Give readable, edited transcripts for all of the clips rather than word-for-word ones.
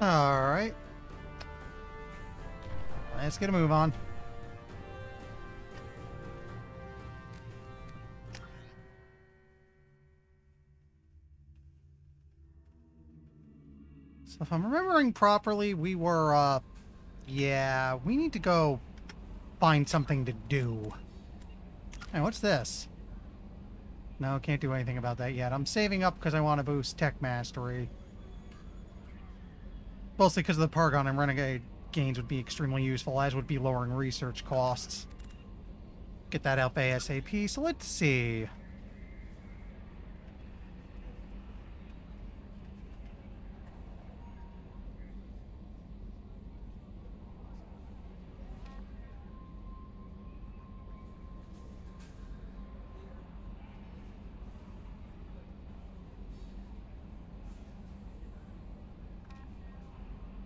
Alright. Let's get a move on. So if I'm remembering properly, we were, yeah, we need to go find something to do. Hey, what's this? No, can't do anything about that yet. I'm saving up because I want to boost Tech Mastery. Mostly because of the Paragon and Renegade gains would be extremely useful, as would be lowering research costs. Get that up ASAP, so let's see.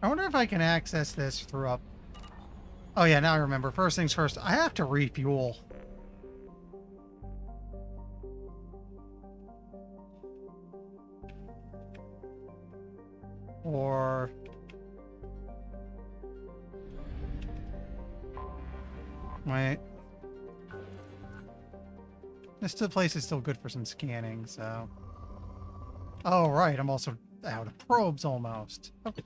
I wonder if I can access this through up. Oh yeah, now I remember. First things first, I have to refuel. Or... Wait. This place is still good for some scanning, so... Oh, right, I'm also out of probes almost. Okay.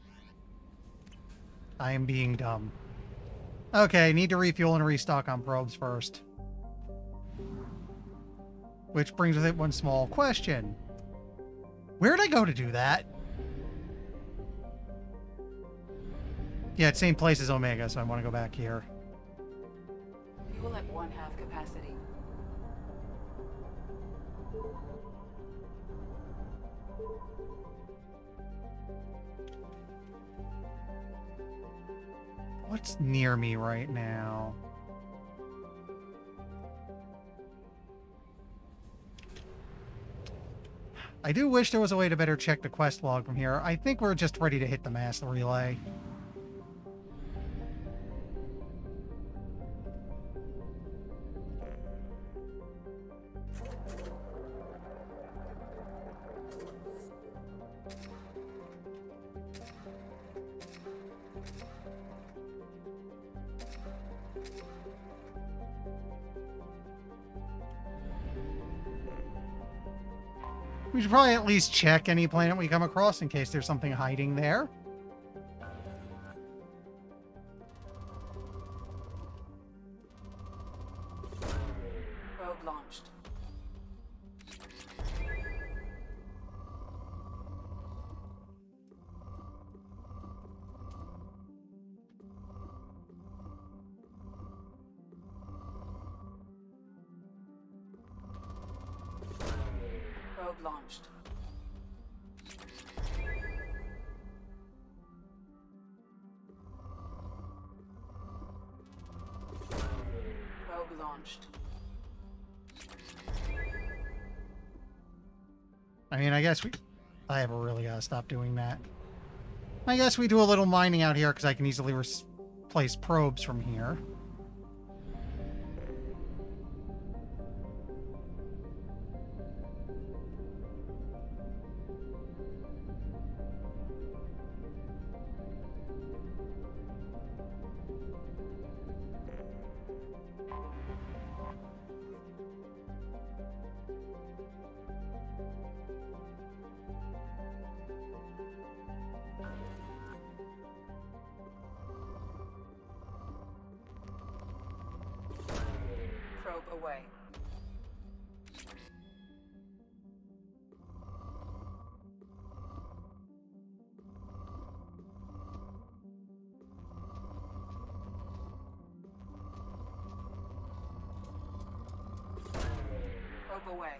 I am being dumb. Okay, need to refuel and restock on probes first. Which brings with it one small question. Where did I go to do that? Yeah, it's same place as Omega, so I want to go back here. Fuel at 1/2 capacity. What's near me right now? I do wish there was a way to better check the quest log from here. I think we're just ready to hit the mass relay. We should probably at least check any planet we come across in case there's something hiding there. Probe launched. Probe launched. Probe launched. I mean, I guess I have really gotta stop doing that. I guess we do a little mining out here because I can easily replace probes from here. Probe away. Probe away.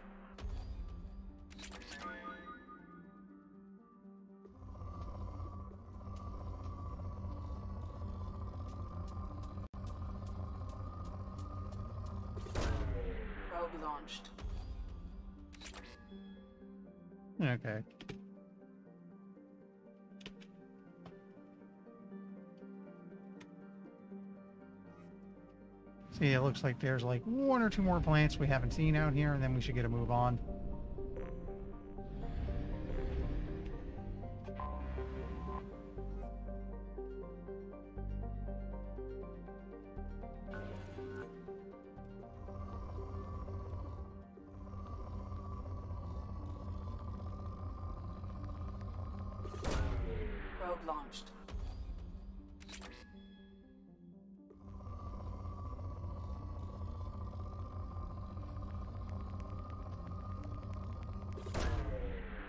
Probe launched. Okay. See, it looks like there's like one or two more plants we haven't seen out here, and then we should get a move on. Probe launched.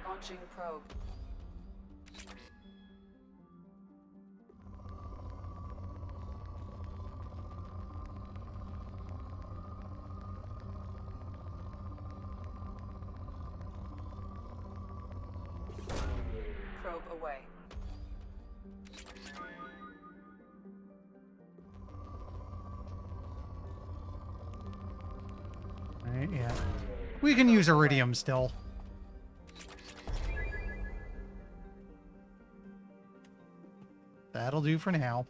Launching probe. Probe away. Right, yeah. We can use iridium still. That'll do for now.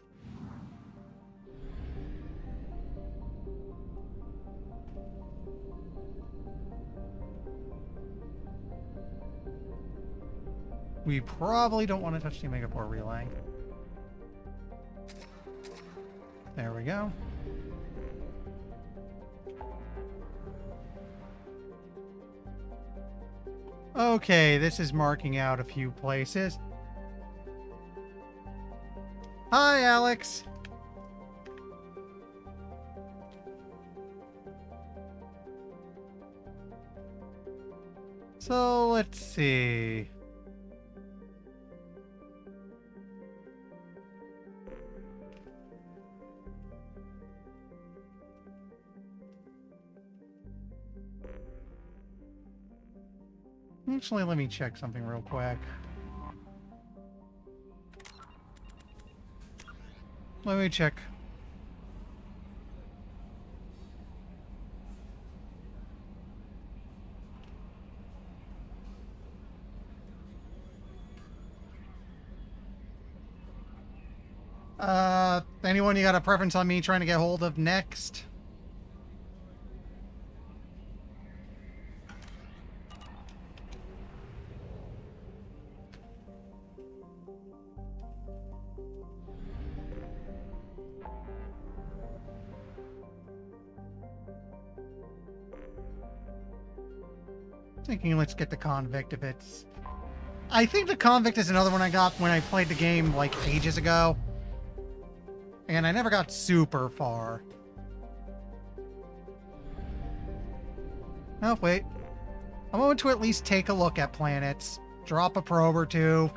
We probably don't want to touch the Omega 4 relay. There we go. Okay, this is marking out a few places. Hi, Alex. So, let's see. Actually, let me check something real quick. Let me check. Anyone you got a preference on me trying to get hold of next? Thinking let's get the Convict if it's... I think the Convict is another one I got when I played the game like ages ago. And I never got super far. Oh, wait. I want to at least take a look at planets. Drop a probe or two.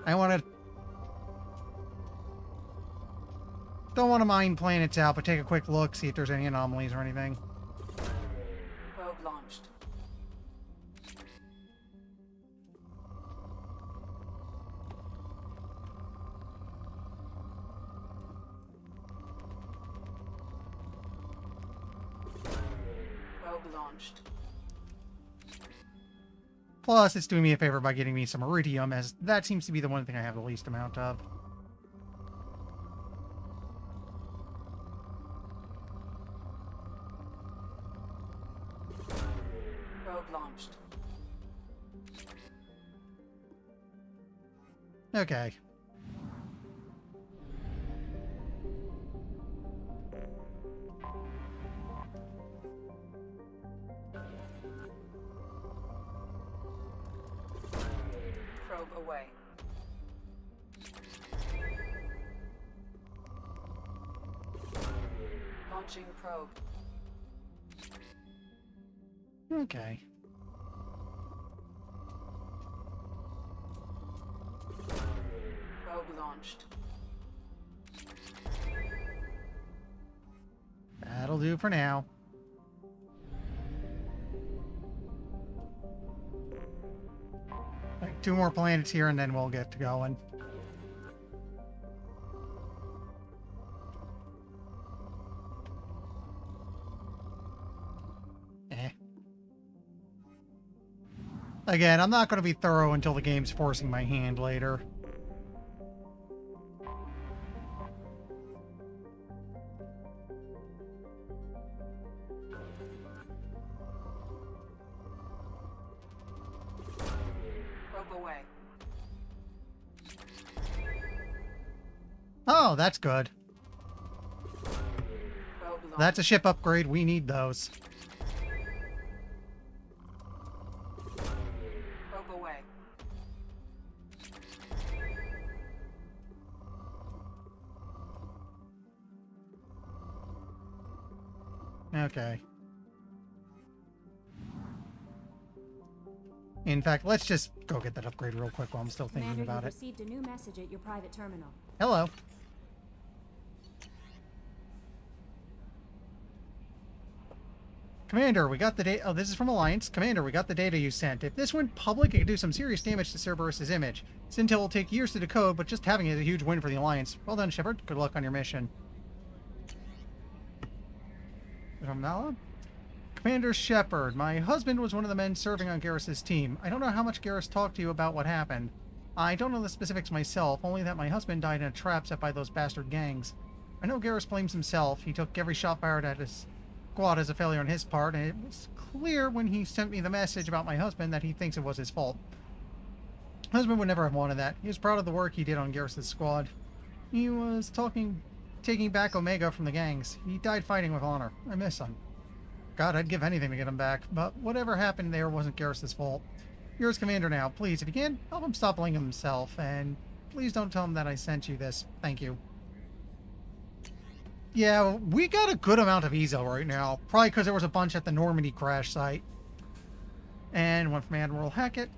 I want to... Don't want to mine planets out, but take a quick look, see if there's any anomalies or anything. Probe launched. Probe launched. Plus, it's doing me a favor by getting me some iridium, as that seems to be the one thing I have the least amount of. Probe launched. Okay. Probe away. Launching probe. Okay. Probe launched. That'll do for now. Like 2 more planets here and then we'll get to going. Again, I'm not going to be thorough until the game's forcing my hand later. Probe away. Oh, that's good. Probe launched. That's a ship upgrade. We need those. Probe away. Okay. In fact, let's just go get that upgrade real quick while I'm still thinking Commander, about you've it. received a new message at your private terminal. Hello. Commander, we got the data. Oh, this is from Alliance. Commander, we got the data you sent. If this went public, it could do some serious damage to Cerberus's image. This intel will take years to decode, but just having it is a huge win for the Alliance. Well done, Shepard. Good luck on your mission. From Nala? Commander Shepard, my husband was one of the men serving on Garrus's team. I don't know how much Garrus talked to you about what happened. I don't know the specifics myself, only that my husband died in a trap set by those bastard gangs. I know Garrus blames himself. He took every shot fired at his squad as a failure on his part, and it was clear when he sent me the message about my husband that he thinks it was his fault. Husband would never have wanted that. He was proud of the work he did on Garrus' squad. He was taking back Omega from the gangs. He died fighting with honor. I miss him. God, I'd give anything to get him back, but whatever happened there wasn't Garrus' fault. You're his commander now. Please, if you can, help him stop blaming himself, and please don't tell him that I sent you this. Thank you. Yeah, we got a good amount of EZO right now. Probably because there was a bunch at the Normandy crash site. And one from Admiral Hackett.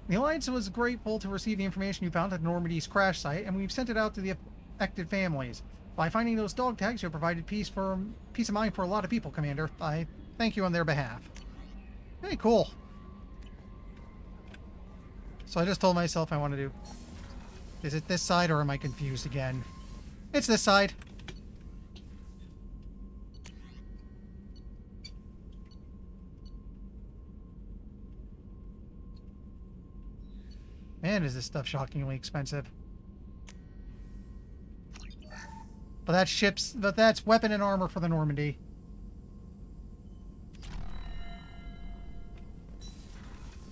The Alliance was grateful to receive the information you found at Normandy's crash site, and we've sent it out to the affected families. By finding those dog tags, you have provided peace of mind for a lot of people, Commander. I thank you on their behalf. Hey, cool. So I just told myself I want to do... Is it this side, or am I confused again? It's this side. Man, is this stuff shockingly expensive. But that's weapon and armor for the Normandy.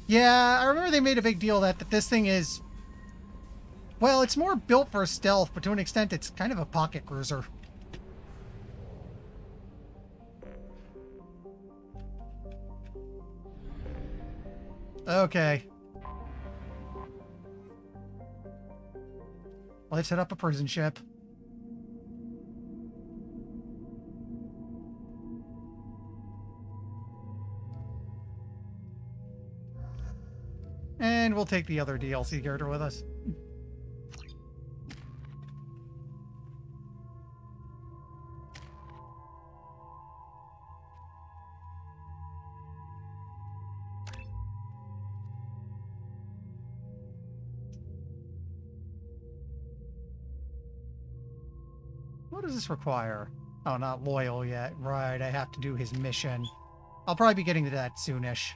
Yeah, I remember they made a big deal that this thing is... Well, it's more built for stealth, but to an extent it's kind of a pocket cruiser. Okay. Let's hit up a prison ship. And we'll take the other DLC character with us. What does this require? Oh, not loyal yet. Right, I have to do his mission. I'll probably be getting to that soonish.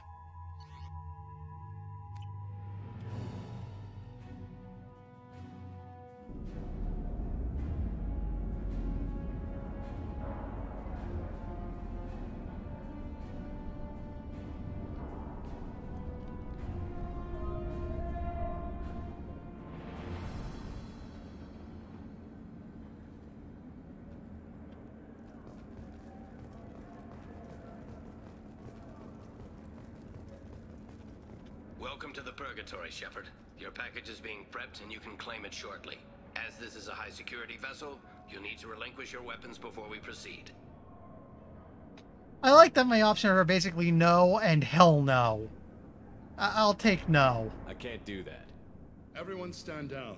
Welcome to the Purgatory, Shepard. Your package is being prepped and you can claim it shortly. As this is a high-security vessel, you'll need to relinquish your weapons before we proceed. I like that my options are basically no and hell no. I'll take no. I can't do that. Everyone stand down.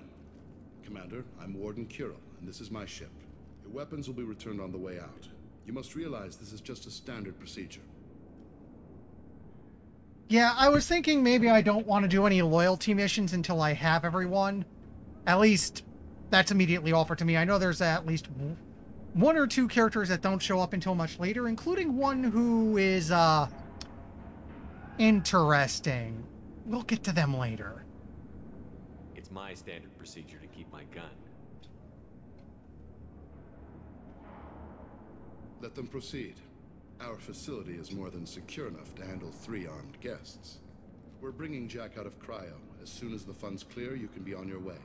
Commander, I'm Warden Kirill, and this is my ship. Your weapons will be returned on the way out. You must realize this is just a standard procedure. Yeah, I was thinking maybe I don't want to do any loyalty missions until I have everyone. At least, that's immediately offered to me. I know there's at least one or two characters that don't show up until much later, including one who is, interesting. We'll get to them later. It's my standard procedure to keep my gun. Let them proceed. Our facility is more than secure enough to handle 3 armed guests. We're bringing Jack out of cryo. As soon as the funds clear, you can be on your way.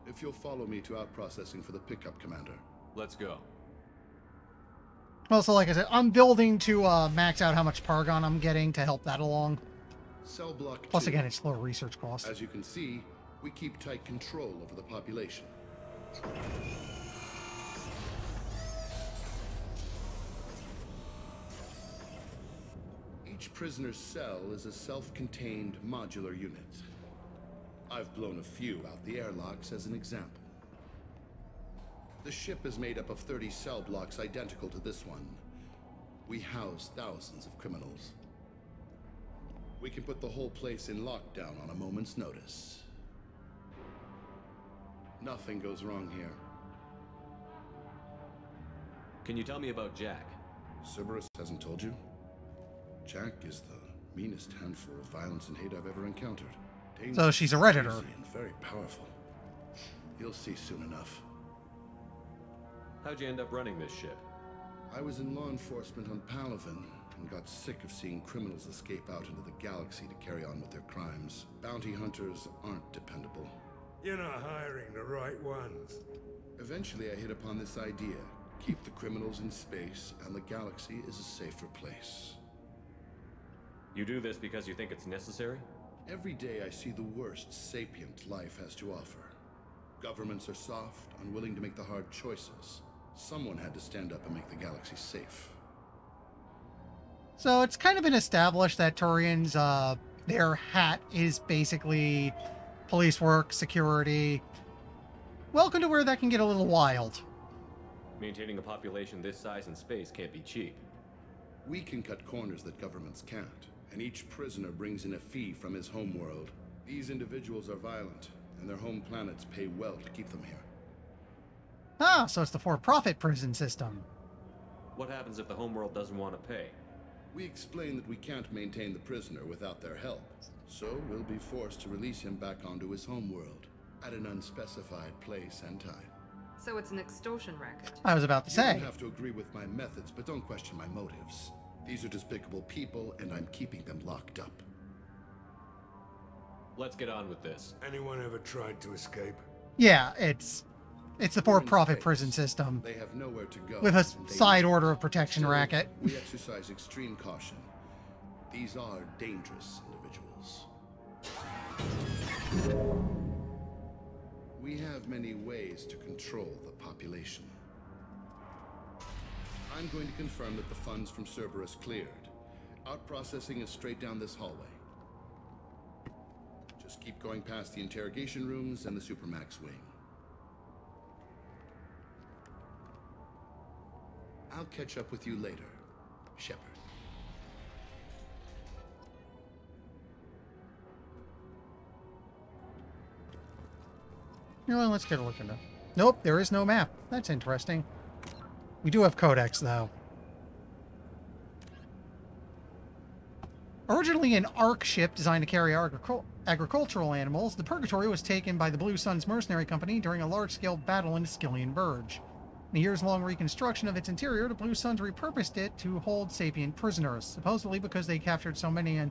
If you'll follow me to out-processing for the pickup, Commander. Let's go. Well, so like I said, I'm building to max out how much Paragon I'm getting to help that along. Cell block 2. Plus, again, it's lower research costs. As you can see, we keep tight control over the population. Each prisoner's cell is a self-contained modular unit. I've blown a few out the airlocks as an example. The ship is made up of 30 cell blocks identical to this one. We house thousands of criminals. We can put the whole place in lockdown on a moment's notice. Nothing goes wrong here. Can you tell me about Jack? Cerberus hasn't told you? Jack is the meanest handful of violence and hate I've ever encountered. So she's a Redditor. Crazy and very powerful. You'll see soon enough. How'd you end up running this ship? I was in law enforcement on Palaven and got sick of seeing criminals escape out into the galaxy to carry on with their crimes. Bounty hunters aren't dependable. You're not hiring the right ones. Eventually, I hit upon this idea. Keep the criminals in space, and the galaxy is a safer place. You do this because you think it's necessary? Every day I see the worst sapient life has to offer. Governments are soft, unwilling to make the hard choices. Someone had to stand up and make the galaxy safe. So it's kind of been established that Turians, their hat is basically police work, security. Welcome to where that can get a little wild. Maintaining a population this size in space can't be cheap. We can cut corners that governments can't, and each prisoner brings in a fee from his homeworld. These individuals are violent, and their home planets pay well to keep them here. Ah, so it's the for-profit prison system. What happens if the homeworld doesn't want to pay? We explain that we can't maintain the prisoner without their help, so we'll be forced to release him back onto his homeworld at an unspecified place and time. So it's an extortion racket. I was about to You say. don't have to agree with my methods, but don't question my motives. These are despicable people, and I'm keeping them locked up. Let's get on with this. Anyone ever tried to escape? Yeah, it's the We're in for-profit space. prison system They have nowhere to go. with a and they side need- order of protection Still, racket. We exercise extreme caution. These are dangerous individuals. We have many ways to control the population. I'm going to confirm that the funds from Cerberus cleared. Out processing is straight down this hallway. Just keep going past the interrogation rooms and the Supermax wing. I'll catch up with you later, Shepard. Well, let's get a look into. Nope, there is no map. That's interesting. We do have codex, though. Originally an ARC ship designed to carry agricultural animals, the Purgatory was taken by the Blue Suns Mercenary Company during a large-scale battle in Skillian Verge. In a years-long reconstruction of its interior, the Blue Suns repurposed it to hold sapient prisoners, supposedly because they captured so many in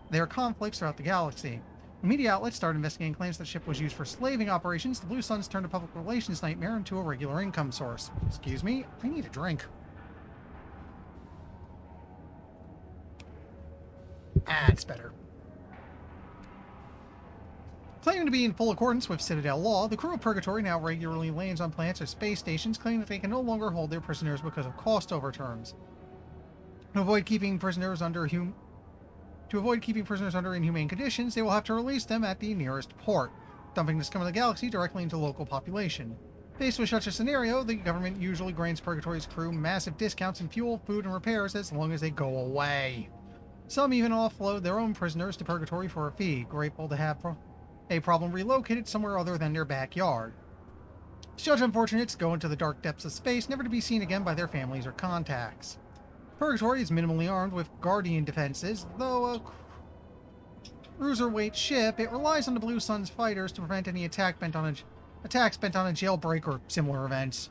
their conflicts throughout the galaxy. When media outlets started investigating claims that the ship was used for slaving operations, the Blue Suns turned a public relations nightmare into a regular income source. Excuse me, I need a drink. Ah, it's better. Claiming to be in full accordance with Citadel law, the crew of Purgatory now regularly lands on planets or space stations, claiming that they can no longer hold their prisoners because of cost overturns. To avoid keeping prisoners under inhumane conditions, they will have to release them at the nearest port, dumping the scum of the galaxy directly into local population. Faced with such a scenario, the government usually grants Purgatory's crew massive discounts in fuel, food, and repairs as long as they go away. Some even offload their own prisoners to Purgatory for a fee, grateful to have a problem relocated somewhere other than their backyard. Such unfortunates go into the dark depths of space, never to be seen again by their families or contacts. Purgatory is minimally armed with Guardian defenses, though a cruiserweight ship, it relies on the Blue Suns fighters to prevent any attacks bent on a jailbreak or similar events.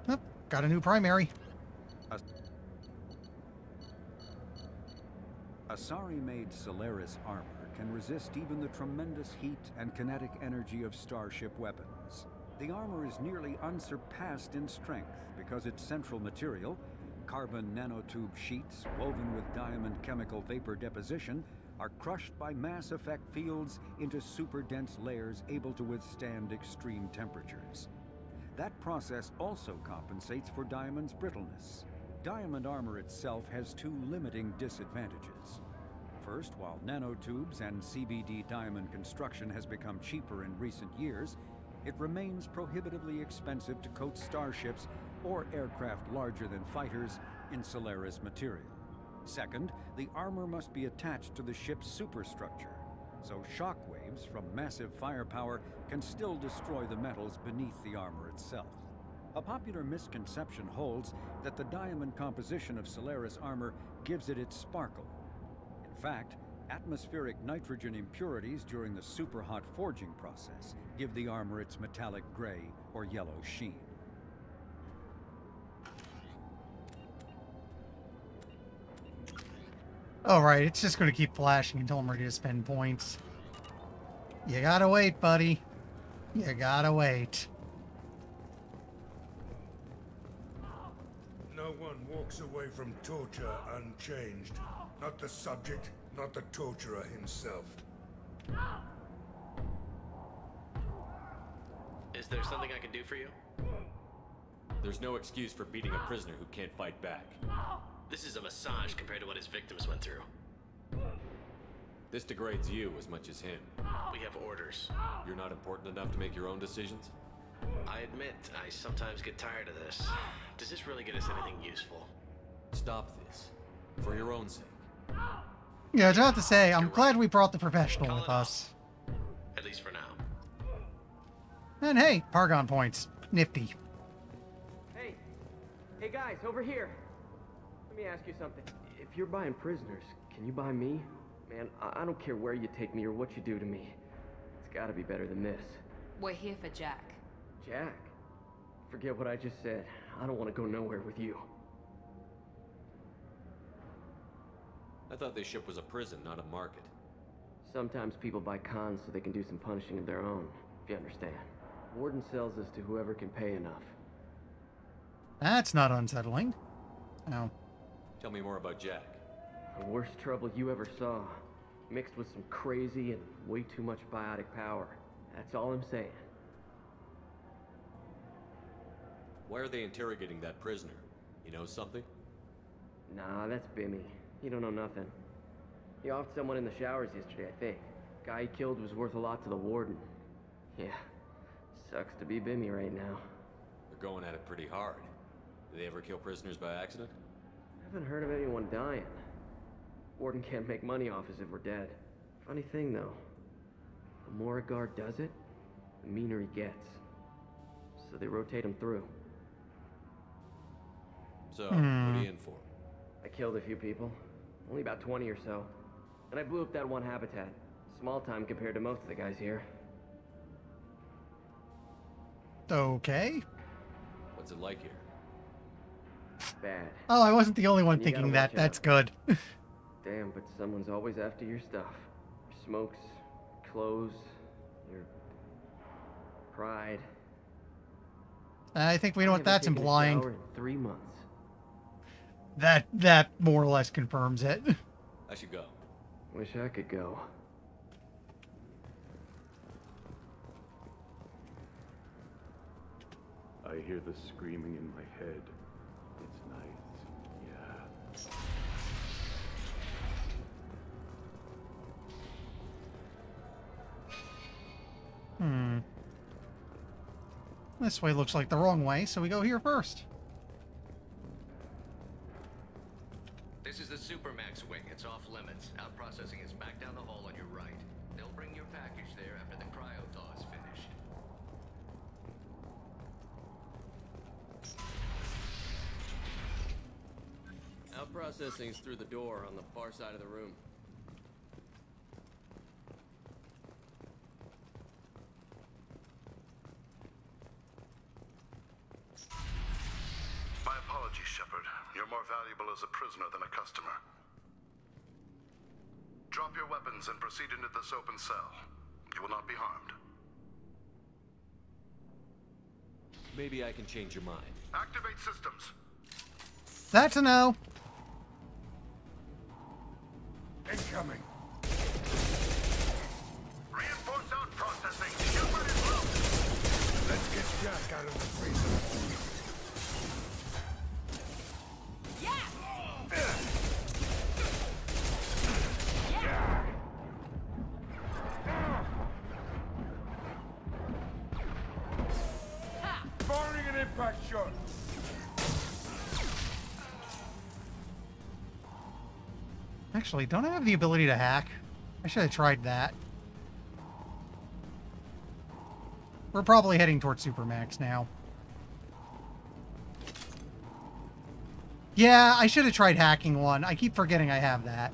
Oh, got a new primary. Asari-made Solaris armor can resist even the tremendous heat and kinetic energy of starship weapons. The armor is nearly unsurpassed in strength because its central material, carbon nanotube sheets woven with diamond chemical vapor deposition, are crushed by mass effect fields into super-dense layers able to withstand extreme temperatures. That process also compensates for diamond's brittleness. Diamond armor itself has two limiting disadvantages. First, while nanotubes and CVD diamond construction has become cheaper in recent years, it remains prohibitively expensive to coat starships or aircraft larger than fighters in Solaris material. Second, the armor must be attached to the ship's superstructure, so shockwaves from massive firepower can still destroy the metals beneath the armor itself. A popular misconception holds that the diamond composition of Solaris armor gives it its sparkle. In fact, atmospheric nitrogen impurities during the superhot forging process give the armor its metallic gray or yellow sheen. Oh, right, it's just going to keep flashing until I'm ready to spend points. You gotta wait, buddy. You gotta wait. No one walks away from torture unchanged. Not the subject, not the torturer himself. Is there something I can do for you? There's no excuse for beating a prisoner who can't fight back. This is a massage compared to what his victims went through. This degrades you as much as him. We have orders. You're not important enough to make your own decisions? I admit, I sometimes get tired of this. Does this really get us anything useful? Stop this. For your own sake. Yeah, I just have to say, I'm glad we brought the professional Call with it off. us. At least for now. And hey, Paragon points. Nifty. Hey! Hey guys, over here! Let me ask you something. If you're buying prisoners, can you buy me? Man, I don't care where you take me or what you do to me. It's gotta be better than this. We're here for Jack. Jack? Forget what I just said. I don't want to go nowhere with you. I thought this ship was a prison, not a market. Sometimes people buy cons so they can do some punishing of their own, if you understand. Warden sells us to whoever can pay enough. That's not unsettling. Oh. Tell me more about Jack. The worst trouble you ever saw. Mixed with some crazy and way too much biotic power. That's all I'm saying. Why are they interrogating that prisoner? You know something? Nah, that's Bimmy. He don't know nothing. He offed someone in the showers yesterday, I think. Guy he killed was worth a lot to the warden. Yeah, sucks to be Bimmy right now. They're going at it pretty hard. Do they ever kill prisoners by accident? I haven't heard of anyone dying. Warden can't make money off us if we're dead. Funny thing, though. The more a guard does it, the meaner he gets. So they rotate him through. So, what are you in for? I killed a few people. Only about 20 or so. And I blew up that one habitat. Small time compared to most of the guys here. Okay. What's it like here? Bad. Oh, I wasn't the only one You thinking gotta that. watch That's out. good. Damn, but someone's always after your stuff. Your smokes, clothes, your pride. I think we know I what haven't that's taken a implying. shower in 3 months. That more or less confirms it. I should go. Wish I could go. I hear the screaming in my head. It's nice. Yeah. This way looks like the wrong way, so we go here first. This is the Supermax wing. It's off limits. Out processing is back down the hall on your right. They'll bring your package there after the cryo thaw is finished. Out processing is through the door on the far side of the room. My apologies, Shepard. You're more valuable as a prisoner than a customer. Drop your weapons and proceed into this open cell. You will not be harmed. Maybe I can change your mind. Activate systems. That's a no. Incoming. Reinforce out processing. Shepard is loose. Let's get Jack out of the freezer. Firing an impact shot. Actually, don't I have the ability to hack? I should have tried that. We're probably heading towards Supermax now. Yeah, I should have tried hacking one. I keep forgetting I have that.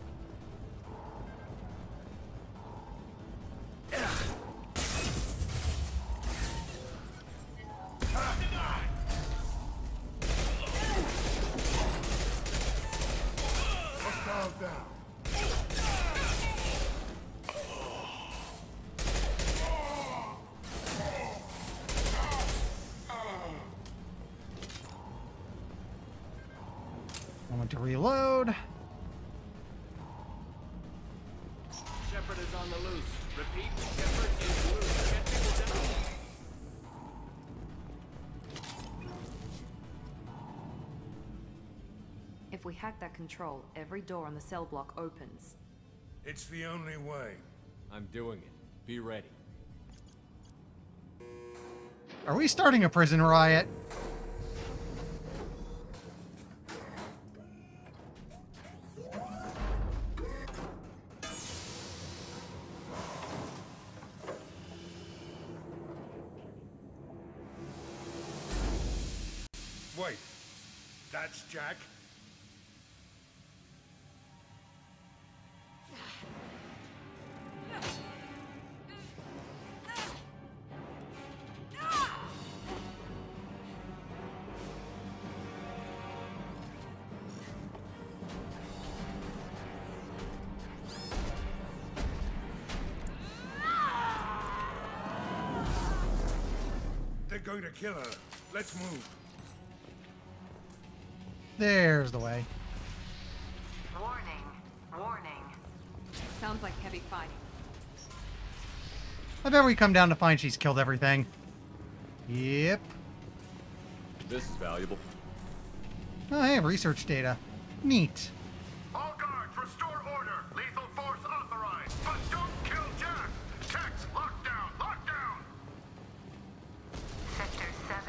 to reload. Shepard is on the loose. Repeat, Shepard is loose. Get people down. If we hack that control, every door on the cell block opens. It's the only way. I'm doing it. Be ready. Are we starting a prison riot? Wait, that's Jack? They're going to kill her. Let's move. There's the way. Warning. Warning. Sounds like heavy fighting. I bet we come down to find she's killed everything. Yep. This is valuable. Oh, hey, research data. Neat. All guards, restore order. Lethal force authorized. But don't kill Jack. Text, lockdown, lockdown. Sectors 7,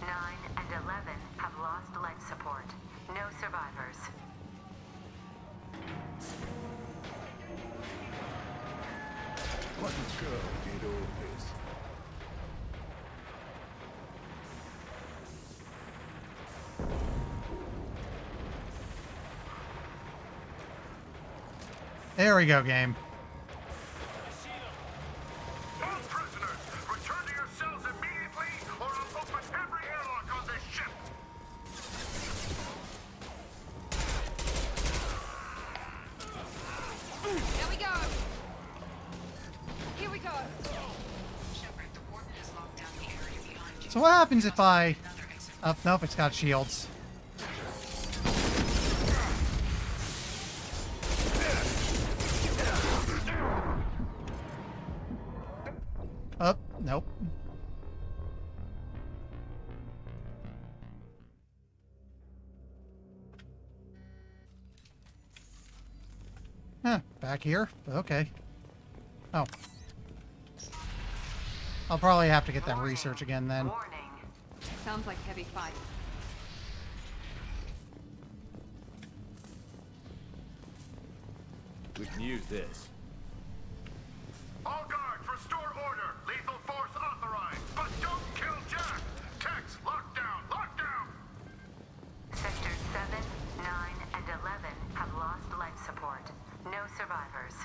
9, and 11 have lost life support. No survivors. What girl did all this? There we go, game. All prisoners, return to your cells immediately, or I'll open every airlock on this ship. There we go! Here we go! Shepard, the warden has locked down the area behind you. So what happens if I... Oh, nope, it's got shields. Oh, nope. Huh, back here? Okay. Oh. I'll probably have to get that research again then. Warning. Sounds like heavy fighting. We can use this. All guards, restore order. Lethal force authorized. But don't kill Jack. Text, lockdown, lockdown. Sectors 7, 9, and 11 have lost life support. No survivors.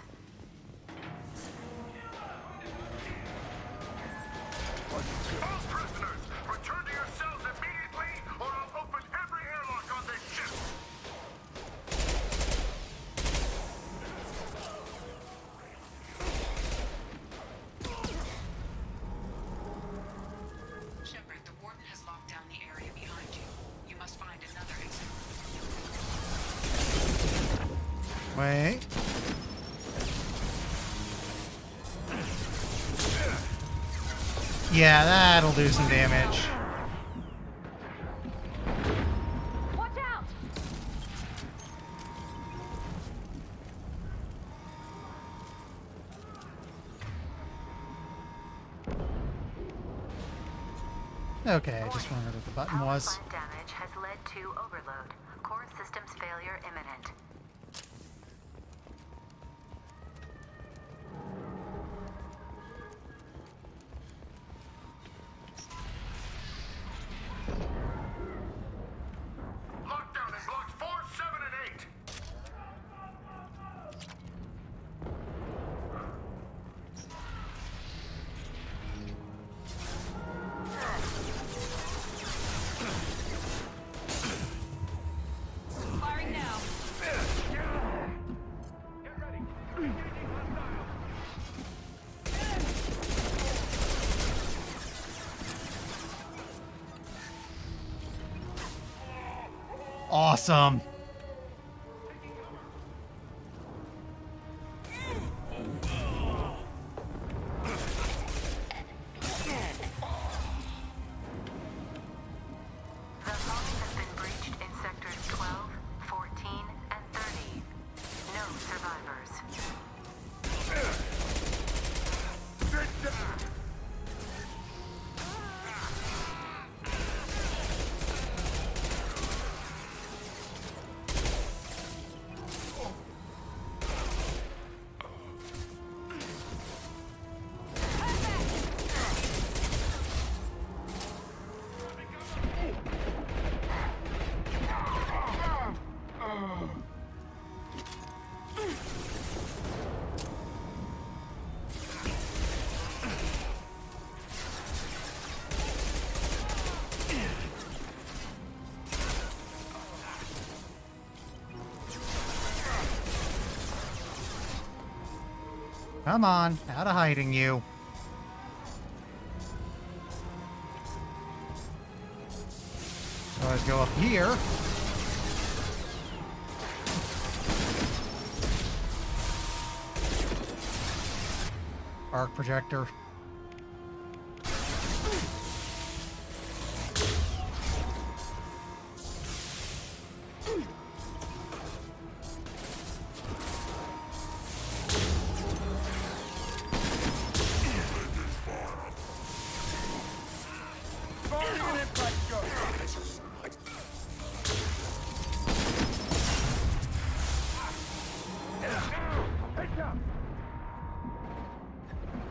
All prisoners, return to your cells immediately, or I'll open every airlock on this ship. Shepard, the warden has locked down the area behind you. You must find another exit. Wait. Yeah, that'll do some damage. Watch out! Okay, I just wondered what the button was. Power plant damage has led to overload. Core systems failure imminent. Lockdown in blocks 4, 7, and 8. Firing now. Get ready. Engaging hostile. Awesome. Come on, out of hiding you. So let's go up here. Arc projector.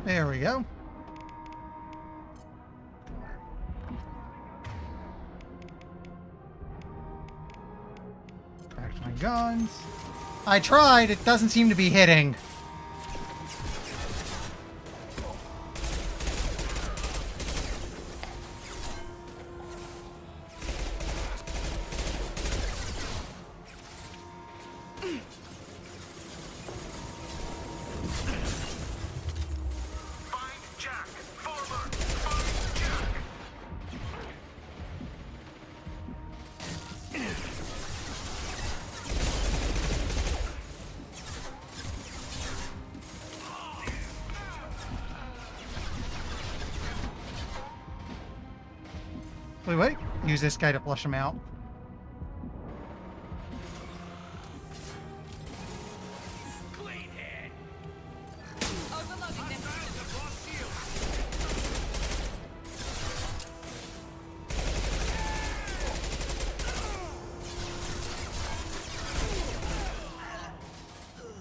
There we go. Back to my guns. I tried, it doesn't seem to be hitting. Wait. Use this guy to flush him out.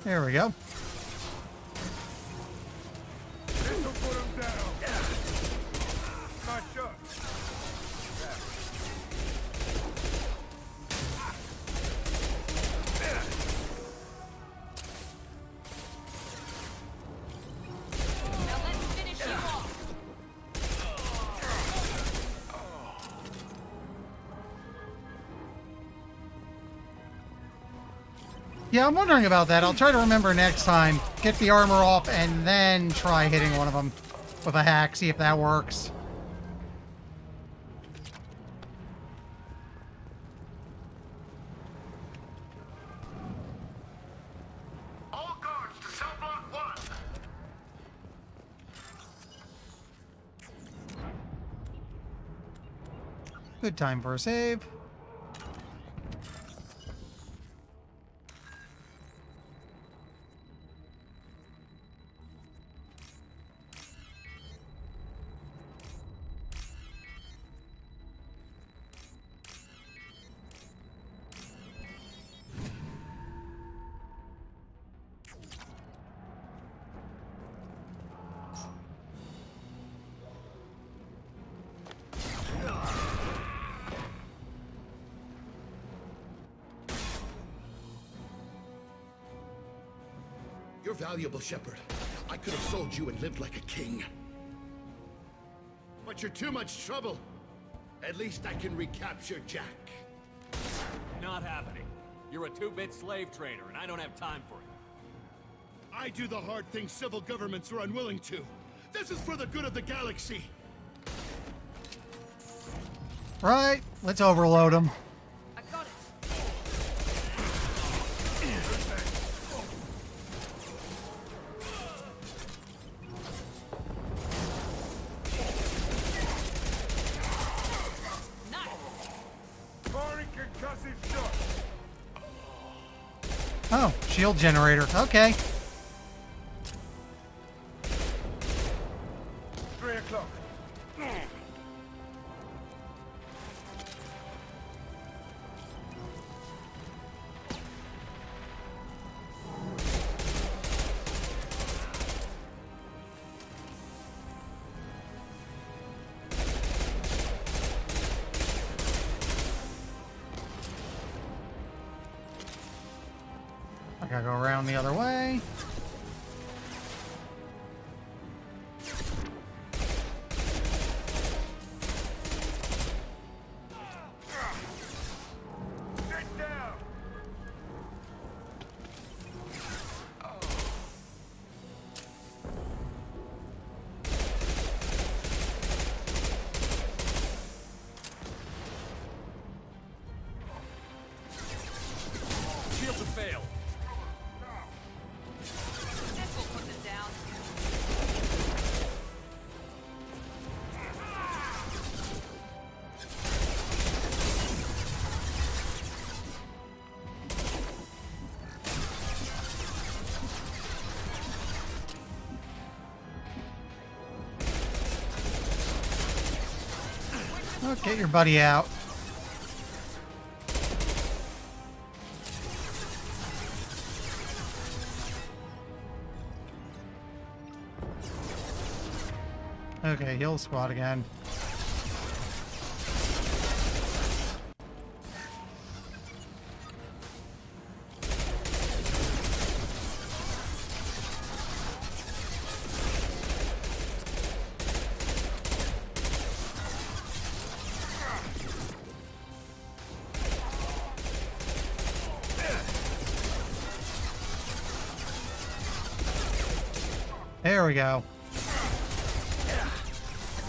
There we go. Yeah, I'm wondering about that. I'll try to remember next time. Get the armor off and then try hitting one of them with a hack. See if that works. All guards to cell block 1. Good time for a save. You're valuable, Shepard. I could have sold you and lived like a king. But you're too much trouble. At least I can recapture Jack. Not happening. You're a two-bit slave trader, and I don't have time for it. I do the hard things civil governments are unwilling to. This is for the good of the galaxy. Right, let's overload them. I got it. Oh, shield generator. Okay. 3 o'clock. I gotta go around the other way. Get down. Oh, get your buddy out. Okay, heal squad again. There we go.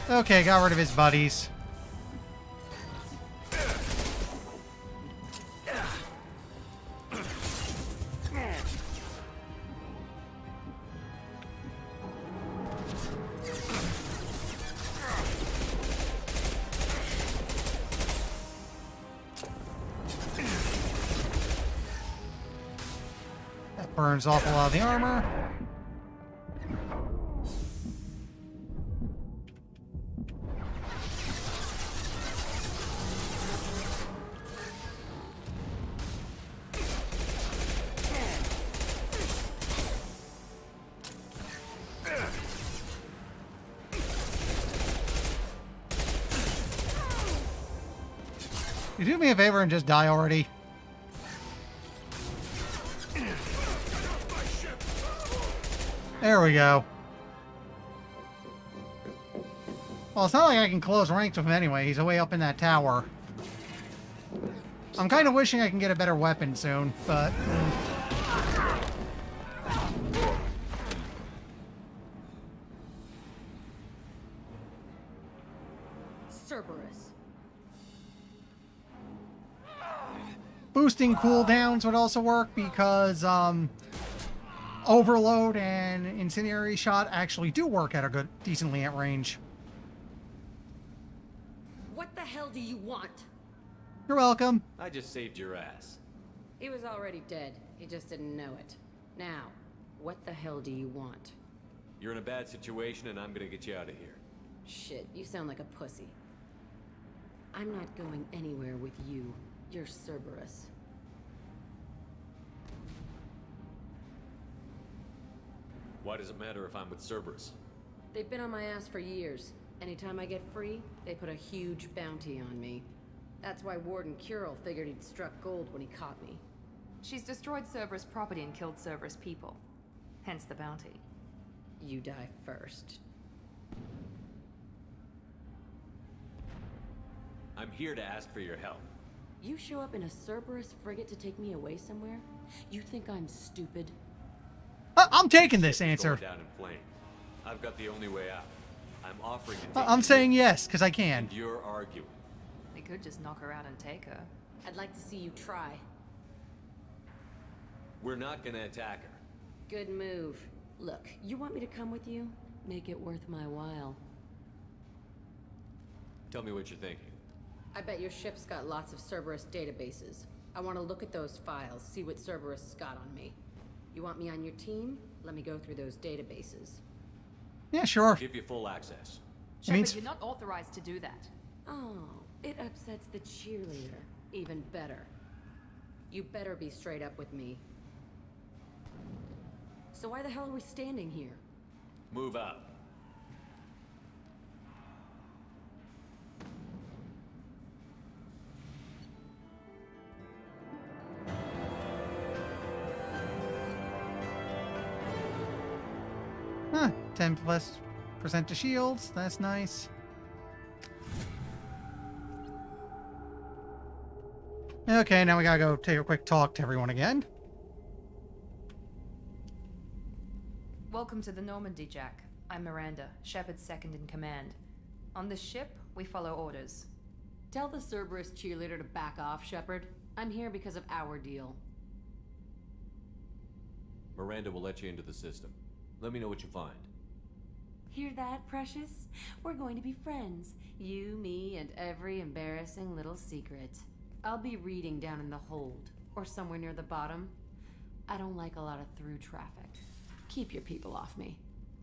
Okay, got rid of his buddies. That burns off a lot of the armor. You do me a favor and just die already. There we go. Well, it's not like I can close ranks with him anyway. He's way up in that tower. I'm kind of wishing I can get a better weapon soon, but... Cerberus. Boosting cooldowns would also work because Overload and Incendiary Shot actually do work at a good, decently at range. What the hell do you want? You're welcome. I just saved your ass. He was already dead. He just didn't know it. Now, what the hell do you want? You're in a bad situation and I'm gonna get you out of here. Shit, you sound like a pussy. I'm not going anywhere with you. You're Cerberus. Why does it matter if I'm with Cerberus? They've been on my ass for years. Anytime I get free, they put a huge bounty on me. That's why Warden Curel figured he'd struck gold when he caught me. She's destroyed Cerberus property and killed Cerberus people. Hence the bounty. You die first. I'm here to ask for your help. You show up in a Cerberus frigate to take me away somewhere? You think I'm stupid? I'm taking this answer. Down in flame. I've got the only way out. I'm offering to take I'm you saying in, yes, because I can. and you're arguing. We could just knock her out and take her. I'd like to see you try. We're not gonna attack her. Good move. Look, you want me to come with you? Make it worth my while. Tell me what you're thinking. I bet your ship's got lots of Cerberus databases. I want to look at those files, see what Cerberus got on me. You want me on your team? Let me go through those databases. Yeah, sure. I'll give you full access. Shepard, you're not authorized to do that. Oh, it upsets the cheerleader. Even better. You better be straight up with me. So why the hell are we standing here? Move out. Huh, 10+% to shields. That's nice. Okay, now we gotta go take a quick talk to everyone again. Welcome to the Normandy, Jack. I'm Miranda, Shepard's second in command. On this ship, we follow orders. Tell the Cerberus cheerleader to back off, Shepard. I'm here because of our deal. Miranda will let you into the system. Let me know what you find. Hear that, Precious? We're going to be friends. You, me, and every embarrassing little secret. I'll be reading down in the hold, or somewhere near the bottom. I don't like a lot of through traffic. Keep your people off me.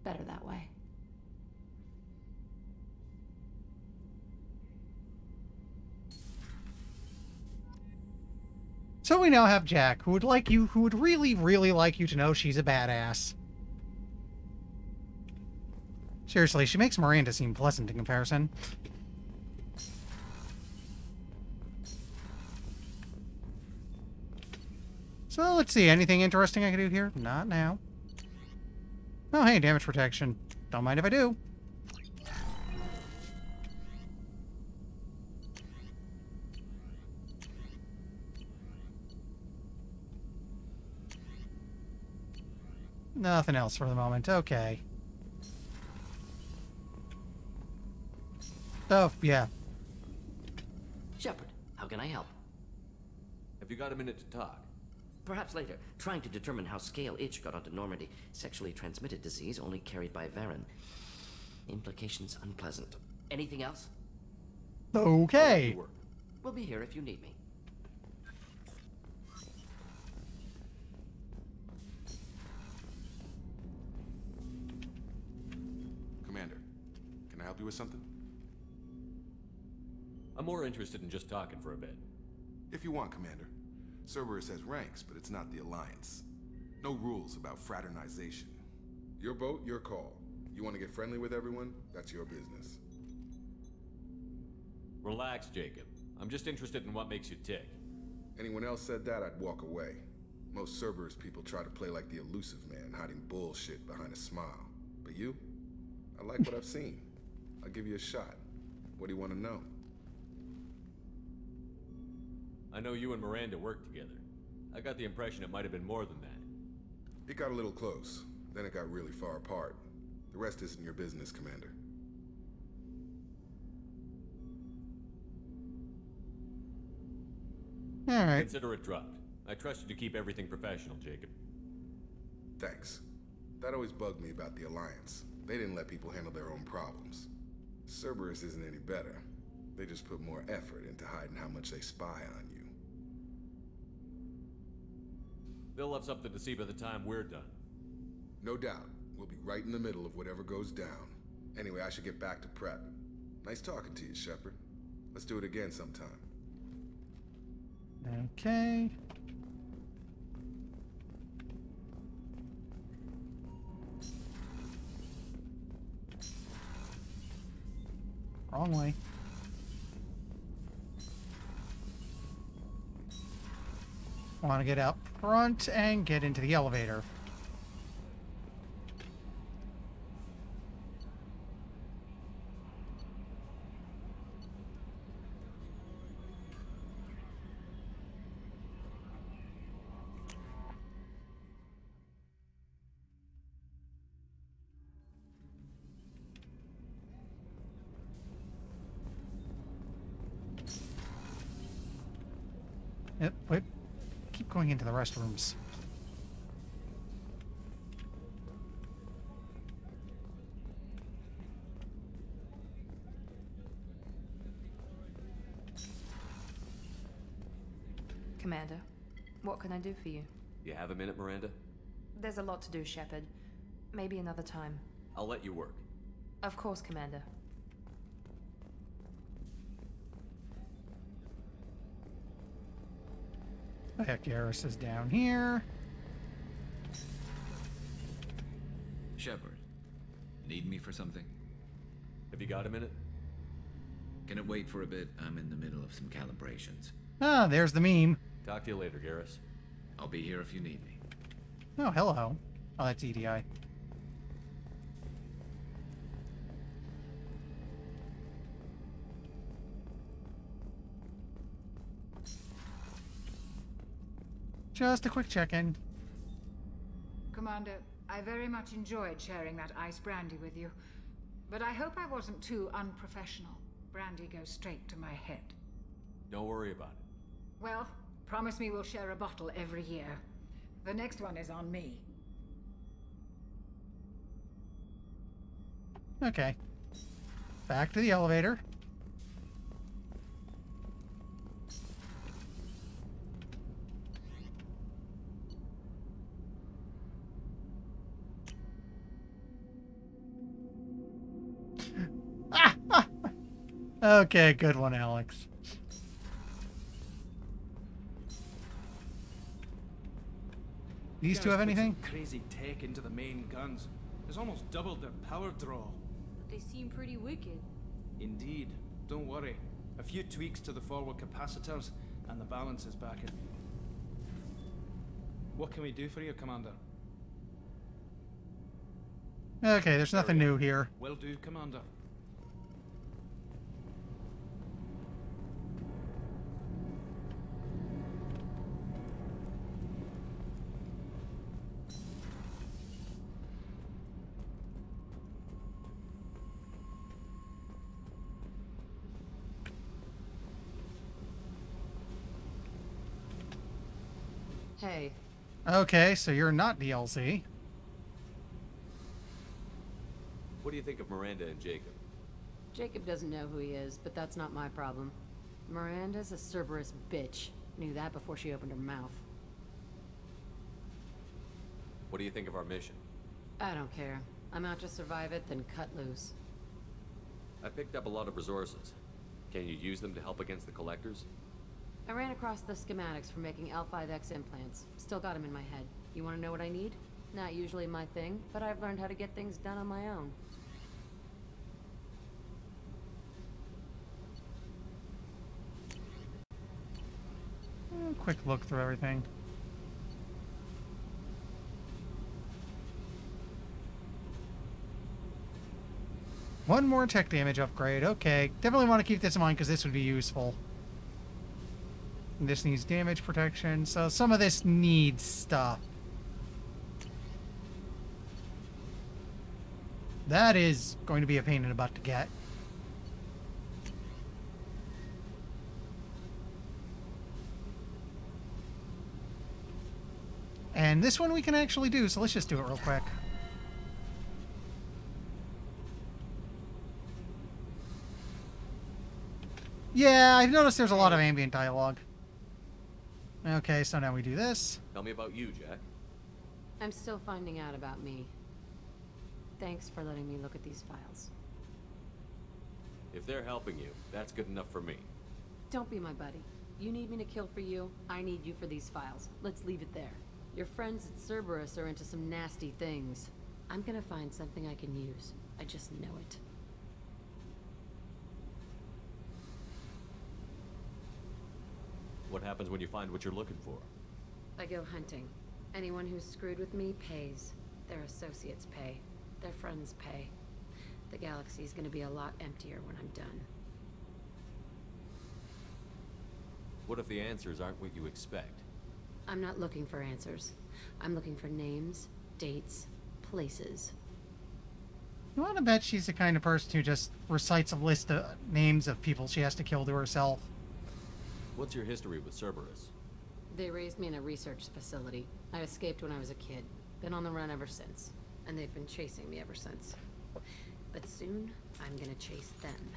Better that way. So we now have Jack, who would really, really like you to know she's a badass. Seriously, she makes Miranda seem pleasant in comparison. So let's see, anything interesting I can do here? Not now. Oh, hey, damage protection. Don't mind if I do. Nothing else for the moment. Okay. Oh, yeah. Shepard, how can I help? Have you got a minute to talk? Perhaps later. Trying to determine how Scale Itch got onto Normandy. Sexually transmitted disease only carried by Varen. Implications unpleasant. Anything else? Okay. We'll be here if you need me. Commander, can I help you with something? I'm more interested in just talking for a bit. If you want, Commander. Cerberus has ranks, but it's not the Alliance. No rules about fraternization. Your boat, your call. You want to get friendly with everyone? That's your business. Relax, Jacob. I'm just interested in what makes you tick. Anyone else said that, I'd walk away. Most Cerberus people try to play like the elusive man, hiding bullshit behind a smile. But you? I like what I've seen. I'll give you a shot. What do you want to know? I know you and Miranda worked together. I got the impression it might have been more than that. It got a little close. Then it got really far apart. The rest isn't your business, Commander. All right. Consider it dropped. I trust you to keep everything professional, Jacob. Thanks. That always bugged me about the Alliance. They didn't let people handle their own problems. Cerberus isn't any better. They just put more effort into hiding how much they spy on you. They'll have something to see by the time we're done. No doubt. We'll be right in the middle of whatever goes down. Anyway, I should get back to prep. Nice talking to you, Shepard. Let's do it again sometime. Okay. Wrong way. Want to get out front and get into the elevator. Yep, wait. Keep going into the restrooms. Commander, what can I do for you? You have a minute, Miranda? There's a lot to do, Shepard. Maybe another time. I'll let you work. Of course, Commander. Heck, Garrus is down here. Shepard, need me for something? Have you got a minute? Can it wait for a bit? I'm in the middle of some calibrations. Ah, there's the meme. Talk to you later, Garrus. I'll be here if you need me. Oh, hello. Oh, that's EDI. Just a quick check-in. Commander, I very much enjoyed sharing that ice brandy with you. But I hope I wasn't too unprofessional. Brandy goes straight to my head. Don't worry about it. Well, promise me we'll share a bottle every year. The next one is on me. Okay. Back to the elevator. Okay, good one, Alex. These You two guys have put some anything? crazy tech into the main guns. It's almost doubled their power draw. They seem pretty wicked. Indeed. Don't worry. A few tweaks to the forward capacitors, and the balance is back in. What can we do for you, Commander? Okay, there's nothing new here. Will do, Commander. Hey. Okay, so you're not DLC. What do you think of Miranda and Jacob? Jacob doesn't know who he is, but that's not my problem. Miranda's a Cerberus bitch. Knew that before she opened her mouth. What do you think of our mission? I don't care. I'm out to survive it, then cut loose. I picked up a lot of resources. Can you use them to help against the Collectors? I ran across the schematics for making L5X implants. Still got them in my head. You want to know what I need? Not usually my thing, but I've learned how to get things done on my own. Quick look through everything. One more tech damage upgrade. Okay, definitely want to keep this in mind because this would be useful. And this needs damage protection, so some of this needs stuff. That is going to be a pain in the butt to get. And this one we can actually do, so let's just do it real quick. Yeah, I've noticed there's a lot of ambient dialogue. Okay, so now we do this. Tell me about you, Jack. I'm still finding out about me. Thanks for letting me look at these files. If they're helping you, that's good enough for me. Don't be my buddy. You need me to kill for you, I need you for these files. Let's leave it there. Your friends at Cerberus are into some nasty things. I'm gonna find something I can use. I just know it. What happens when you find what you're looking for? I go hunting. Anyone who's screwed with me pays. Their associates pay. Their friends pay. The galaxy's gonna be a lot emptier when I'm done. What if the answers aren't what you expect? I'm not looking for answers. I'm looking for names, dates, places. You want to bet she's the kind of person who just recites a list of names of people she has to kill to herself. What's your history with Cerberus? They raised me in a research facility. I escaped when I was a kid. Been on the run ever since. And they've been chasing me ever since. But soon, I'm gonna chase them.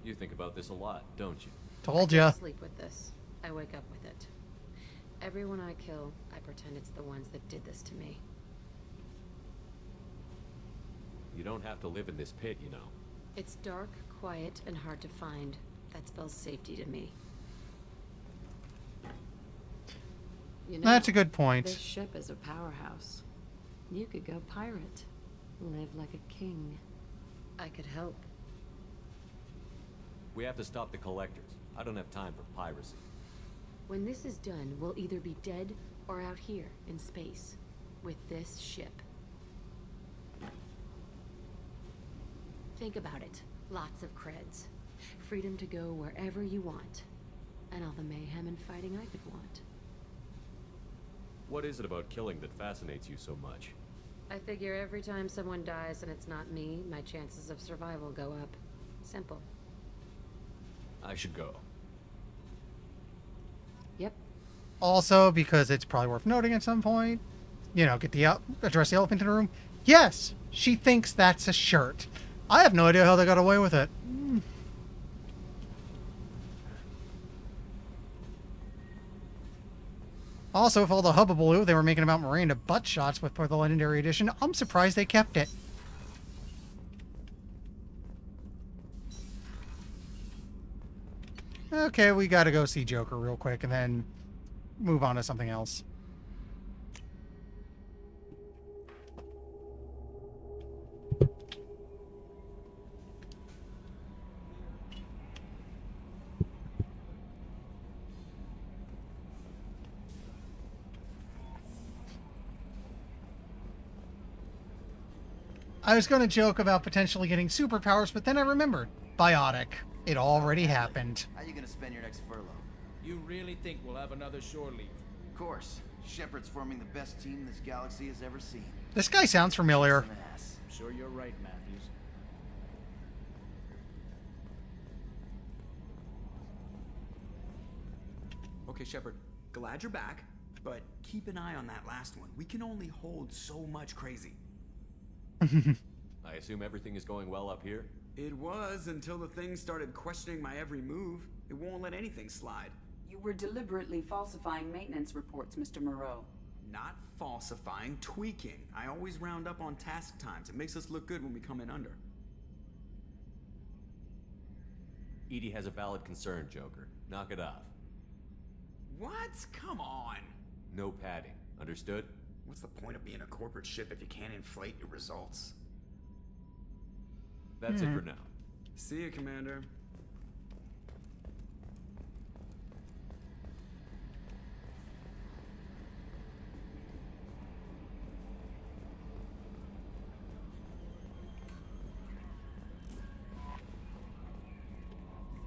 You think about this a lot, don't you? Told ya. I sleep with this. I wake up with it. Everyone I kill, I pretend it's the ones that did this to me. You don't have to live in this pit, you know. It's dark, quiet, and hard to find. That spells safety to me. You know, That's a good point. This ship is a powerhouse. You could go pirate. Live like a king. I could help. We have to stop the Collectors. I don't have time for piracy. When this is done, we'll either be dead or out here in space with this ship. Think about it. Lots of creds. Freedom to go wherever you want. And all the mayhem and fighting I could want. What is it about killing that fascinates you so much? I figure every time someone dies and it's not me, my chances of survival go up. Simple. I should go. Yep. Also, because it's probably worth noting at some point, you know, address the elephant in the room. Yes, she thinks that's a shirt. I have no idea how they got away with it. Also, with all the hubbubaloo they were making about Miranda butt shots for the Legendary Edition, I'm surprised they kept it. Okay, we gotta go see Joker real quick, and then move on to something else. I was going to joke about potentially getting superpowers, but then I remembered. Biotic. It already happened. How you gonna spend your next furlough? You really think we'll have another shore leave? Of course. Shepard's forming the best team this galaxy has ever seen. This guy sounds familiar. I'm sure you're right, Matthews. Okay, Shepard, glad you're back, but keep an eye on that last one. We can only hold so much crazy. I assume everything is going well up here? It was until the thing started questioning my every move. It won't let anything slide. You were deliberately falsifying maintenance reports, Mr. Moreau. Not falsifying, tweaking. I always round up on task times. It makes us look good when we come in under. EDI has a valid concern, Joker. Knock it off. What? Come on. No padding. Understood? What's the point of being a corporate ship if you can't inflate your results? That's it for now. See you, Commander.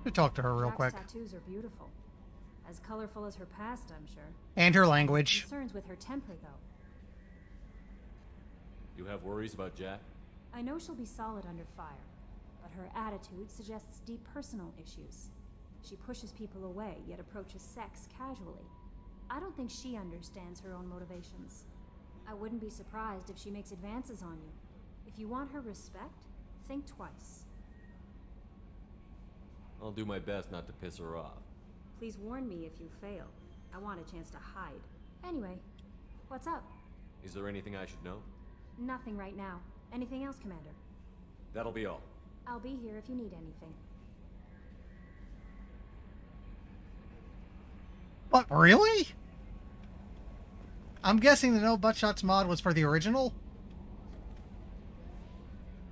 To talk to her real Jack's quick. tattoos are beautiful. As colorful as her past, I'm sure. And her language. Concerns with her temper, though. You have worries about Jack? I know she'll be solid under fire, but her attitude suggests deep personal issues. She pushes people away, yet approaches sex casually. I don't think she understands her own motivations. I wouldn't be surprised if she makes advances on you. If you want her respect, think twice. I'll do my best not to piss her off. Please warn me if you fail. I want a chance to hide. Anyway, what's up? Is there anything I should know? Nothing right now. Anything else, Commander? That'll be all. I'll be here if you need anything. What, really? I'm guessing the No Butt Shots mod was for the original?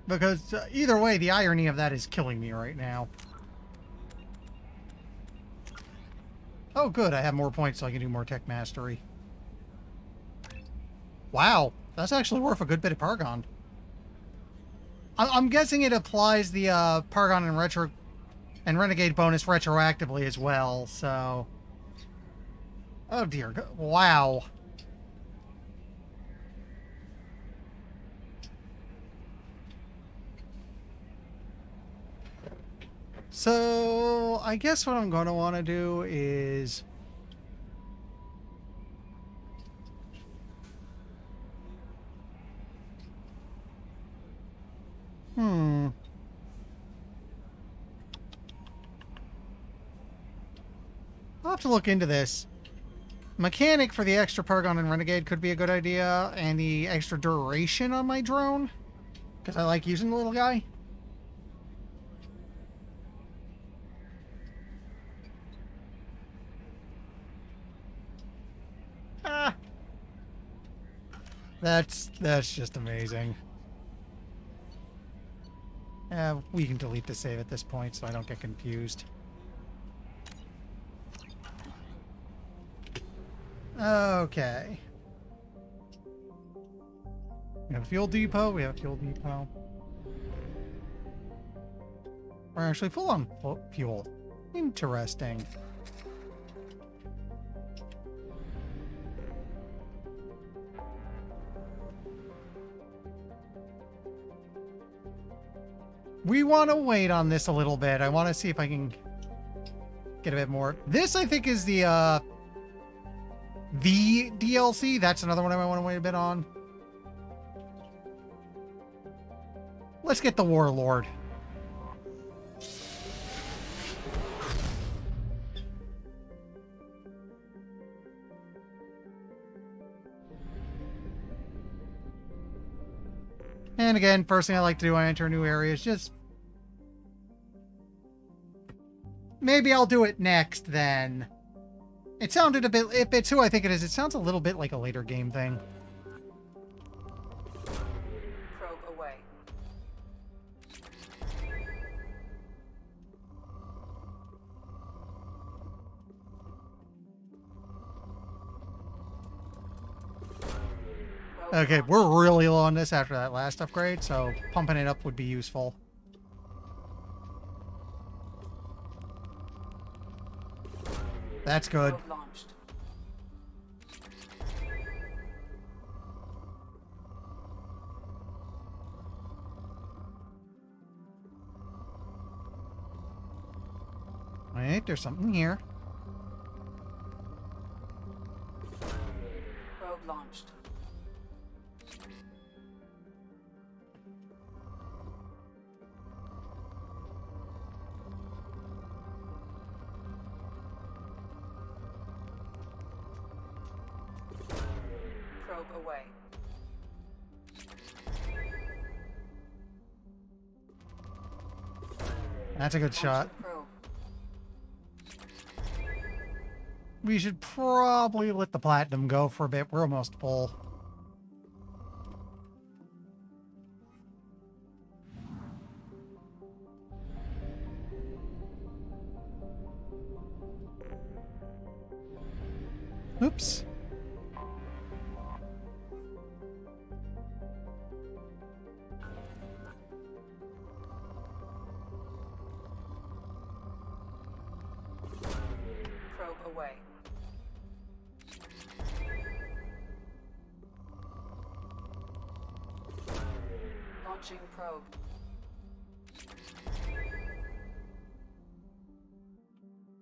Because either way, the irony of that is killing me right now. Oh, good. I have more points so I can do more tech mastery. Wow. That's actually worth a good bit of Paragon. I'm guessing it applies the Paragon and Renegade bonus retroactively as well, so... Oh dear. Wow. So, I guess what I'm going to want to do is... I'll have to look into this. Mechanic for the extra Paragon and Renegade could be a good idea, and the extra duration on my drone, because I like using the little guy. Ah. That's just amazing. We can delete the save at this point so I don't get confused. Okay. We have a fuel depot. We have a fuel depot. We're actually full on fuel. Interesting. We want to wait on this a little bit. I want to see if I can get a bit more. This, I think, is the DLC. That's another one I might want to wait a bit on. Let's get the Warlord. And again, first thing I like to do when I enter a new area is just... Maybe I'll do it next, then. It sounded a bit, if it's who I think it is, it sounds a little bit like a later game thing. Probe away. Okay, we're really low on this after that last upgrade, so pumping it up would be useful. That's good. Probe launched. Wait, there's something here. Probe launched. Probe away. That's a good shot. Probe. We should probably let the platinum go for a bit. We're almost full. Oops. Probe away. Launching probe.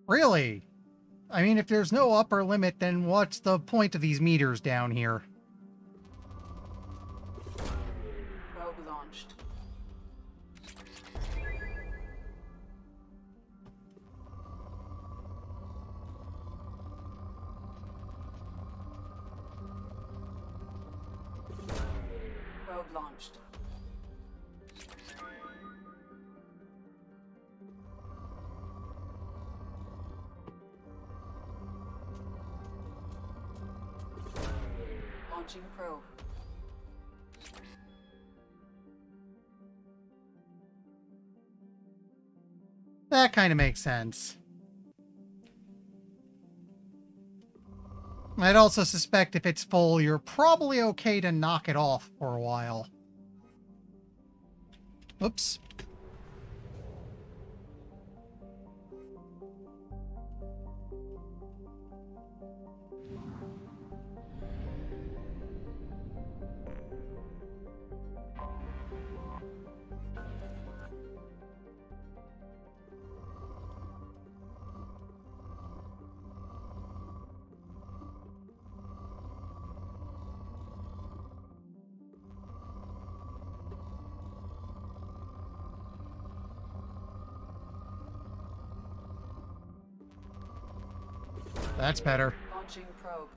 Really? I mean, if there's no upper limit, then what's the point of these meters down here? Probe launched. Probe launched. Launching probe. That kind of makes sense. I'd also suspect if it's full, you're probably okay to knock it off for a while. Oops. That's better. Launching probe.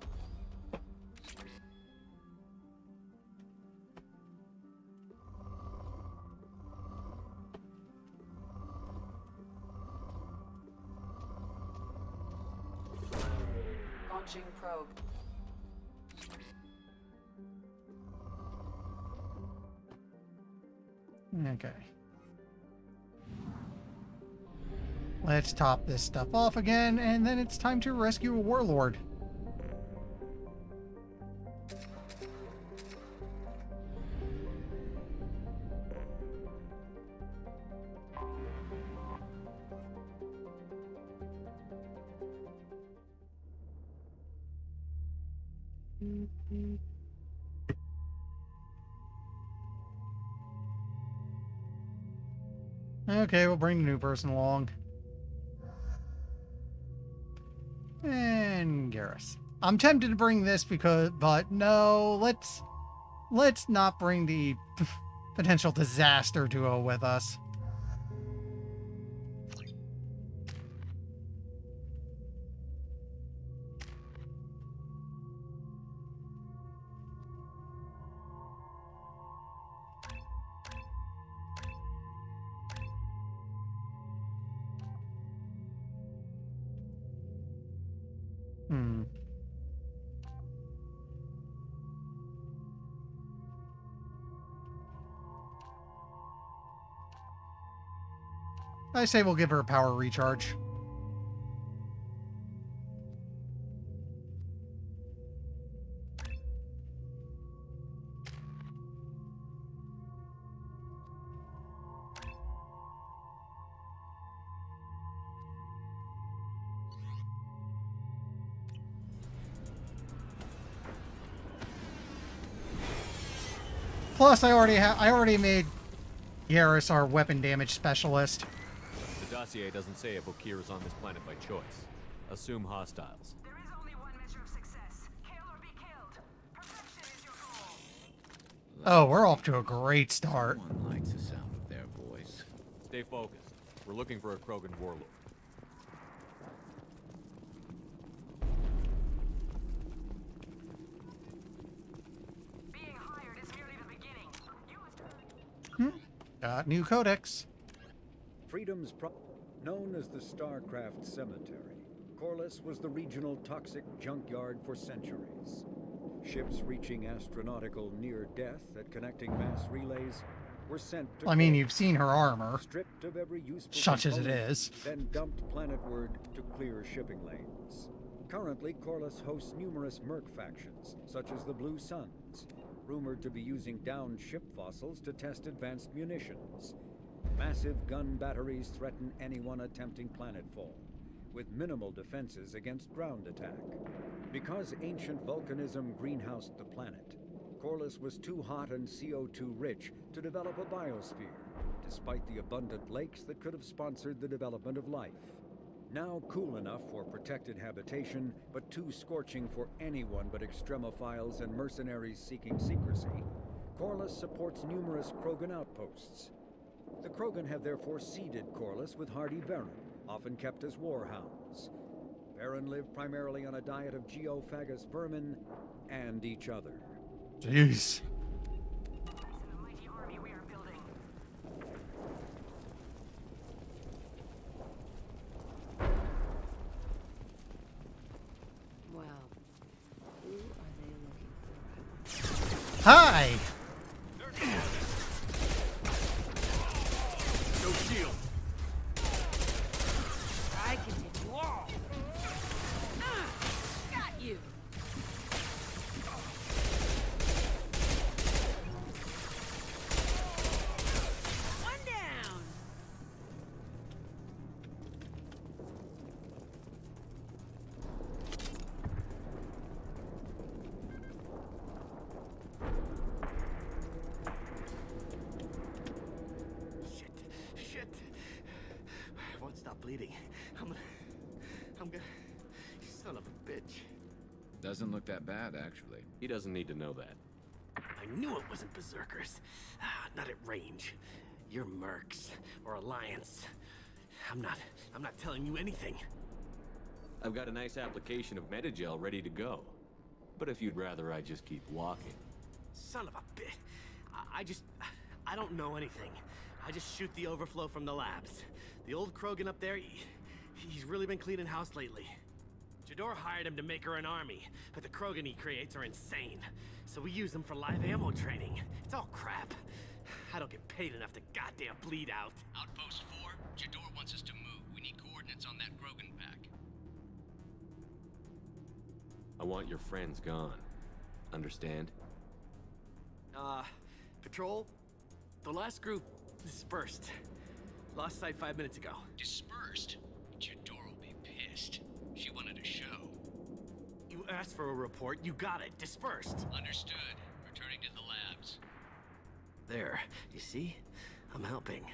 Launching probe. Okay. Let's top this stuff off again, and then it's time to rescue a warlord. Okay, we'll bring the new person along. And Garrus. I'm tempted to bring this but no, let's not bring the potential disaster duo with us. Hmm. I say we'll give her a power recharge. Plus, I already made Garrus our weapon damage specialist. The dossier doesn't say if Okeer is on this planet by choice. Assume hostiles. There is only one measure of success. Kill or be killed. Perfection is your goal. Oh, we're off to a great start. One likes the sound of their voice. Stay focused. We're looking for a Krogan warlord. Being hired is merely the beginning. Got new codex. Known as the Starcraft Cemetery, Corliss was the regional toxic junkyard for centuries. Ships reaching astronautical near-death at connecting mass relays were sent to I mean, you've seen her armor. stripped of every useful Such as it component, is. then dumped planetward to clear shipping lanes. Currently, Corliss hosts numerous merc factions, such as the Blue Suns, rumored to be using downed ship fossils to test advanced munitions. Massive gun batteries threaten anyone attempting planetfall, with minimal defenses against ground attack. Because ancient volcanism greenhoused the planet, Corliss was too hot and CO2 rich to develop a biosphere, despite the abundant lakes that could have sponsored the development of life. Now cool enough for protected habitation, but too scorching for anyone but extremophiles and mercenaries seeking secrecy, Corliss supports numerous Krogan outposts. The Krogan have therefore seeded Corliss with hardy Varen, often kept as warhounds. Varen live primarily on a diet of geophagous vermin and each other. Jeez. Well, who are they looking for? Hi! No shield. I can hit you all. Got you. One down. Shit. Won't stop bleeding. I'm gonna... Son of a bitch. Doesn't look that bad, actually. He doesn't need to know that. I knew it wasn't Berserkers. Not at range. You're Mercs. Or Alliance. I'm not telling you anything. I've got a nice application of Metagel ready to go. But if you'd rather I just keep walking. Son of a bitch. I don't know anything. I just shoot the overflow from the labs. The old Krogan up there, he's really been cleaning house lately. Jador hired him to make her an army, but the Krogan he creates are insane. So we use them for live ammo training. It's all crap. I don't get paid enough to goddamn bleed out. Outpost 4, Jador wants us to move. We need coordinates on that Krogan pack. I want your friends gone. Understand? Patrol? The last group dispersed. Lost sight 5 minutes ago. Dispersed? Jador will be pissed. She wanted a show. You asked for a report, you got it. Dispersed. Understood. Returning to the labs. There. You see? I'm helping.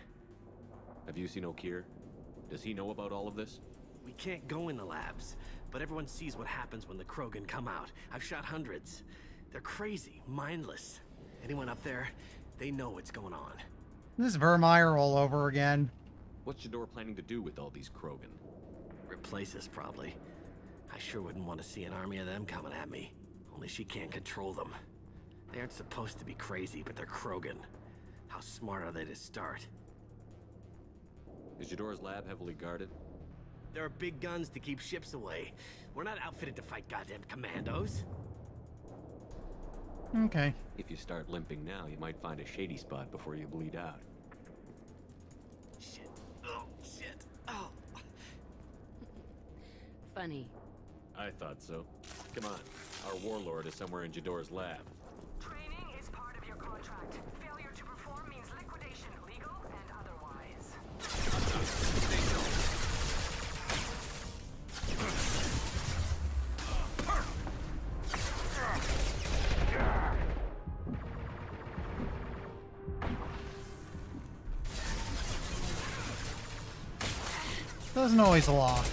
Have you seen Okeer? Does he know about all of this? We can't go in the labs, but everyone sees what happens when the Krogan come out. I've shot hundreds. They're crazy, mindless. Anyone up there, they know what's going on. This Vermeer all over again. What's Jador planning to do with all these Krogan? Replace us, probably. I sure wouldn't want to see an army of them coming at me. Only she can't control them. They aren't supposed to be crazy, but they're Krogan. How smart are they to start? Is Jador's lab heavily guarded? There are big guns to keep ships away. We're not outfitted to fight goddamn commandos. Okay. If you start limping now, you might find a shady spot before you bleed out. Shit. Oh, shit. Oh. Funny. I thought so. Come on. Our warlord is somewhere in Jador's lab. Training is part of your contract. Failure to perform means liquidation, legal and otherwise. Doesn't always lock.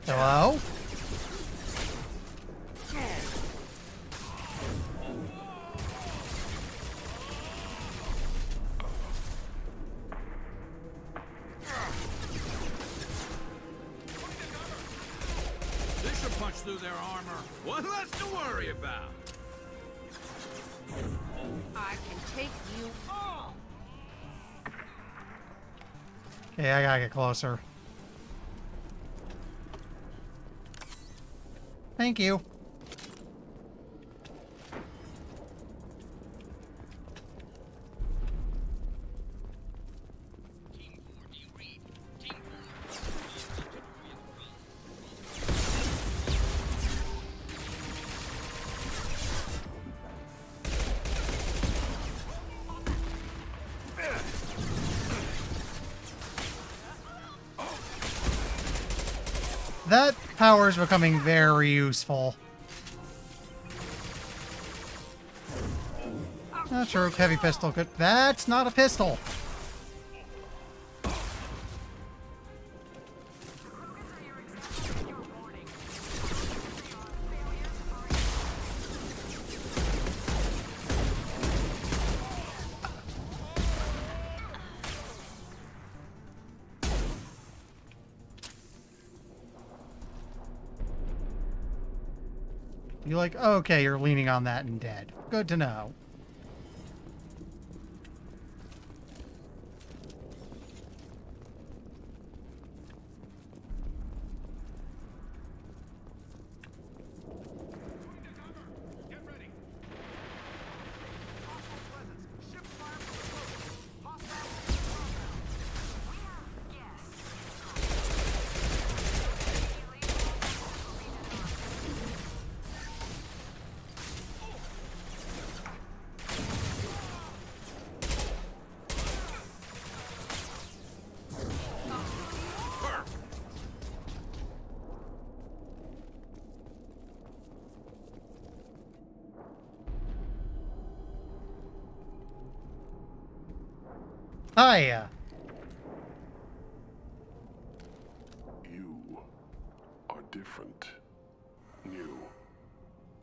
Hello? This should punch through their armor. One less to worry about. I can take you all. Okay, I gotta get closer. Thank you. That power is becoming very useful. Not sure, heavy pistol could. That's not a pistol. You're like, okay, you're leaning on that and dead. Good to know. Hiya. You are different. New.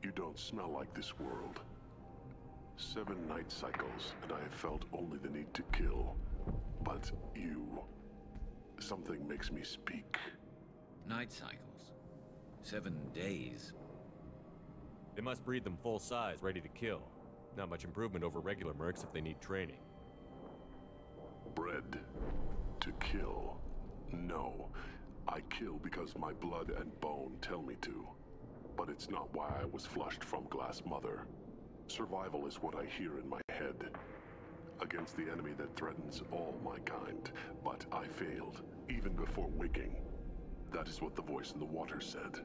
You don't smell like this world. 7 night cycles, and I have felt only the need to kill. But you... something makes me speak. Night cycles. 7 days. They must breed them full size, ready to kill. Not much improvement over regular mercs if they need training. Bred to kill. No. I kill because my blood and bone tell me to. But it's not why I was flushed from Glass Mother. Survival is what I hear in my head. Against the enemy that threatens all my kind. But I failed, even before waking. That is what the voice in the water said.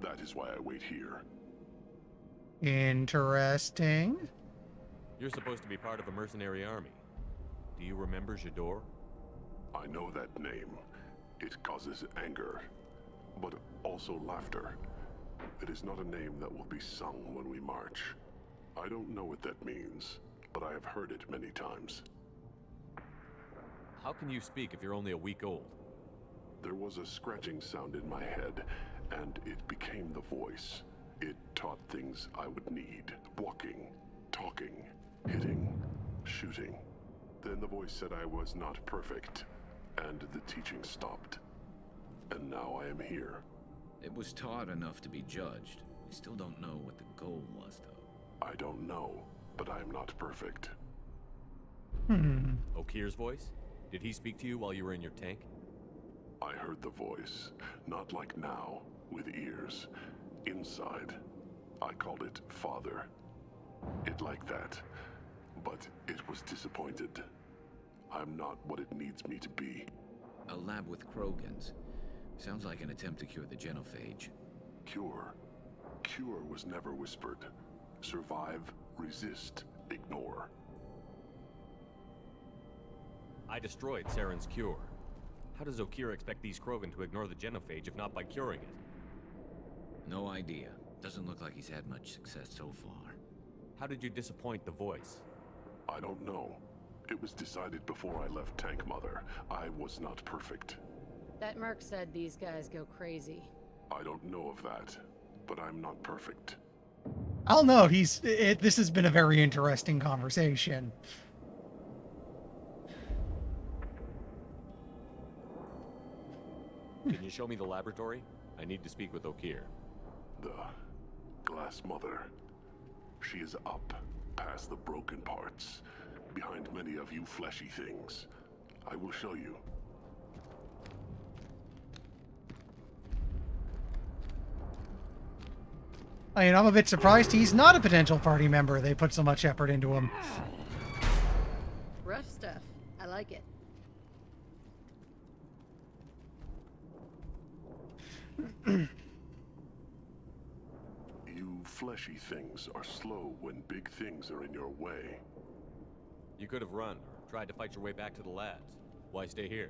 That is why I wait here. Interesting. You're supposed to be part of a mercenary army. Do you remember Jador? I know that name. It causes anger, but also laughter. It is not a name that will be sung when we march. I don't know what that means, but I have heard it many times. How can you speak if you're only a week old? There was a scratching sound in my head, and it became the voice. It taught things I would need. Walking, talking, hitting, shooting. Then the voice said I was not perfect, and the teaching stopped. And now I am here. It was taught enough to be judged. We still don't know what the goal was, though. I don't know, but I am not perfect. Okir's voice? Did he speak to you while you were in your tank? I heard the voice, not like now, with ears. Inside, I called it Father. It like that, but it was disappointed. I'm not what it needs me to be. A lab with Krogans. Sounds like an attempt to cure the genophage. Cure? Cure was never whispered. Survive, resist, ignore. I destroyed Saren's cure. How does Okir expect these Krogan to ignore the genophage if not by curing it? No idea. Doesn't look like he's had much success so far. How did you disappoint the voice? I don't know. It was decided before I left Tank Mother. I was not perfect. That merc said these guys go crazy. I don't know of that, but I'm not perfect. I'll note, this has been a very interesting conversation. Can you show me the laboratory? I need to speak with Okir. The Glass Mother. She is up, past the broken parts, behind many of you fleshy things. I will show you. I mean, I'm a bit surprised he's not a potential party member. They put so much effort into him. Rough stuff. I like it. You fleshy things are slow when big things are in your way. You could have run, or tried to fight your way back to the labs. Why stay here?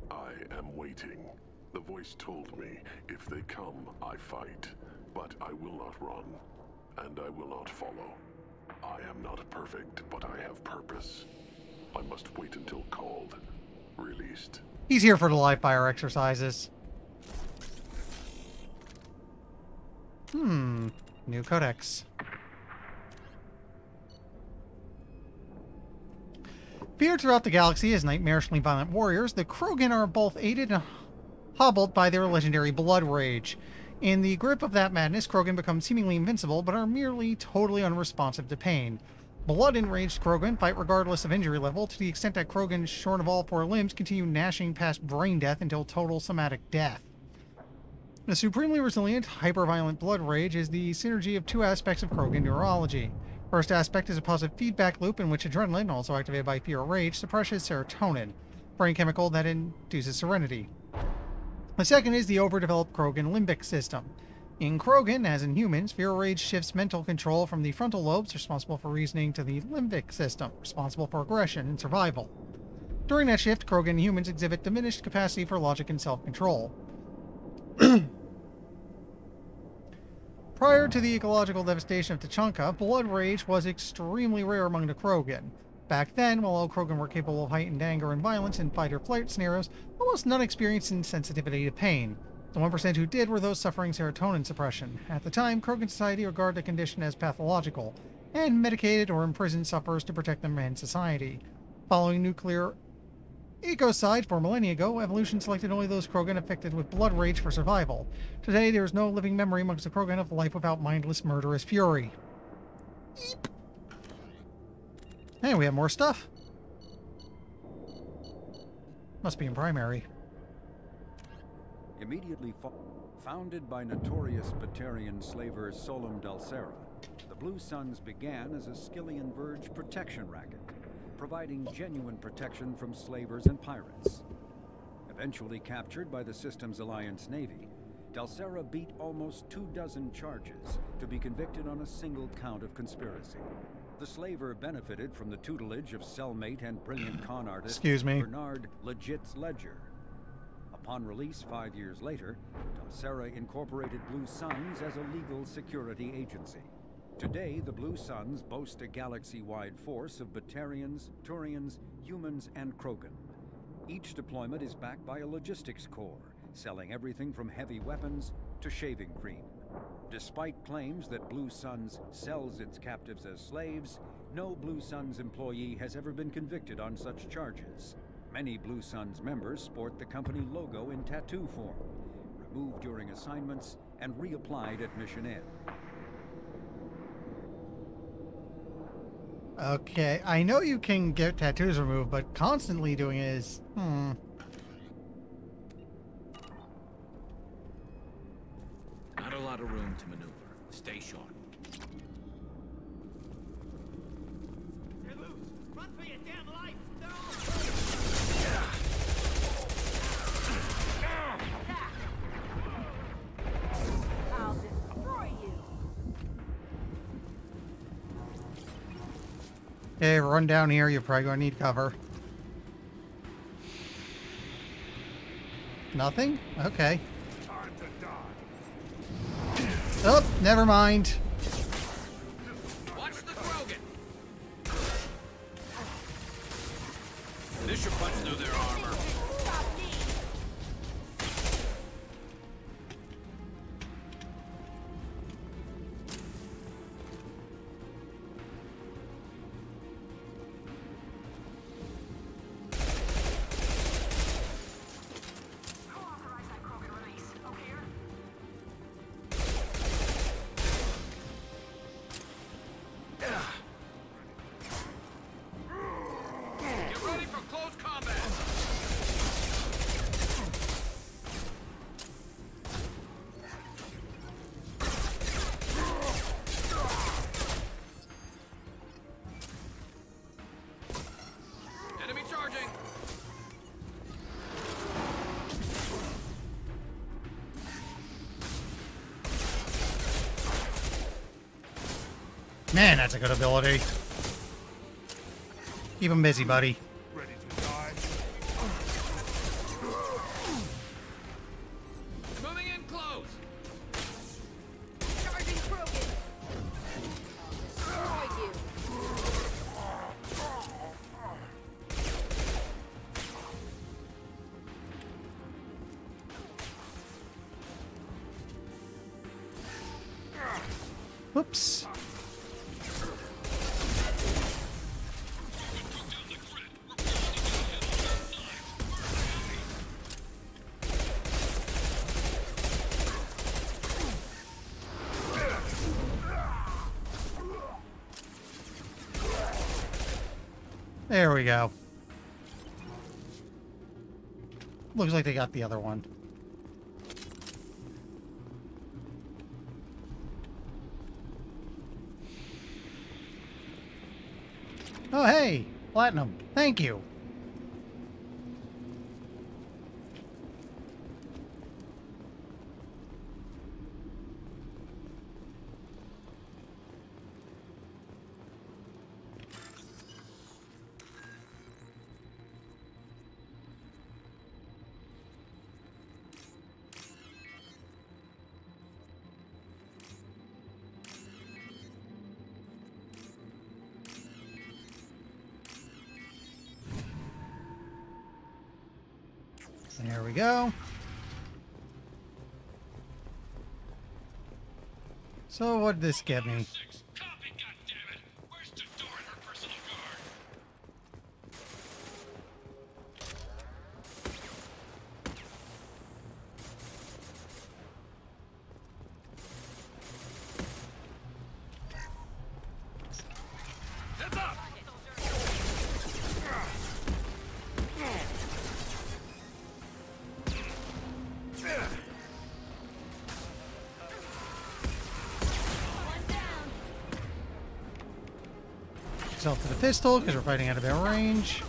I am waiting. The voice told me, if they come, I fight. But I will not run, and I will not follow. I am not perfect, but I have purpose. I must wait until called, released. He's here for the live fire exercises. New codex. Feared throughout the galaxy as nightmarishly violent warriors, the Krogan are both aided and hobbled by their legendary blood rage. In the grip of that madness, Krogan become seemingly invincible, but are merely totally unresponsive to pain. Blood-enraged Krogan fight regardless of injury level, to the extent that Krogan, shorn of all four limbs, continue gnashing past brain death until total somatic death. The supremely resilient, hyper-violent blood rage is the synergy of two aspects of Krogan neurology. First aspect is a positive feedback loop in which adrenaline, also activated by fear or rage, suppresses serotonin, a brain chemical that induces serenity. The second is the overdeveloped Krogan limbic system. In Krogan, as in humans, fear or rage shifts mental control from the frontal lobes, responsible for reasoning, to the limbic system, responsible for aggression and survival. During that shift, Krogan humans exhibit diminished capacity for logic and self-control. Prior to the ecological devastation of Tuchanka, blood rage was extremely rare among the Krogan. Back then, while all Krogan were capable of heightened anger and violence in fight-or-flight scenarios, almost none experienced insensitivity to pain. The 1% who did were those suffering serotonin suppression. At the time, Krogan society regarded the condition as pathological, and medicated or imprisoned sufferers to protect them and society. Following nuclear ecocide for millennia ago, evolution selected only those Krogan affected with blood rage for survival. Today, there is no living memory amongst the Krogan of life without mindless, murderous fury. Eep. Hey, we have more stuff. Must be in primary. Immediately founded by notorious Batarian slaver Solum Dalsera, the Blue Suns began as a Skillian Verge protection racket, providing genuine protection from slavers and pirates. Eventually captured by the Systems Alliance Navy, Dalsera beat almost 24 charges to be convicted on a single count of conspiracy. The slaver benefited from the tutelage of cellmate and brilliant con artist Bernard Legit's Ledger. Upon release 5 years later, Dalsera incorporated Blue Suns as a legal security agency. Today, the Blue Suns boast a galaxy-wide force of Batarians, Turians, humans, and Krogan. Each deployment is backed by a logistics corps, selling everything from heavy weapons to shaving cream. Despite claims that Blue Suns sells its captives as slaves, no Blue Suns employee has ever been convicted on such charges. Many Blue Suns members sport the company logo in tattoo form, removed during assignments and reapplied at mission end. Okay, I know you can get tattoos removed, but constantly doing it is... Not a lot of room to maneuver. Stay sharp. You're loose. Run for your damn life. They're all... I'll destroy you. Okay, run down here. You're probably going to need cover. Nothing? Okay. Oh, never mind. Watch the Krogan. This should punch through their armor. Get ready for close combat. Enemy charging. Man, that's a good ability. Keep him busy, buddy. Ready to die? Moving in close. Charging Krogan. Destroy you. Whoops. There we go. Looks like they got the other one. Oh, hey! Platinum. Thank you. There we go. So what did this get me? Heads up. Yourself to the pistol because we're fighting out of their range.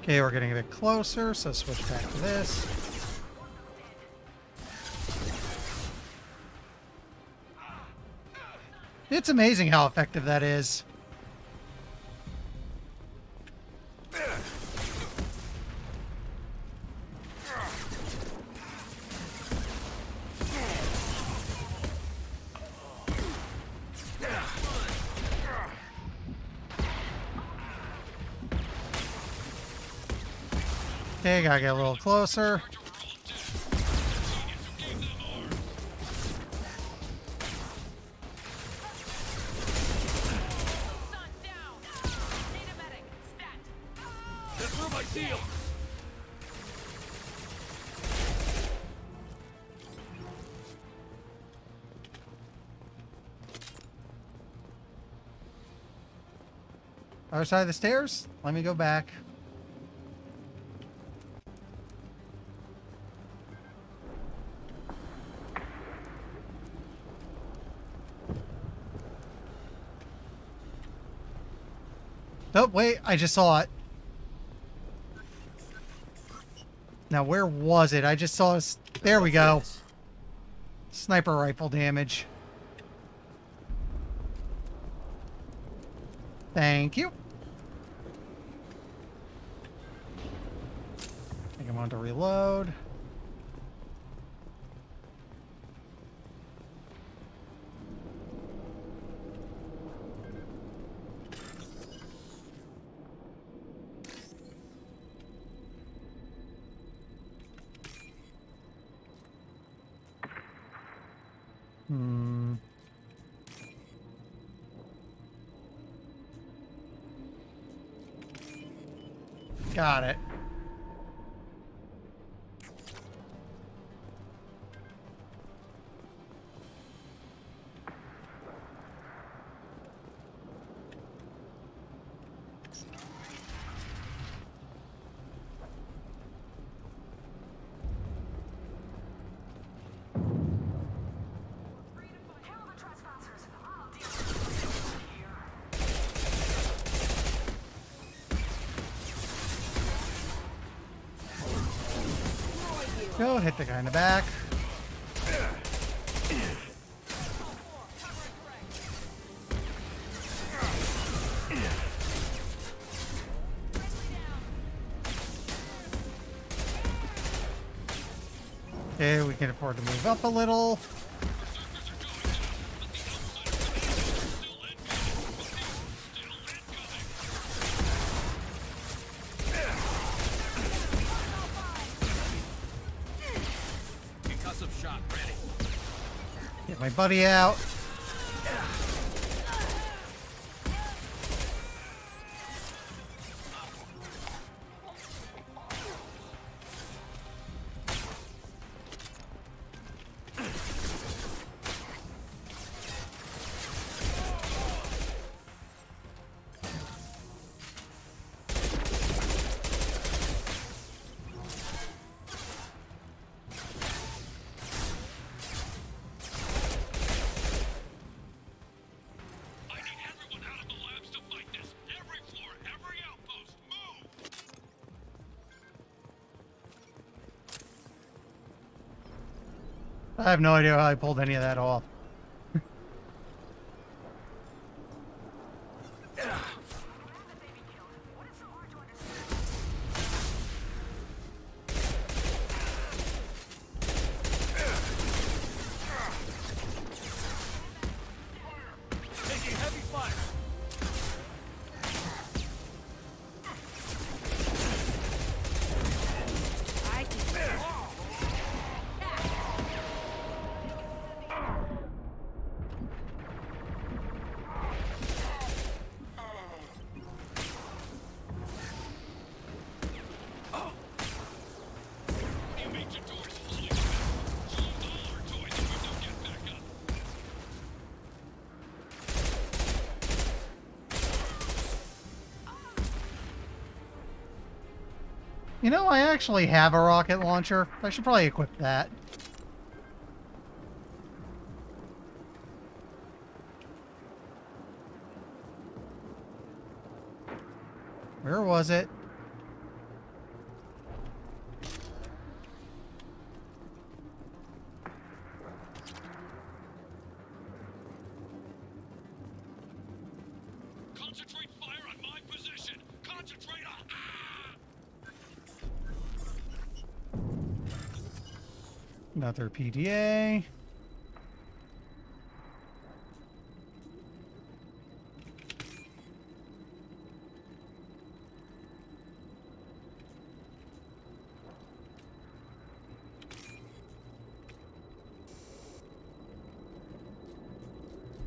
Okay, we're getting a bit closer, so switch back to this. It's amazing how effective that is. Okay, gotta get a little closer. Get through my shield. Other side of the stairs? Let me go back. Oh, wait, I just saw it. Now, where was it? I just saw us. There we go. Sniper rifle damage. Thank you. I think I want to reload. Got it. Go hit the guy in the back. Okay, we can afford to move up a little. Get my buddy out. I have no idea how I pulled any of that off. Taking heavy fire. You know, I actually have a rocket launcher. I should probably equip that. Where was it? Concentrate fire on my position. Concentrate on. Another PDA.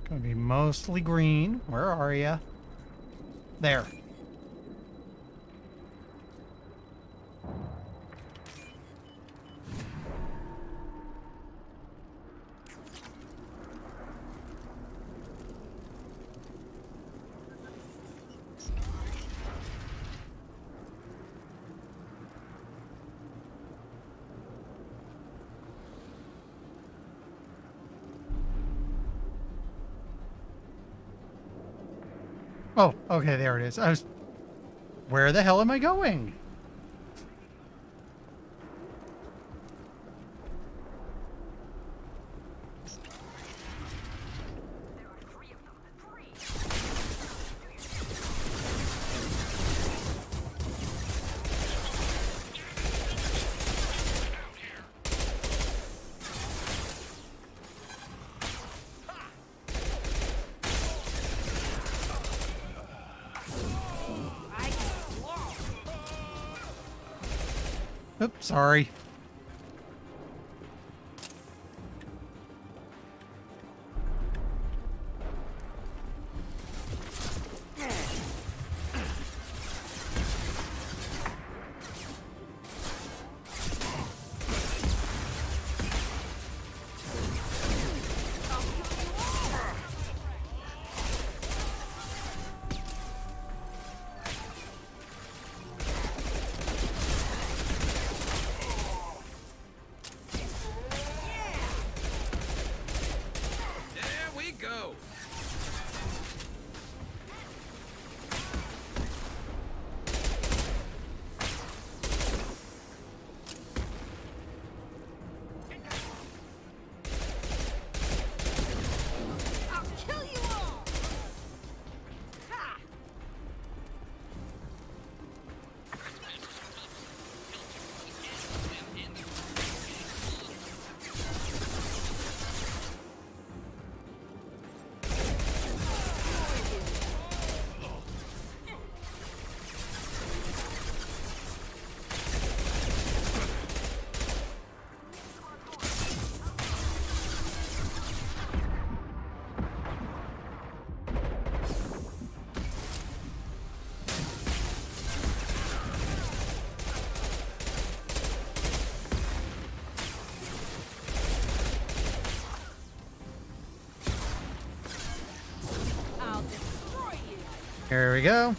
Gonna be mostly green. Where are ya? There. Oh, okay, there it is. I was... Where the hell am I going? Oops, sorry. Go! I'll kill you all! Ha! Here we go.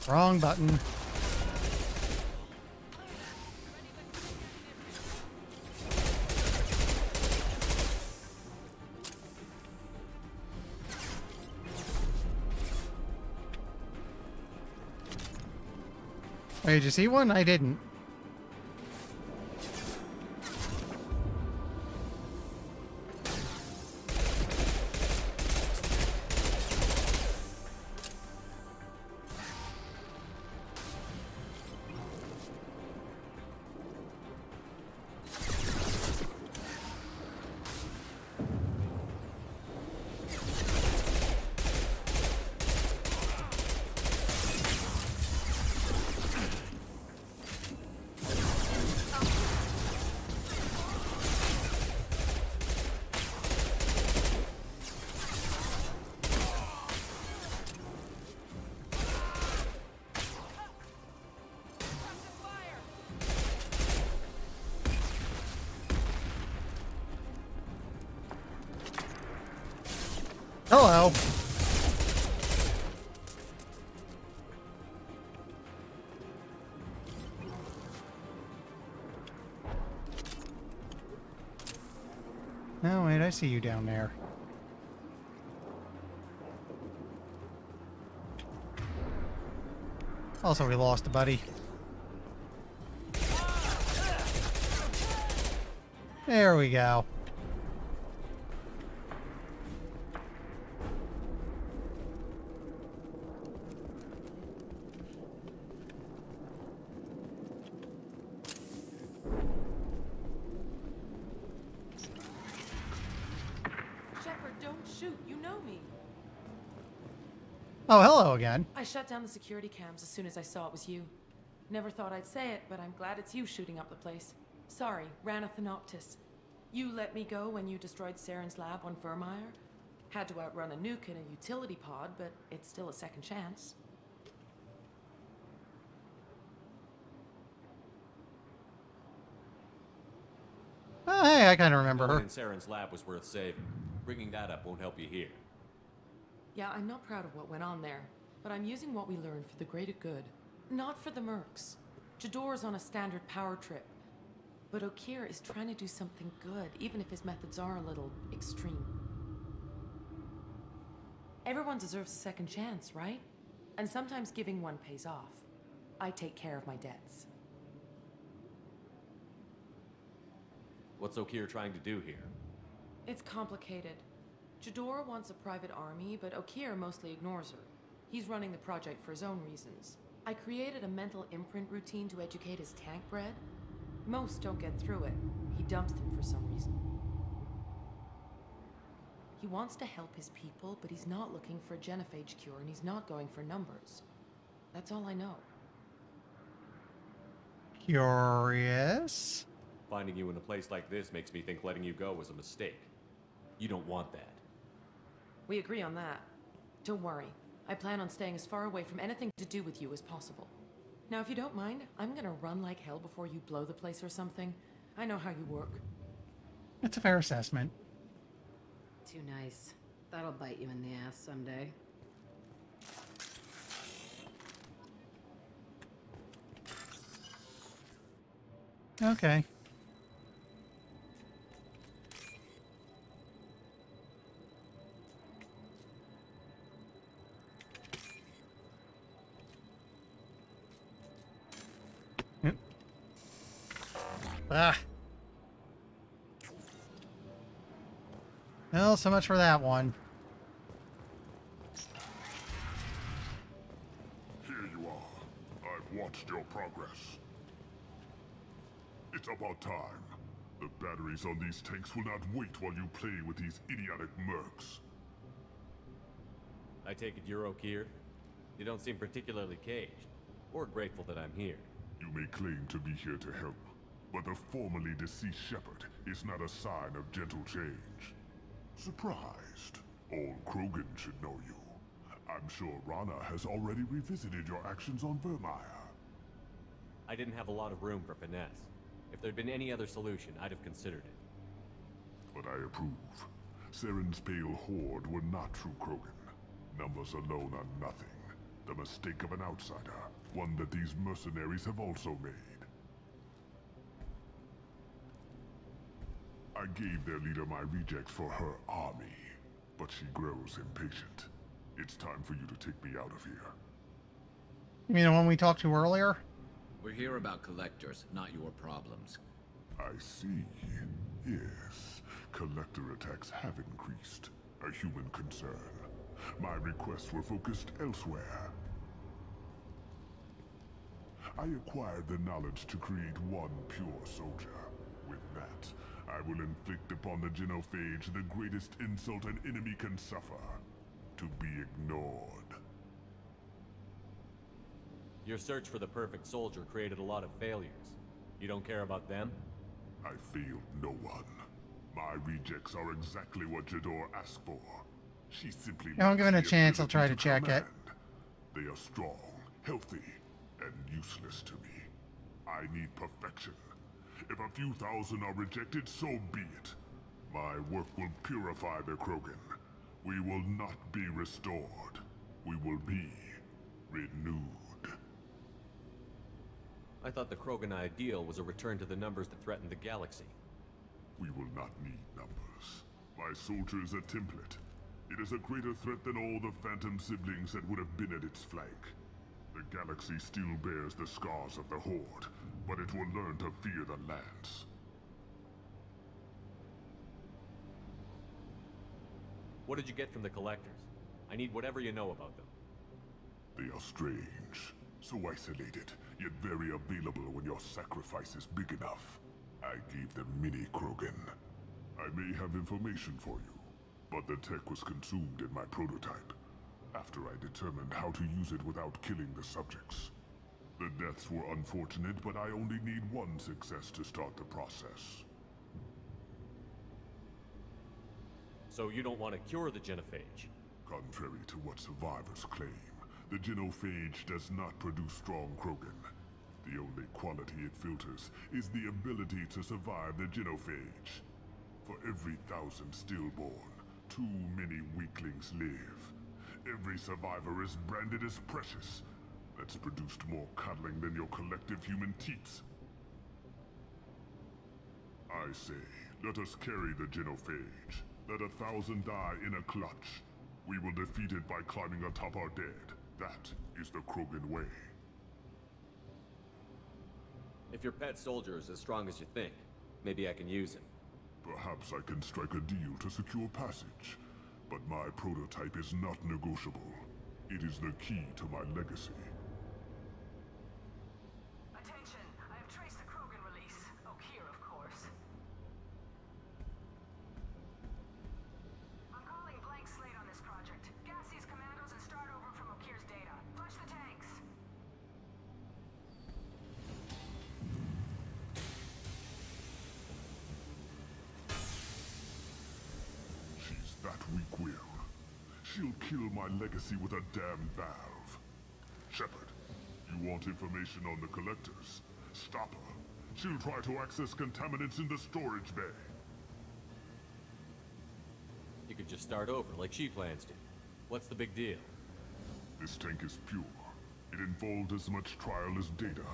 Wrong button. Wait, did you see one? I didn't. Hello. No, wait, I see you down there. Also, we lost a buddy. There we go. Shepard, don't shoot. You know me. Oh, hello again. I shut down the security cams as soon as I saw it was you. Never thought I'd say it, but I'm glad it's you shooting up the place. Sorry, Rana Thanoptis. You let me go when you destroyed Saren's lab on Vermeer. Had to outrun a nuke in a utility pod, but it's still a second chance. Oh, hey, I kind of remember her. In Saren's lab was worth saving. Bringing that up won't help you here. Yeah, I'm not proud of what went on there, but I'm using what we learned for the greater good. Not for the mercs. Jador's on a standard power trip. But Okeer is trying to do something good, even if his methods are a little extreme. Everyone deserves a second chance, right? And sometimes giving one pays off. I take care of my debts. What's Okeer trying to do here? It's complicated. Jador wants a private army, but Okeer mostly ignores her. He's running the project for his own reasons. I created a mental imprint routine to educate his tank bred. Most don't get through it. He dumps them for some reason. He wants to help his people, but he's not looking for a genophage cure, and he's not going for numbers. That's all I know. Curious. Finding you in a place like this makes me think letting you go was a mistake. You don't want that. We agree on that. Don't worry. I plan on staying as far away from anything to do with you as possible. Now, if you don't mind, I'm gonna run like hell before you blow the place or something. I know how you work. It's a fair assessment. Too nice. That'll bite you in the ass someday. Okay. Yep. Ah. Well, so much for that one. Here you are. I've watched your progress. It's about time. The batteries on these tanks will not wait while you play with these idiotic mercs. I take it you're Okeer? You don't seem particularly caged, or grateful that I'm here. You may claim to be here to help, but the formerly deceased Shepard is not a sign of gentle change. Surprised? Old Krogan should know you. I'm sure Rana has already revisited your actions on Vermeer. I didn't have a lot of room for finesse. If there'd been any other solution, I'd have considered it. But I approve. Saren's pale horde were not true Krogan. Numbers alone are nothing. The mistake of an outsider, one that these mercenaries have also made. I gave their leader my rejects for her army, but she grows impatient. It's time for you to take me out of here. You mean the one we talked to earlier? We're here about collectors, not your problems. I see. Yes, collector attacks have increased. A human concern. My requests were focused elsewhere. I acquired the knowledge to create one pure soldier. With that, I will inflict upon the genophage the greatest insult an enemy can suffer. To be ignored. Your search for the perfect soldier created a lot of failures. You don't care about them? I failed no one. My rejects are exactly what Jador asked for. She simply... If I'm given a chance, I'll try to check it. They are strong, healthy, and useless to me. I need perfection. If a few thousand are rejected, so be it. My work will purify the Krogan. We will not be restored. We will be renewed. I thought the Krogan ideal was a return to the numbers that threatened the galaxy. We will not need numbers. My soldier is a template. It is a greater threat than all the Phantom siblings that would have been at its flank. The galaxy still bears the scars of the Horde, but it will learn to fear the Lance. What did you get from the Collectors? I need whatever you know about them. They are strange. So isolated, yet very available when your sacrifice is big enough. I gave them mini Krogan. I may have information for you, but the tech was consumed in my prototype, after I determined how to use it without killing the subjects. The deaths were unfortunate, but I only need one success to start the process. So you don't want to cure the genophage? Contrary to what survivors claim, the genophage does not produce strong Krogan. The only quality it filters is the ability to survive the genophage. For every 1,000 stillborn, too many weaklings live. Every survivor is branded as precious. That's produced more cuddling than your collective human teats. I say, let us carry the genophage. Let 1,000 die in a clutch. We will defeat it by climbing atop our dead. That is the Krogan way. If your pet soldier is as strong as you think, maybe I can use him. Perhaps I can strike a deal to secure passage. But my prototype is not negotiable. It is the key to my legacy. Attention! I have traced the Krogan release. Okeer, of course. I'm calling blank slate on this project. Gas these commandos and start over from Okeer's data. Flush the tanks! She's that weak-willed. She'll kill my legacy with a damn valve. Shepard, you want information on the Collectors? Stop her. She'll try to access contaminants in the storage bay. You could just start over, like she plans to. What's the big deal? This tank is pure. It involved as much trial as data.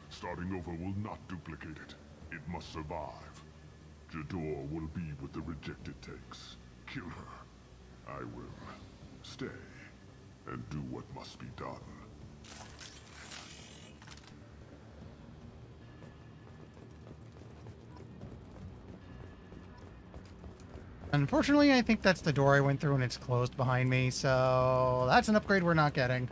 Starting over will not duplicate it. It must survive. Jador will be with the rejected tanks. Kill her. I will stay and do what must be done. Unfortunately, I think that's the door I went through and it's closed behind me, so that's an upgrade we're not getting.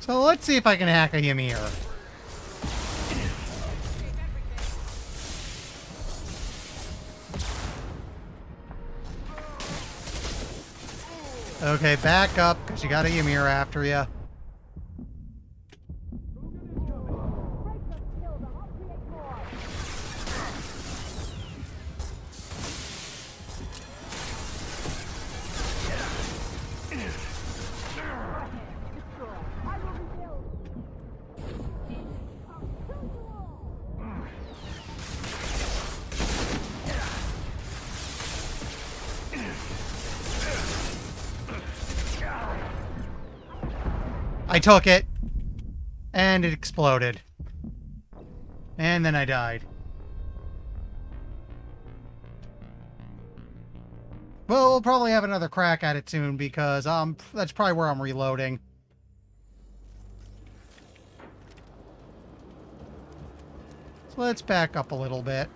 So let's see if I can hack a Ymir. Okay, back up, because you got a Ymir after you. I took it, and it exploded. And then I died. Well, we'll probably have another crack at it soon, because that's probably where I'm reloading. So let's back up a little bit.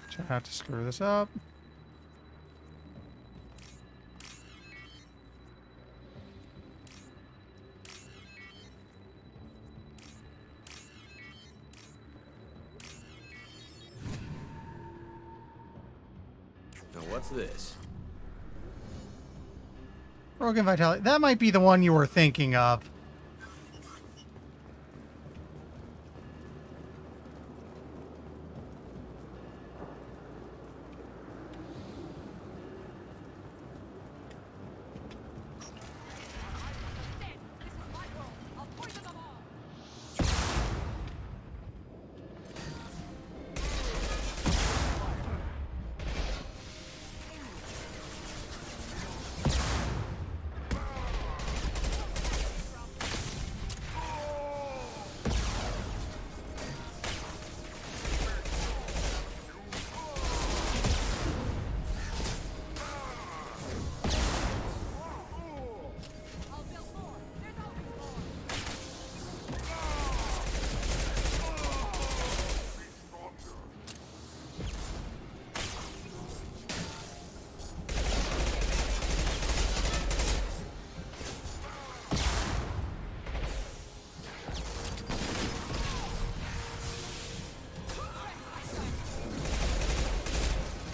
Try not to screw this up. Now what's this? Krogan Vitality. That might be the one you were thinking of.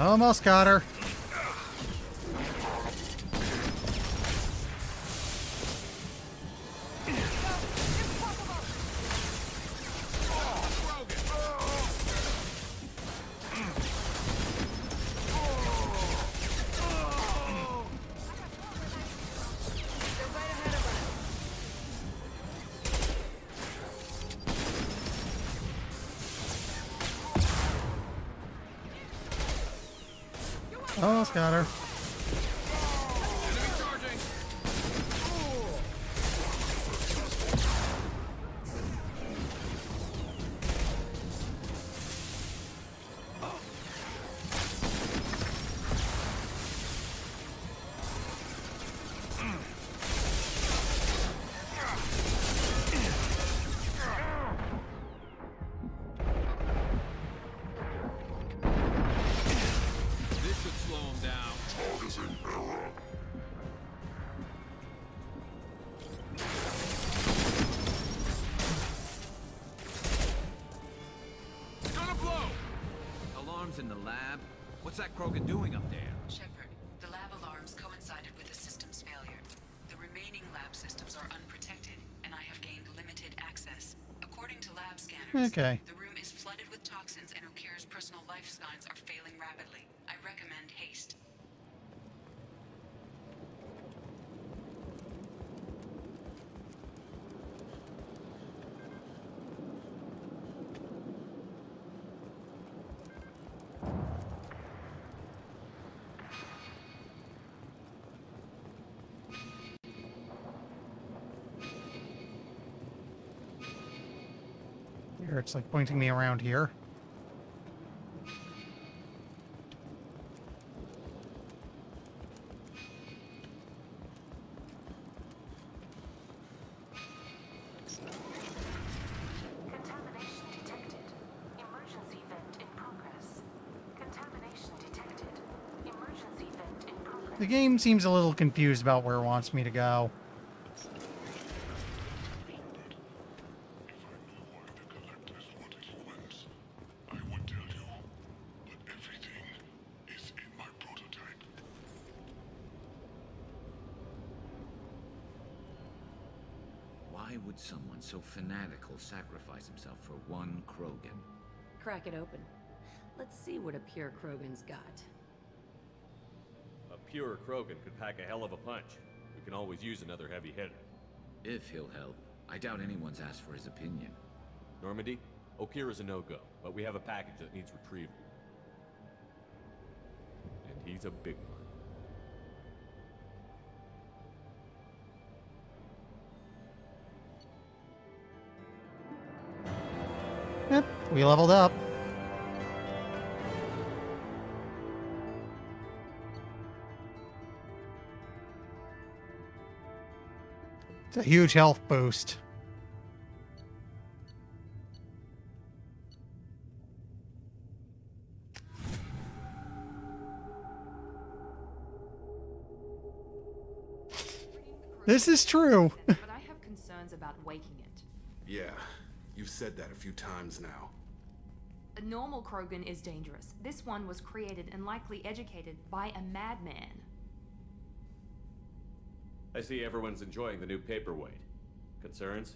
Almost got her. Almost got her. In the lab? What's that Krogan doing up there? Shepard, the lab alarms coincided with the system's failure. The remaining lab systems are unprotected, and I have gained limited access. According to lab scanners, okay, the room is flooded with toxins and Okeer's personal life signs are failing rapidly. I recommend haste. Here, it's like pointing me around here. Contamination detected. Emergency vent in progress. Contamination detected. Emergency vent in progress. The game seems a little confused about where it wants me to go. Why would someone so fanatical sacrifice himself for one Krogan? Crack it open. Let's see what a pure Krogan's got. A pure Krogan could pack a hell of a punch. We can always use another heavy hitter. If he'll help. I doubt anyone's asked for his opinion. Normandy, Okeer is a no-go, but we have a package that needs retrieval. And he's a big one. Yep, we leveled up. It's a huge health boost. This is true. But I have concerns about waking it. Yeah, you've said that a few times now. A normal Krogan is dangerous. This one was created and likely educated by a madman. I see everyone's enjoying the new paperweight. Concerns?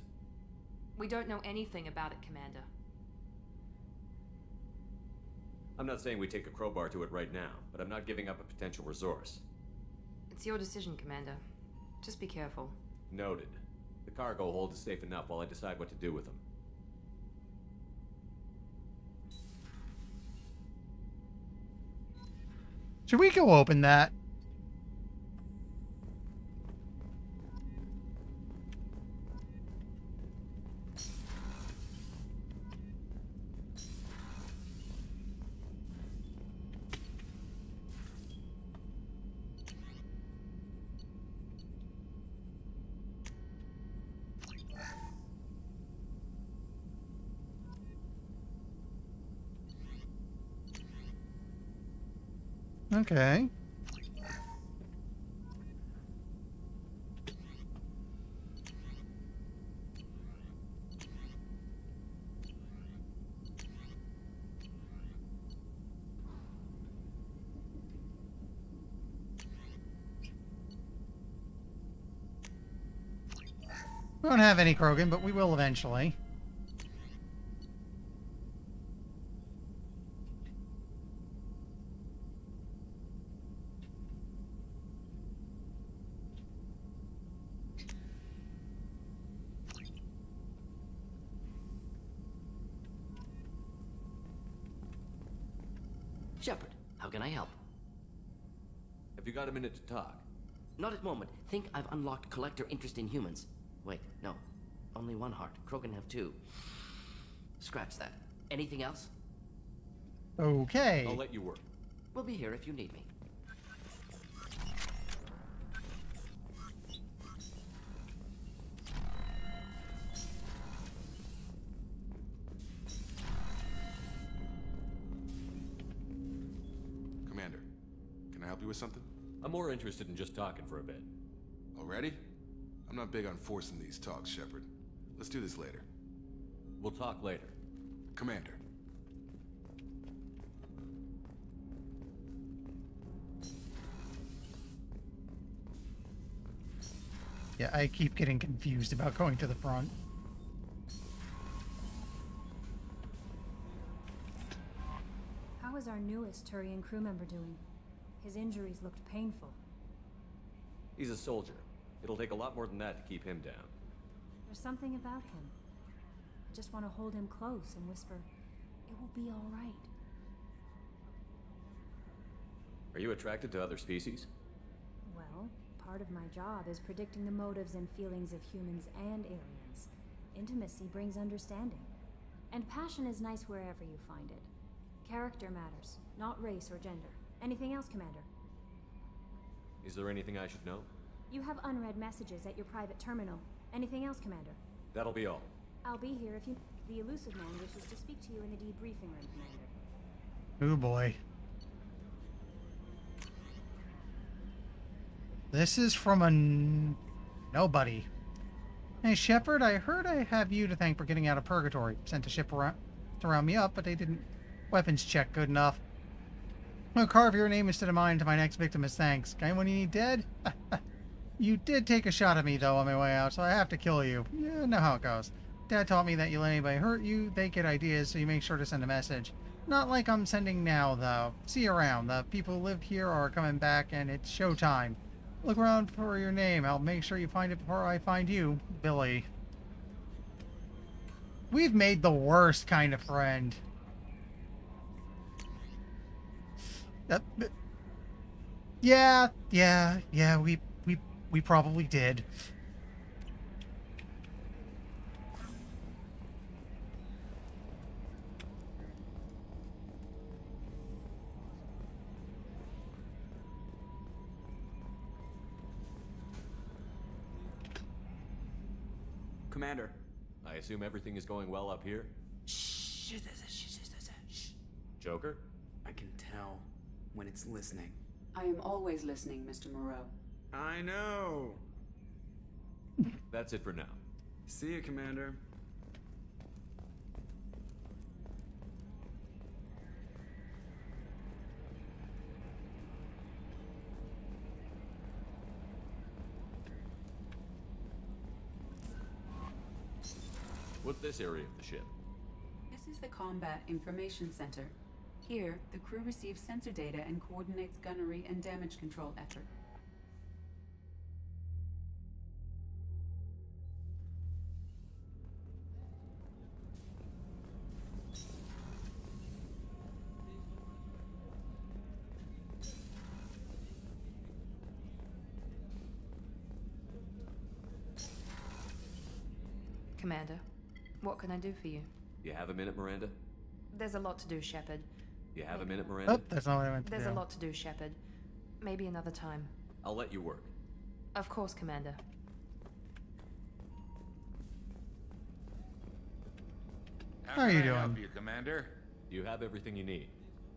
We don't know anything about it, Commander. I'm not saying we take a crowbar to it right now, but I'm not giving up a potential resource. It's your decision, Commander. Just be careful. Noted. The cargo hold is safe enough while I decide what to do with them. Should we go open that? Okay. We don't have any Krogan, but we will eventually. Shepard, how can I help? Have you got a minute to talk? Not at the moment. Think I've unlocked collector interest in humans. Wait, no. Only one heart. Krogan have two. Scratch that. Anything else? Okay. I'll let you work. We'll be here if you need me. Commander, can I help you with something? I'm more interested in just talking for a bit. Already? I'm not big on forcing these talks, Shepard. Let's do this later. We'll talk later. Commander. Yeah, I keep getting confused about going to the front. How is our newest Turian crew member doing? His injuries looked painful. He's a soldier. It'll take a lot more than that to keep him down. There's something about him. I just want to hold him close and whisper, "It will be all right." Are you attracted to other species? Well, part of my job is predicting the motives and feelings of humans and aliens. Intimacy brings understanding. And passion is nice wherever you find it. Character matters, not race or gender. Anything else, Commander? Is there anything I should know? You have unread messages at your private terminal. Anything else, Commander? That'll be all. I'll be here if you... The Elusive Man wishes to speak to you in the debriefing room, Commander. Oh boy. This is from a nobody. Hey Shepard, I heard I have you to thank for getting out of Purgatory. Sent a ship around to round me up, but they didn't weapons check good enough. I'll carve your name instead of mine to my next victim as thanks. Got anyone you need dead? You did take a shot at me though on my way out, so I have to kill you. Yeah, I know how it goes. Dad taught me that you let anybody hurt you, they get ideas, so you make sure to send a message. Not like I'm sending now, though. See you around. The people who live here are coming back, and it's showtime. Look around for your name. I'll make sure you find it before I find you, Billy. We've made the worst kind of friend. Yeah, we probably did. Commander. I assume everything is going well up here? Shh. Joker? I can tell when it's listening. I am always listening, Mr. Moreau. I know. That's it for now. See you, Commander. What's this area of the ship? This is the Combat Information Center. Here, the crew receives sensor data and coordinates gunnery and damage control effort. Commander, what can I do for you? You have a minute, Miranda? There's a lot to do, Shepard. You have a minute, Miranda? Oh, that's not what I meant to do. There's a lot to do, Shepard. Maybe another time. I'll let you work. Of course, Commander. How are you doing? Help you, Commander? You have everything you need.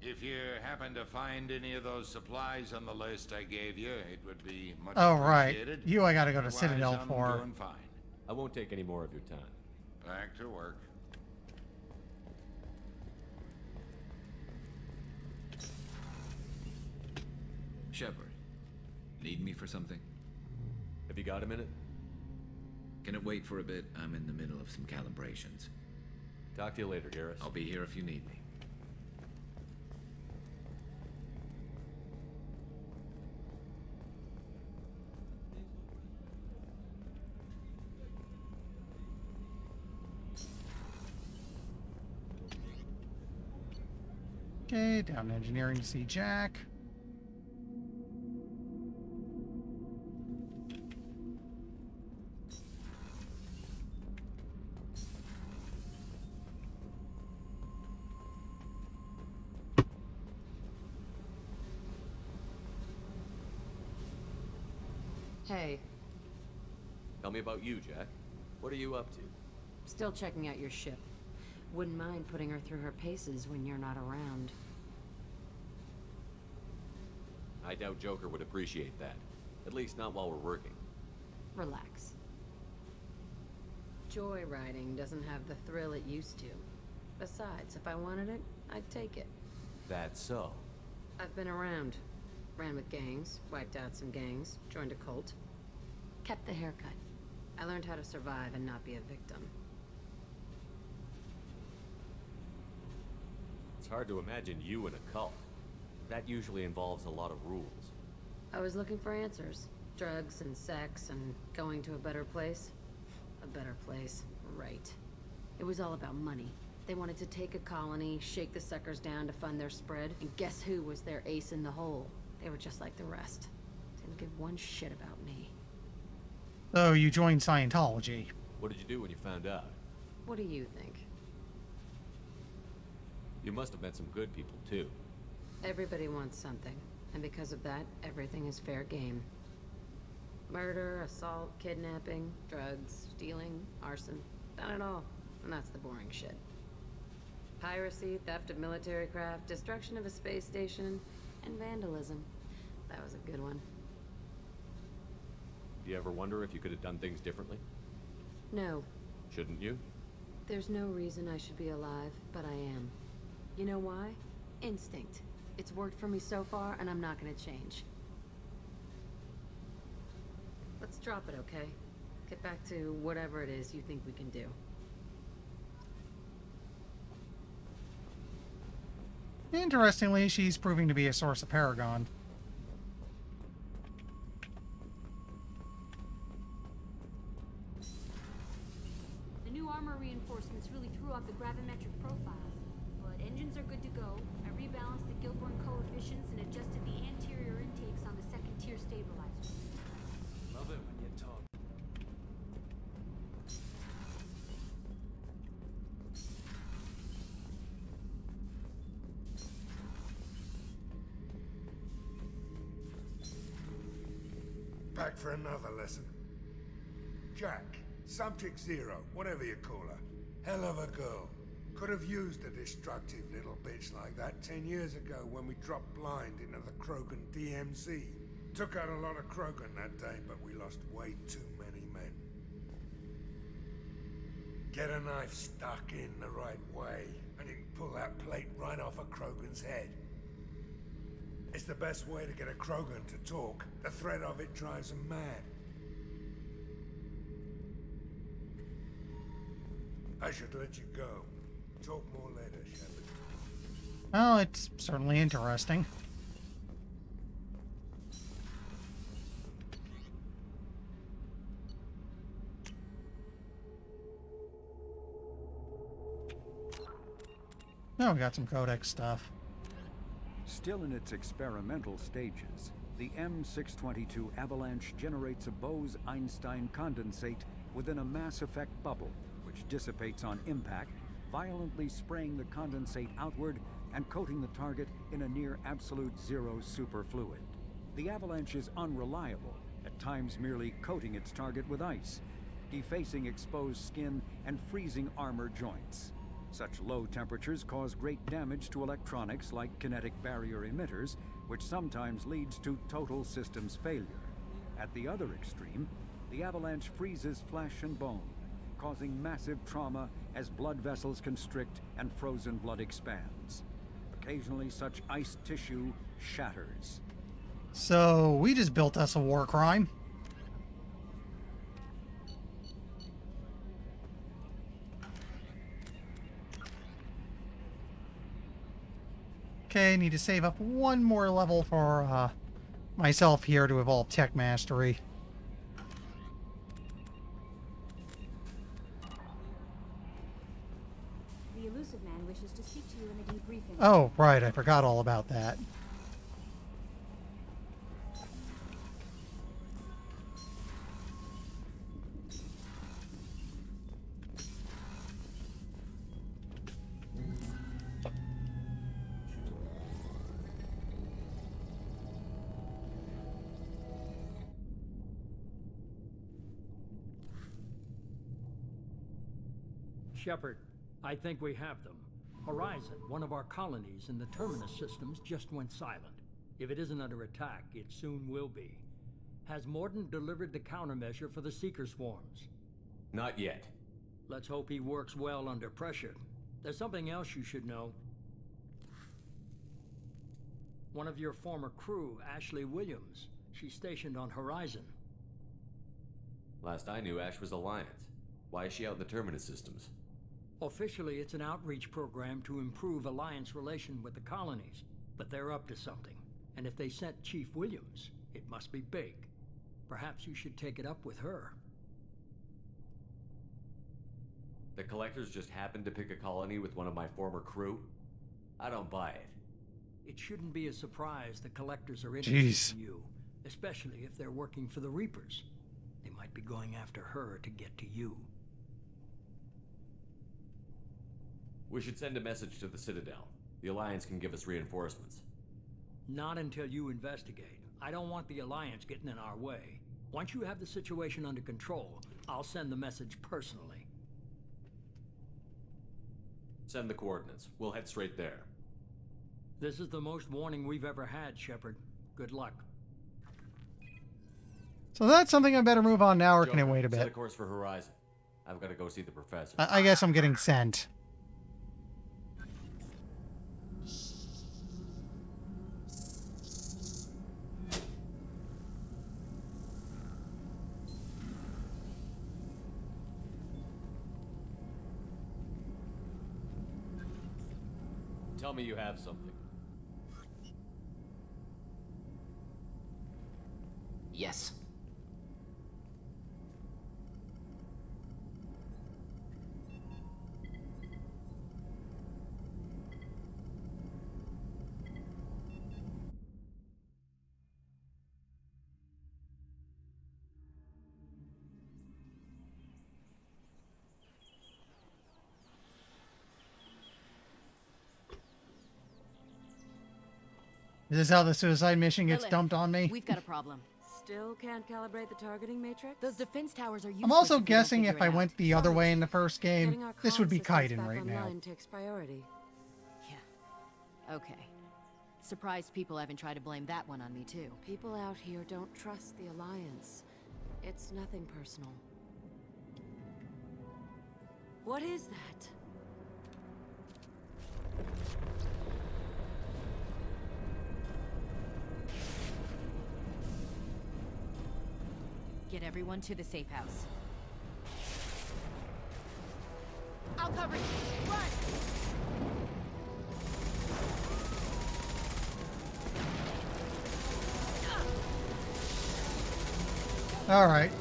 If you happen to find any of those supplies on the list I gave you, it would be much Oh, right. appreciated. You I gotta go to Otherwise, Citadel I'm for. doing fine. I won't take any more of your time. Back to work. Shepard, need me for something? Have you got a minute? Can it wait for a bit? I'm in the middle of some calibrations. Talk to you later, Garrus. I'll be here if you need me. Okay, down engineering to see Jack. Hey, Tell me about you, Jack. What are you up to? still checking out your ship. Wouldn't mind putting her through her paces when you're not around. I doubt Joker would appreciate that. At least not while we're working. Relax. Joyriding doesn't have the thrill it used to. Besides, if I wanted it, I'd take it. That's so. I've been around. Ran with gangs, wiped out some gangs, joined a cult. Kept the haircut. I learned how to survive and not be a victim. It's hard to imagine you in a cult. That usually involves a lot of rules. I was looking for answers. Drugs and sex and going to a better place. A better place, right. It was all about money. They wanted to take a colony, shake the suckers down to fund their spread, and guess who was their ace in the hole? They were just like the rest. Didn't give one shit about me. So you joined Scientology. What did you do when you found out? What do you think? You must have met some good people, too. Everybody wants something, and because of that, everything is fair game. Murder, assault, kidnapping, drugs, stealing, arson. Done it all. And that's the boring shit. Piracy, theft of military craft, destruction of a space station, and vandalism. That was a good one. Do you ever wonder if you could have done things differently? No. Shouldn't you? There's no reason I should be alive, but I am. You know why? Instinct. It's worked for me so far, and I'm not gonna change. Let's drop it, okay? Get back to whatever it is you think we can do. Interestingly, she's proving to be a source of Paragon. The new armor reinforcements really threw off the gravimetric profiles, but engines are good to go. I rebalanced the Gilborn coefficients and adjusted the anterior intakes on the second-tier stabilizer. Love it when you talk. Back for another lesson. Jack, Subject Zero, whatever you call her. Hell of a girl. Could have used a destructive little bitch like that 10 years ago when we dropped blind into the Krogan DMZ. Took out a lot of Krogan that day, but we lost way too many men. Get a knife stuck in the right way, and you can pull that plate right off a Krogan's head. It's the best way to get a Krogan to talk. The threat of it drives them mad. I should let you go. Talk more later, Shepard. Well, it's certainly interesting. Now we got some Codex stuff. Still in its experimental stages, the M622 Avalanche generates a Bose-Einstein condensate within a mass effect bubble, which dissipates on impact, violently spraying the condensate outward and coating the target in a near absolute zero superfluid. The Avalanche is unreliable, at times merely coating its target with ice, defacing exposed skin and freezing armor joints. Such low temperatures cause great damage to electronics like kinetic barrier emitters, which sometimes leads to total systems failure. At the other extreme, the Avalanche freezes flesh and bone, causing massive trauma as blood vessels constrict and frozen blood expands. Occasionally, such ice tissue shatters. So, we just built us a war crime. Okay, need to save up one more level for myself here to evolve Tech Mastery. The Elusive Man wishes to speak to you in a debriefing. Oh, right, I forgot all about that. Shepard, I think we have them. Horizon, one of our colonies in the Terminus systems, just went silent. If it isn't under attack, it soon will be. Has Mordin delivered the countermeasure for the Seeker swarms? Not yet. Let's hope he works well under pressure. There's something else you should know. One of your former crew, Ashley Williams, she's stationed on Horizon. Last I knew, Ash was Alliance. Why is she out in the Terminus systems? Officially, it's an outreach program to improve Alliance relation with the colonies, but they're up to something. And if they sent Chief Williams, it must be big. Perhaps you should take it up with her. The Collectors just happened to pick a colony with one of my former crew? I don't buy it. It shouldn't be a surprise the Collectors are interested in you, especially if they're working for the Reapers. They might be going after her to get to you. We should send a message to the Citadel. The Alliance can give us reinforcements. Not until you investigate. I don't want the Alliance getting in our way. Once you have the situation under control, I'll send the message personally. Send the coordinates. We'll head straight there. This is the most warning we've ever had, Shepard. Good luck. So that's something I better move on now, or Joker, can I wait a set a bit? course for Horizon. I've got to go see the professor. I guess I'm getting sent. Tell me you have something. Yes. Is this how the suicide mission gets Lilith, dumped on me? We've got a problem. Still can't calibrate the targeting matrix? Those defense towers are useless. I'm also if we don't guessing figure if it I out. went the other way in the first Getting game, our this comm would be systems Kaiden back right now. online takes priority. Okay. Surprised people haven't tried to blame that one on me, too. People out here don't trust the Alliance. It's nothing personal. What is that? Get everyone to the safe house. I'll cover you. Run! All right.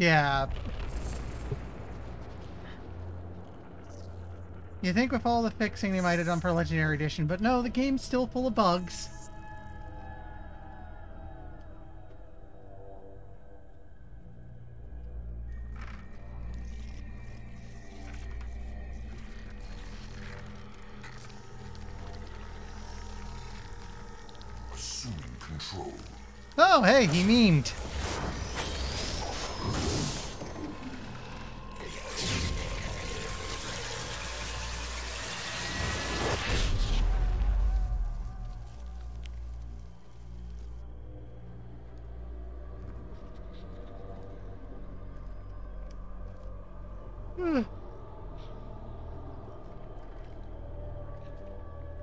Yeah. You think with all the fixing they might have done for Legendary Edition, but no, the game's still full of bugs. Assuming control. Oh, hey, he memed.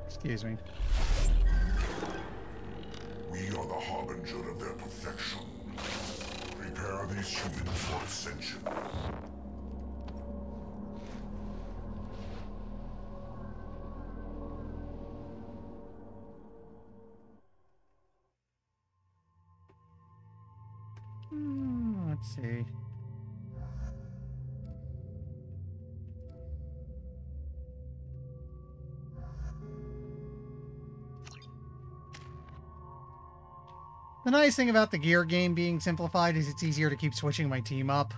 Excuse me. We are the harbinger of their perfection. Prepare these humans for ascension. Let's see. The nice thing about the gear game being simplified is it's easier to keep switching my team up.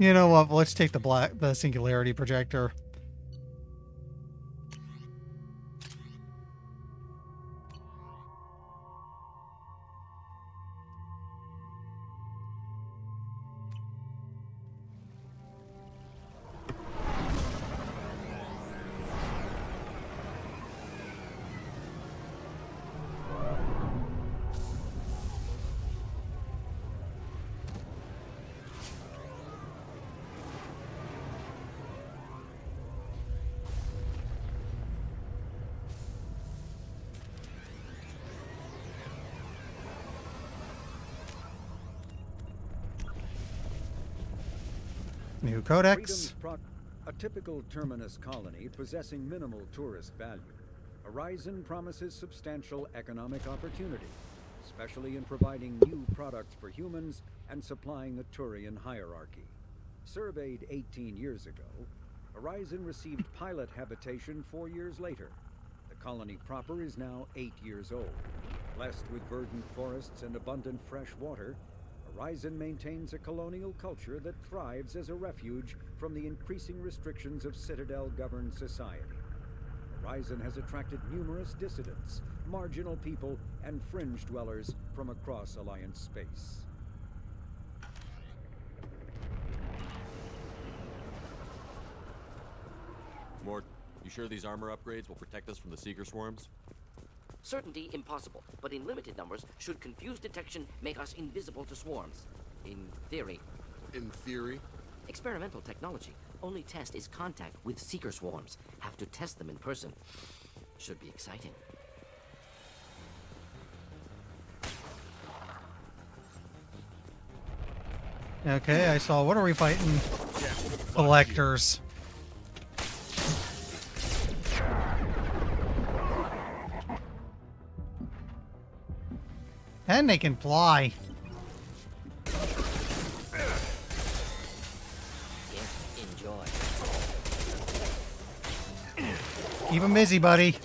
You know what? Let's take the singularity projector. New codex. A typical Terminus colony possessing minimal tourist value. Horizon promises substantial economic opportunity, especially in providing new products for humans and supplying the Turian hierarchy. Surveyed 18 years ago, Horizon received pilot habitation 4 years later. The colony proper is now 8 years old. Blessed with verdant forests and abundant fresh water, Horizon maintains a colonial culture that thrives as a refuge from the increasing restrictions of Citadel-governed society. Horizon has attracted numerous dissidents, marginal people, and fringe dwellers from across Alliance space. Mort, you sure these armor upgrades will protect us from the Seeker swarms? Certainty impossible, but in limited numbers, should confused detection make us invisible to swarms. In theory. In theory? Experimental technology. Only test is contact with Seeker swarms. Have to test them in person. Should be exciting. Okay, I saw. What are we fighting? Collectors. And they can fly. Yes, enjoy. Keep them busy, buddy.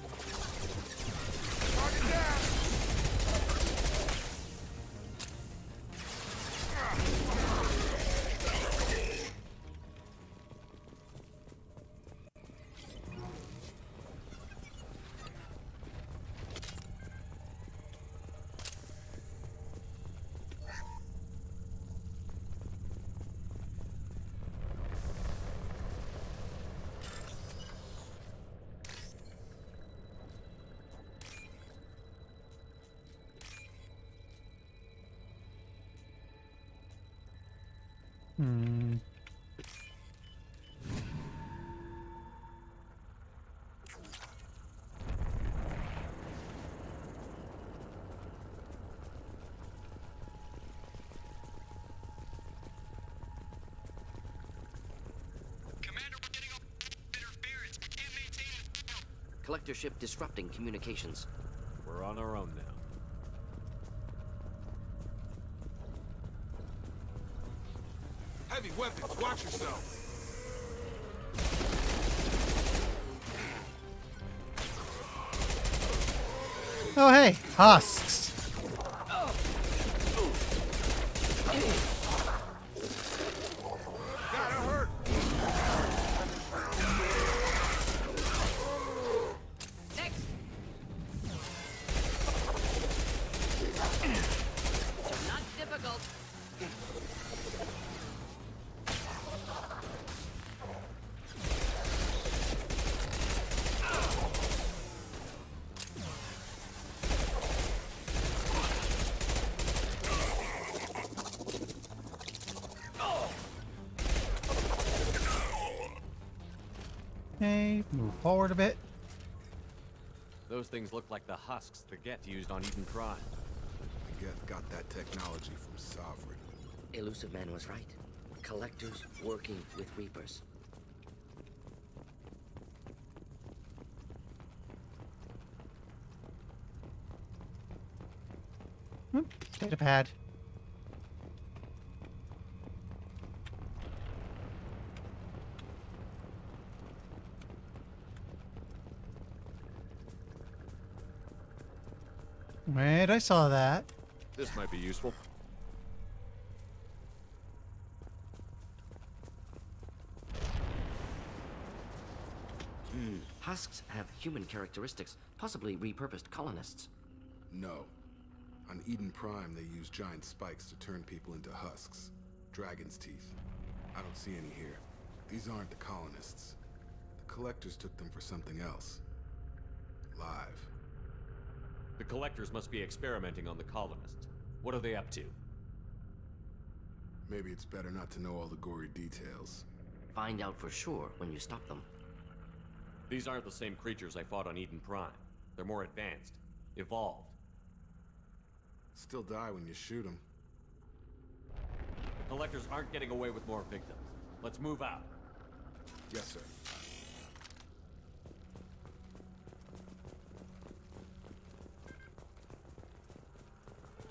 Collector ship disrupting communications. We're on our own now. Heavy weapons, watch yourself. Oh, hey, husks. Okay, move forward a bit. Those things look like the husks the Geth used on Eden Prime. The Geth got that technology from Sovereign. Elusive Man was right. Collectors working with Reapers. Data pad. Wait, I saw that. This might be useful. Husks have human characteristics, possibly repurposed colonists. No. On Eden Prime, they use giant spikes to turn people into husks. Dragon's teeth. I don't see any here. These aren't the colonists. The Collectors took them for something else. Live. The Collectors must be experimenting on the colonists. What are they up to? Maybe it's better not to know all the gory details. Find out for sure when you stop them. These aren't the same creatures I fought on Eden Prime. They're more advanced. Evolved. Still die when you shoot them. The Collectors aren't getting away with more victims. Let's move out. Yes, sir.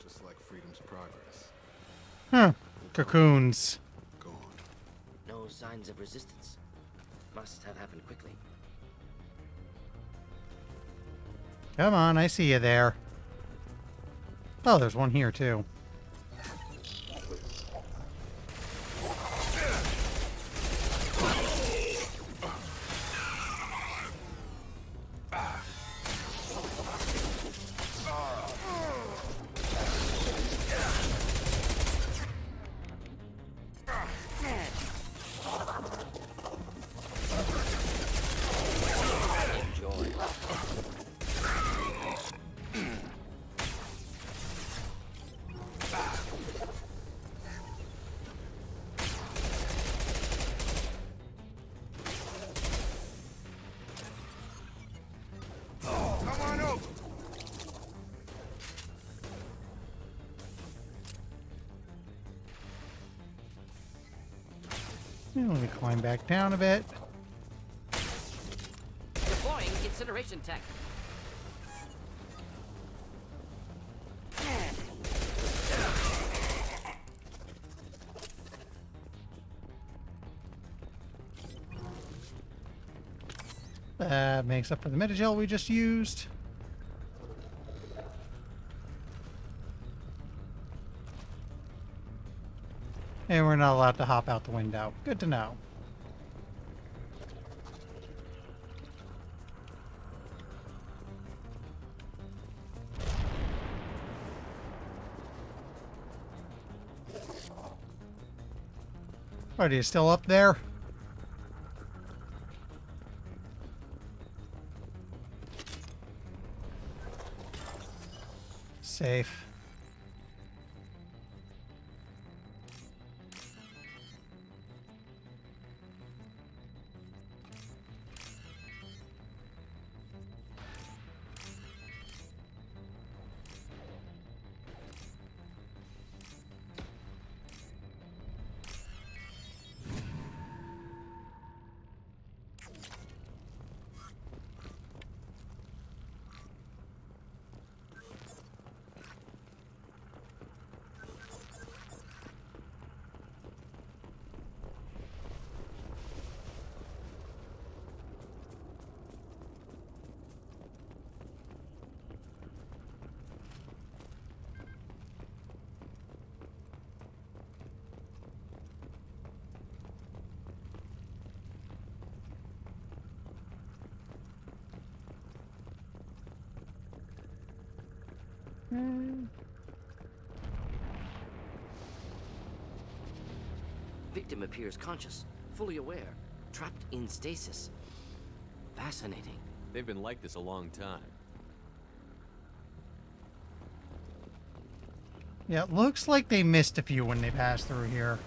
Just like Freedom's Progress. Huh. Cocoons. Gone. No signs of resistance. Must have happened quickly. Come on, I see you there. Oh, there's one here, too. Let me climb back down a bit. Deploying incineration tech. That makes up for the Metagel we just used. And we're not allowed to hop out the window. Good to know. Are you still up there? Safe. Victim appears conscious, fully aware, trapped in stasis. Fascinating. They've been like this a long time. Yeah, it looks like they missed a few when they passed through here.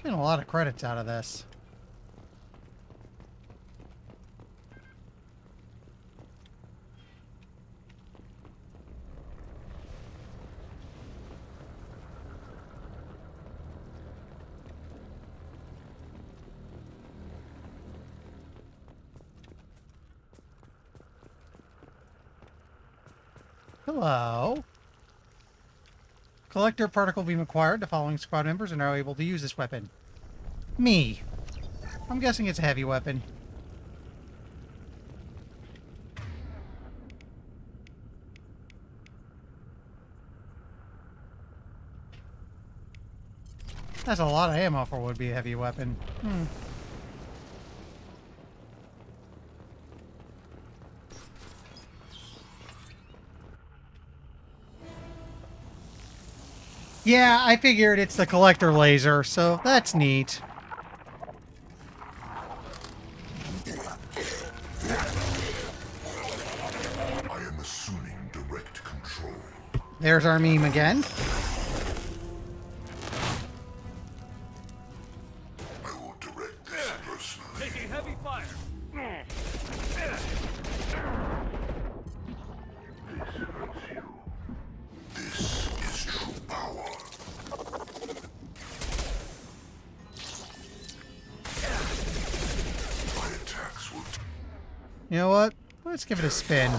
Getting a lot of credits out of this. Hello. Collector particle beam acquired. The following squad members are now able to use this weapon. Me. I'm guessing it's a heavy weapon. That's a lot of ammo for what would be a heavy weapon. Yeah, I figured it's the collector laser, so that's neat. I am assuming direct control. There's our meme again. I will direct this personally. Taking heavy fire. This hurts you. This is true power. My attacks will... You know what? Let's give it a spin.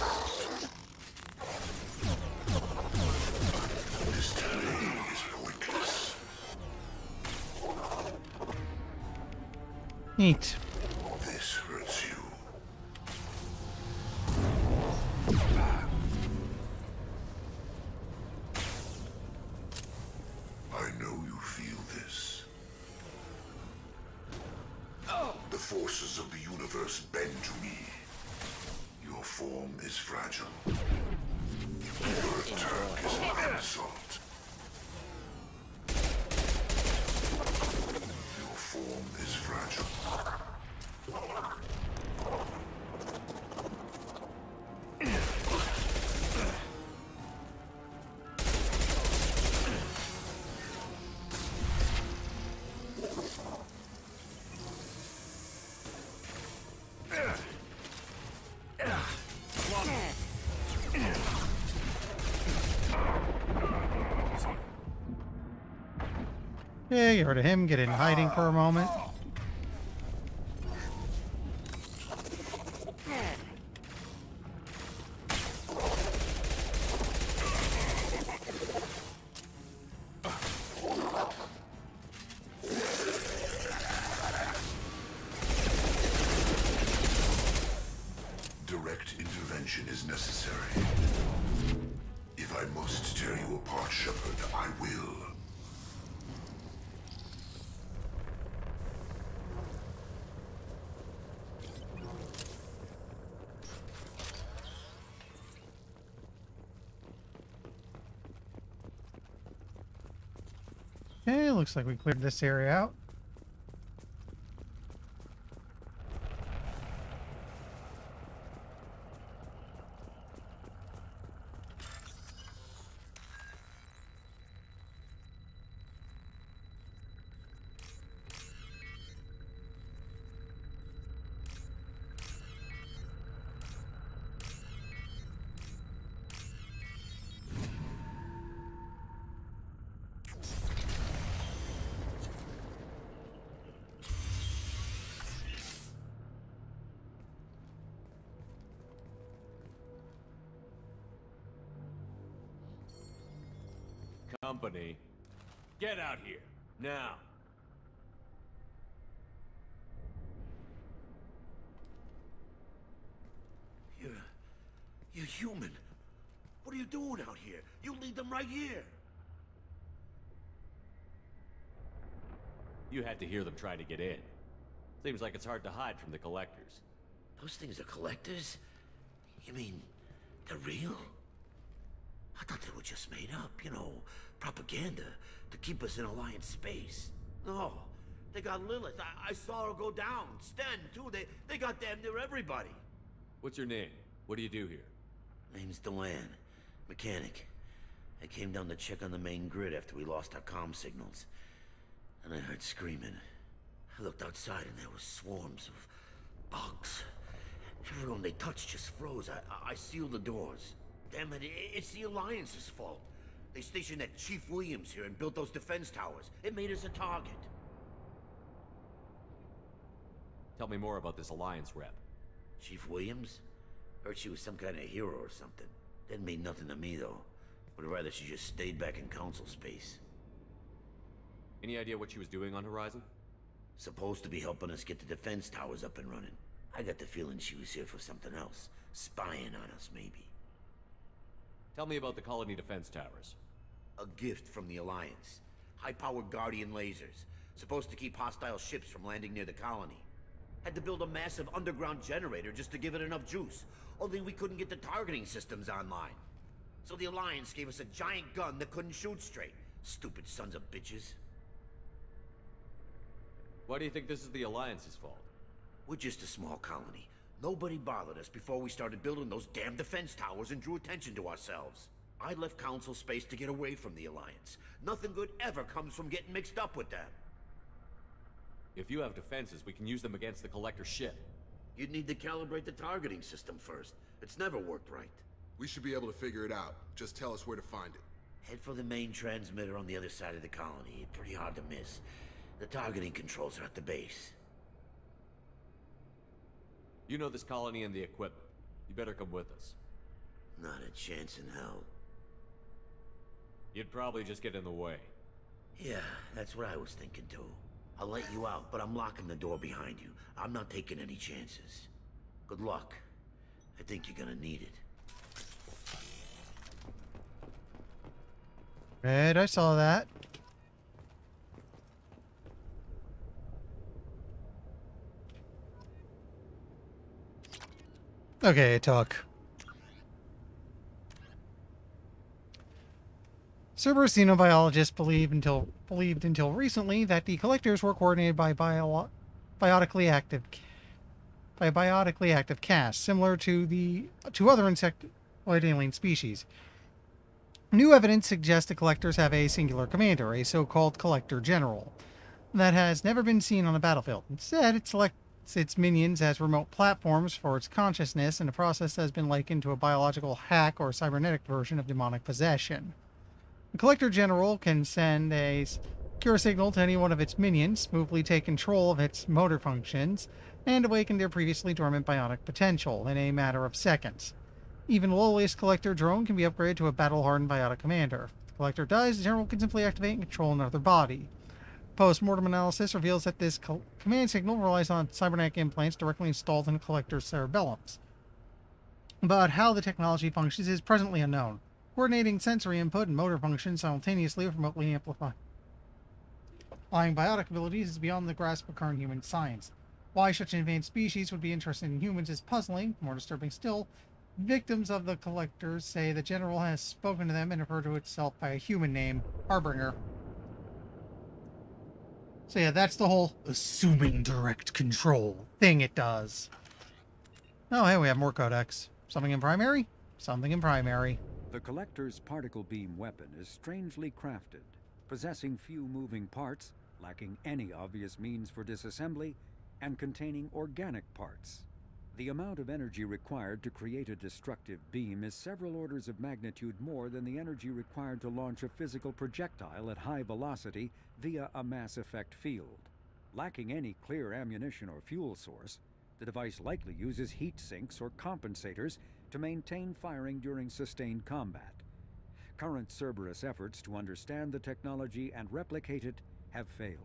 This delay is pointless. Neat. This hurts you. I know you feel this. The forces of the universe bend to me. Your form is fragile. Your attack is an insult. Your form is fragile. Yeah, you heard of him. Get in hiding for a moment. Direct intervention is necessary. If I must tear you apart, Shepard, I will. Okay, looks like we cleared this area out. Company, get out here, now. You're human. What are you doing out here? You lead them right here. You had to hear them trying to get in. Seems like it's hard to hide from the collectors. Those things are collectors? You mean, they're real? I thought they were just made up, you know, propaganda to keep us in Alliance space. No, they got Lilith. I saw her go down. Sten, too. They got damn near everybody. What's your name? What do you do here? Name's Dewan. Mechanic. I came down to check on the main grid after we lost our comm signals. And I heard screaming. I looked outside and there were swarms of bugs. Everyone they touched just froze. I sealed the doors. Damn it, it's the Alliance's fault. They stationed that Chief Williams here and built those defense towers. It made us a target. Tell me more about this Alliance rep. Chief Williams? Heard she was some kind of hero or something. Didn't mean nothing to me, though. Would rather she just stayed back in Council space. Any idea what she was doing on Horizon? Supposed to be helping us get the defense towers up and running. I got the feeling she was here for something else. Spying on us, maybe. Tell me about the colony defense towers. A gift from the Alliance. High-powered Guardian lasers. Supposed to keep hostile ships from landing near the colony. Had to build a massive underground generator just to give it enough juice. Only we couldn't get the targeting systems online. So the Alliance gave us a giant gun that couldn't shoot straight. Stupid sons of bitches. Why do you think this is the Alliance's fault? We're just a small colony. Nobody bothered us before we started building those damn defense towers and drew attention to ourselves. I left Council space to get away from the Alliance. Nothing good ever comes from getting mixed up with them. If you have defenses, we can use them against the Collector ship. You'd need to calibrate the targeting system first. It's never worked right. We should be able to figure it out. Just tell us where to find it. Head for the main transmitter on the other side of the colony. Pretty hard to miss. The targeting controls are at the base. You know this colony and the equipment. You better come with us. Not a chance in hell. You'd probably just get in the way. Yeah, that's what I was thinking too. I'll let you out, but I'm locking the door behind you. I'm not taking any chances. Good luck. I think you're gonna need it. Right, I saw that. Okay, it took. Cerberus xenobiologists believed until recently that the Collectors were coordinated by biotically active casts, similar to other insectoid alien species. New evidence suggests the Collectors have a singular commander, a so-called Collector General, that has never been seen on a battlefield. Instead, it selects its minions as remote platforms for its consciousness in a process that has been likened to a biological hack or cybernetic version of demonic possession. The Collector General can send a secure signal to any one of its minions, smoothly take control of its motor functions, and awaken their previously dormant bionic potential in a matter of seconds. Even the lowliest Collector drone can be upgraded to a battle-hardened biotic commander. If the Collector dies, the General can simply activate and control another body. Post-mortem analysis reveals that this command signal relies on cybernetic implants directly installed in the Collector's cerebellums. But how the technology functions is presently unknown. Coordinating sensory input and motor functions simultaneously with remotely amplifying biotic abilities is beyond the grasp of current human science. Why such an advanced species would be interested in humans is puzzling. More disturbing still, victims of the Collectors say the General has spoken to them and referred to itself by a human name, Harbinger. So yeah, that's the whole assuming direct control thing it does. Oh, hey, we have more codex. Something in primary? Something in primary. The Collector's particle beam weapon is strangely crafted, possessing few moving parts, lacking any obvious means for disassembly, and containing organic parts. The amount of energy required to create a destructive beam is several orders of magnitude more than the energy required to launch a physical projectile at high velocity via a mass effect field. Lacking any clear ammunition or fuel source, the device likely uses heat sinks or compensators to maintain firing during sustained combat. Current Cerberus efforts to understand the technology and replicate it have failed.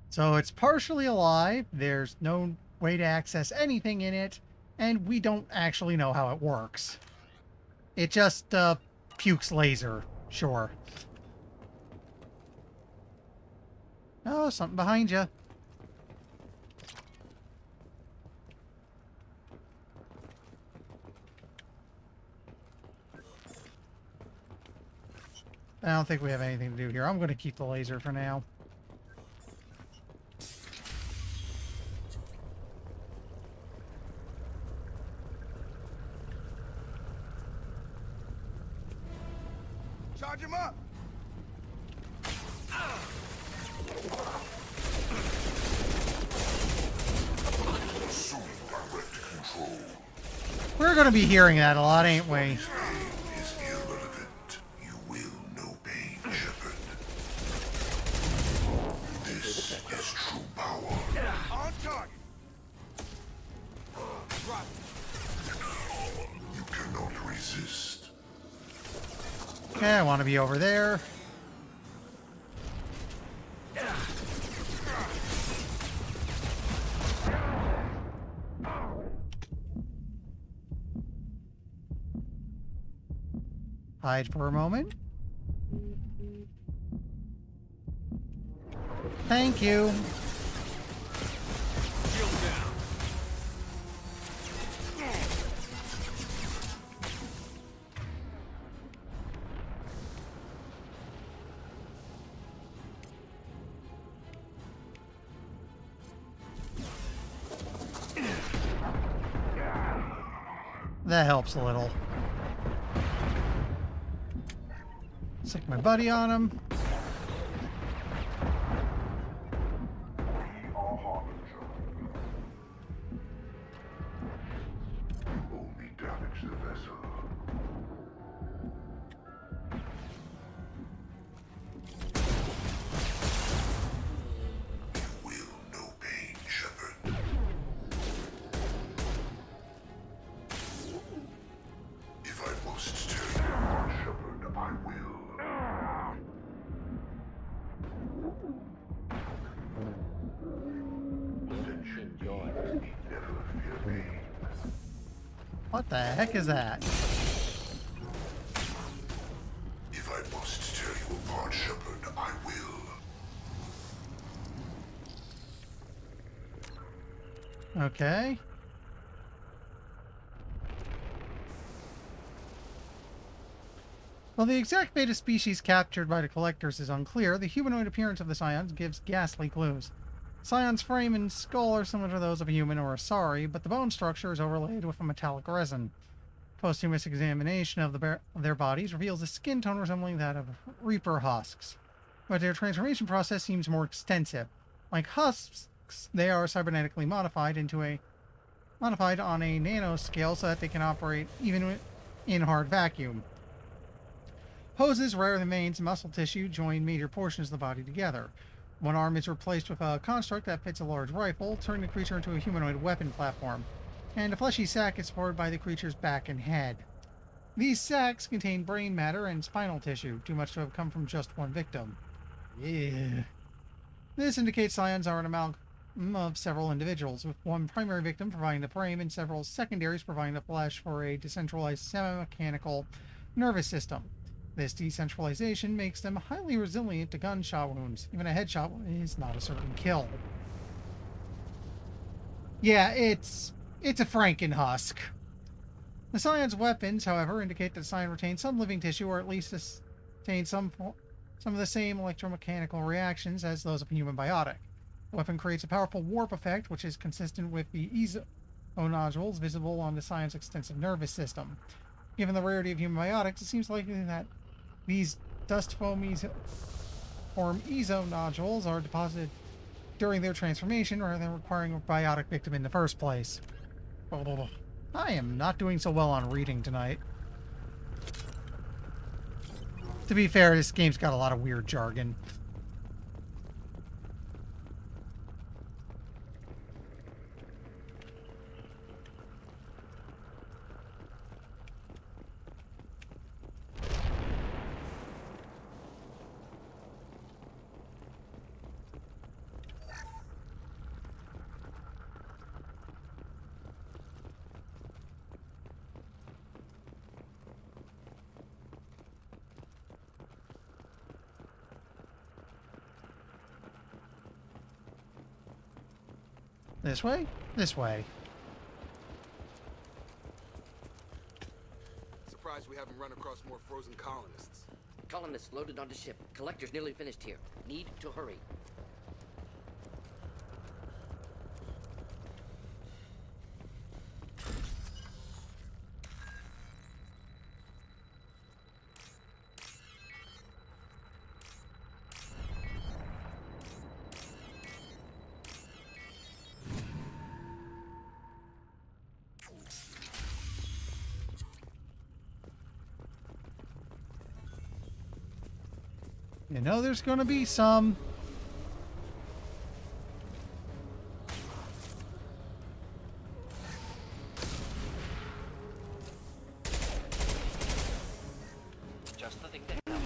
So it's partially alive, there's no way to access anything in it, and we don't actually know how it works. It just, pukes laser, sure. Oh, something behind you. I don't think we have anything to do here. I'm going to keep the laser for now. Charge him up! We're gonna be hearing that a lot, ain't we? Is irrelevant. You will know pain, Shepard. This is true power. On target. You cannot resist. Okay, I want to be over there. Hide for a moment. Thank you. Shield down. That helps a little. Stick my buddy on him. Only damage the vessel. You will know pain, Shepard. If I must tell you, Shepard, I will. What the heck is that? If I must tear you apart, Shepard, I will. Okay. While the exact beta species captured by the collectors is unclear, the humanoid appearance of the Scions gives ghastly clues. Scion's frame and skull are similar to those of a human or a Asari, but the bone structure is overlaid with a metallic resin. Posthumous examination of their bodies reveals a skin tone resembling that of Reaper husks, but their transformation process seems more extensive. Like husks, they are cybernetically modified on a nanoscale so that they can operate even in hard vacuum. Hoses, rather than veins and muscle tissue, join major portions of the body together. One arm is replaced with a construct that fits a large rifle, turning the creature into a humanoid weapon platform, and a fleshy sac is supported by the creature's back and head. These sacs contain brain matter and spinal tissue, too much to have come from just one victim. Yeah. This indicates Scions are an amalgam of several individuals, with one primary victim providing the frame and several secondaries providing the flesh for a decentralized semi-mechanical nervous system. This decentralization makes them highly resilient to gunshot wounds. Even a headshot is not a certain kill. Yeah, it's a Frankenhusk. The Scion's weapons, however, indicate that the Scion retains some living tissue, or at least retains some of the same electromechanical reactions as those of a human biotic. The weapon creates a powerful warp effect, which is consistent with the ESO nodules visible on the Scion's extensive nervous system. Given the rarity of human biotics, it seems likely that these dust form ESO nodules are deposited during their transformation rather than requiring a biotic victim in the first place. I am not doing so well on reading tonight. To be fair, this game's got a lot of weird jargon. This way? This way. Surprised we haven't run across more frozen colonists. Colonists loaded onto ship. Collector's nearly finished here. Need to hurry. You know there's gonna be some. Just the thing to help.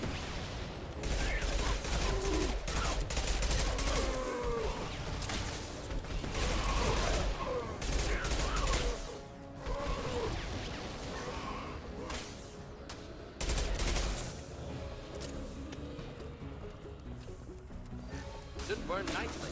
Should burn nicely.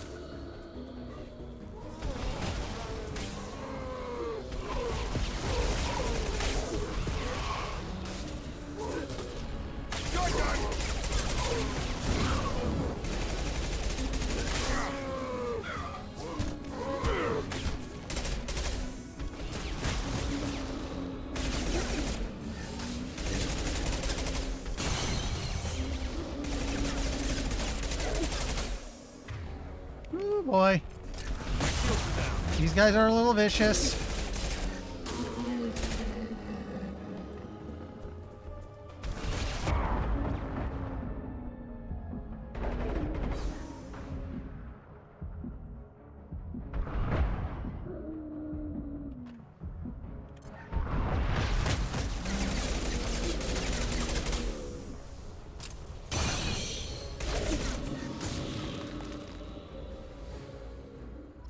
Oh boy. These guys are a little vicious.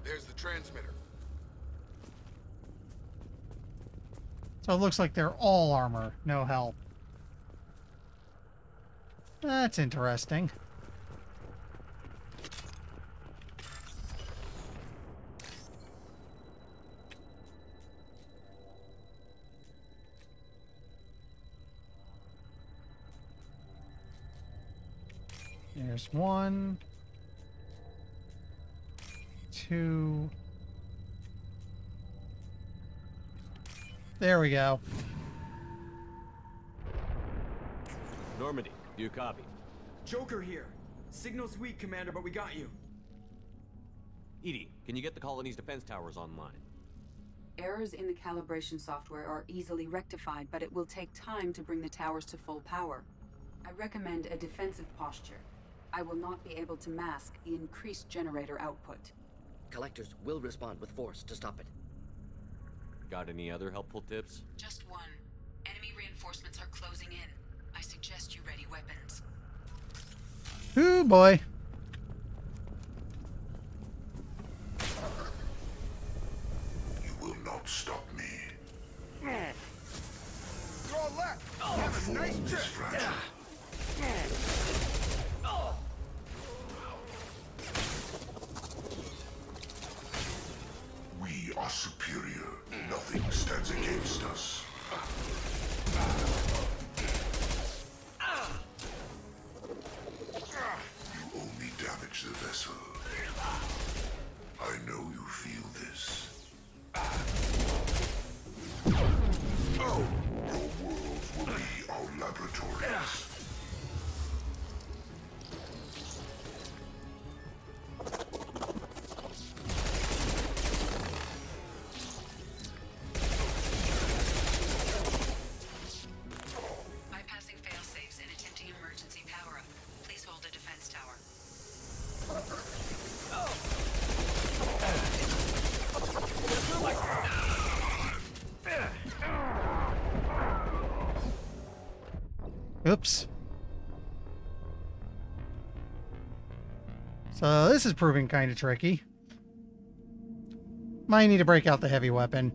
There's the transmitter. So it looks like they're all armor, no health. That's interesting. There's 1, 2. There we go. Normandy, do you copy? Joker here. Signal's weak, Commander, but we got you. EDI, can you get the colony's defense towers online? Errors in the calibration software are easily rectified, but it will take time to bring the towers to full power. I recommend a defensive posture. I will not be able to mask the increased generator output. Collectors will respond with force to stop it. Got any other helpful tips? Just one. Enemy reinforcements are closing in. I suggest you ready weapons. Ooh boy. You will not stop me. Your left! Have a nice trip! We are superior. Nothing stands against us. You only damage the vessel. I know you feel this. Oh, your worlds will be our laboratories. Bypassing failsafes and attempting emergency power-up. Please hold a defense tower. Oops. So this is proving kind of tricky. Might need to break out the heavy weapon.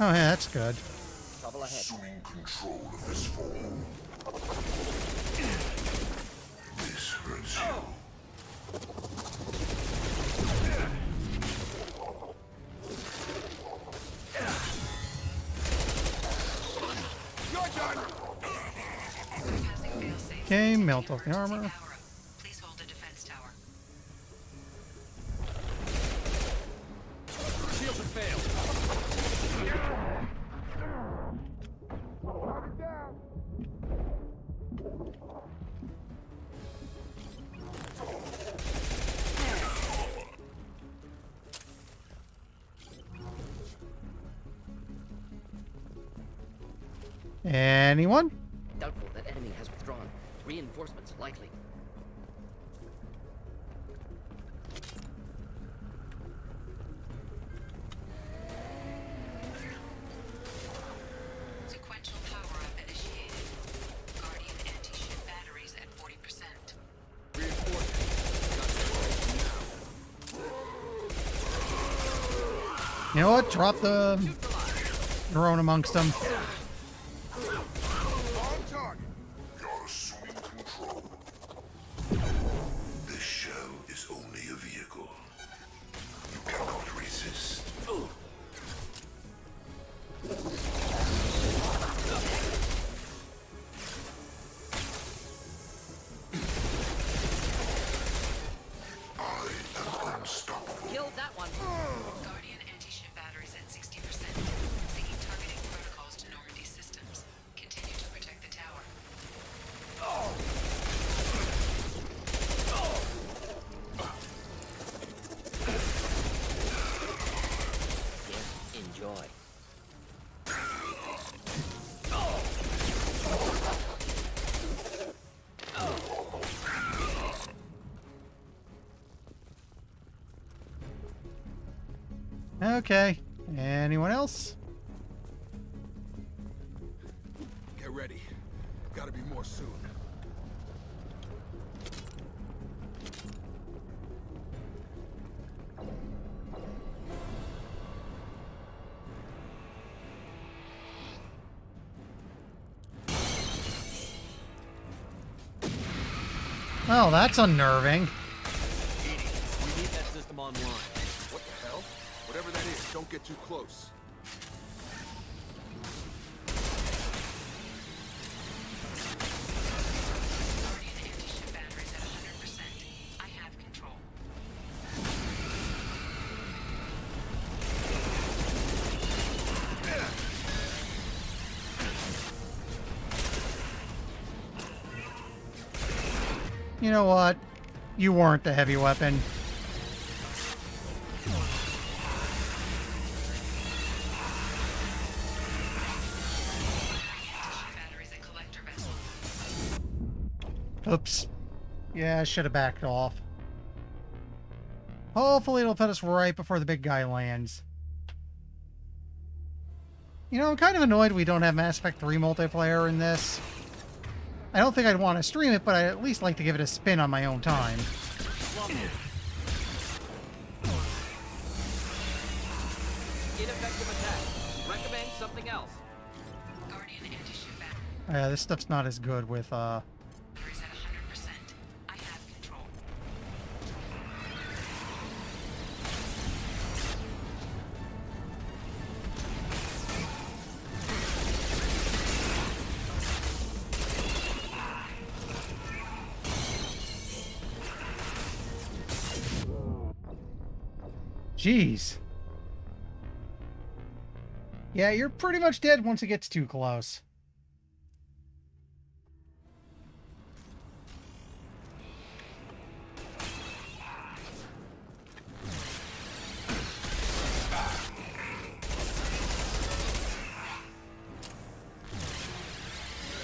Oh yeah, that's good. Trouble ahead. Assuming control of this form. This hurts you. Okay, melt off the armor. Please hold a defense tower. Shields have failed. Anyone? Doubtful that enemy has withdrawn. Reinforcements likely. Sequential power-up initiated. Guardian anti-ship batteries at 40%. You know what? Drop the drone amongst them. You're assuming control. This shell is only a vehicle. You cannot resist. I am unstoppable. Killed that one. Guardian anti-ship batteries at 60%. Syncing targeting protocols to Normandy systems. Continue to protect the tower. Enjoy. Okay. Anyone else? Get ready. Gotta be more soon. Oh, that's unnerving. We need that system online. What the hell? Whatever that is, don't get too close. Guardian anti-ship batteries at 100%. I have control. You know what? You weren't the heavy weapon. Batteries at collector vessel. Oops. Yeah, I should have backed off. Hopefully it'll put us right before the big guy lands. You know, I'm kind of annoyed we don't have Mass Effect 3 multiplayer in this. I don't think I'd want to stream it, but I'd at least like to give it a spin on my own time. Ineffective attack. Recommend something else. Guardian anti-ship batteries Yeah, this stuff's not as good with, at 100%. I have control. Jeez. Yeah, you're pretty much dead once it gets too close.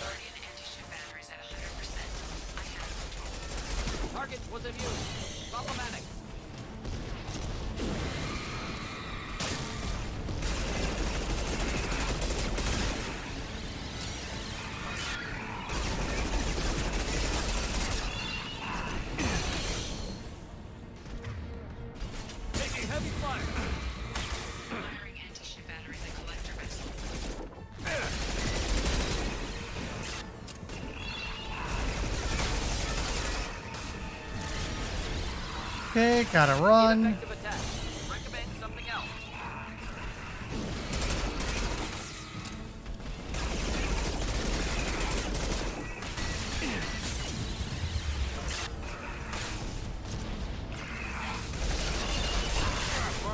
Guardian anti-ship batteries at 100%. I have control. Target was immune. Problematic. Taking heavy fire. Firing anti-ship batteries at collector vessel. Okay, gotta run. Ineffective attack. Recommend something else.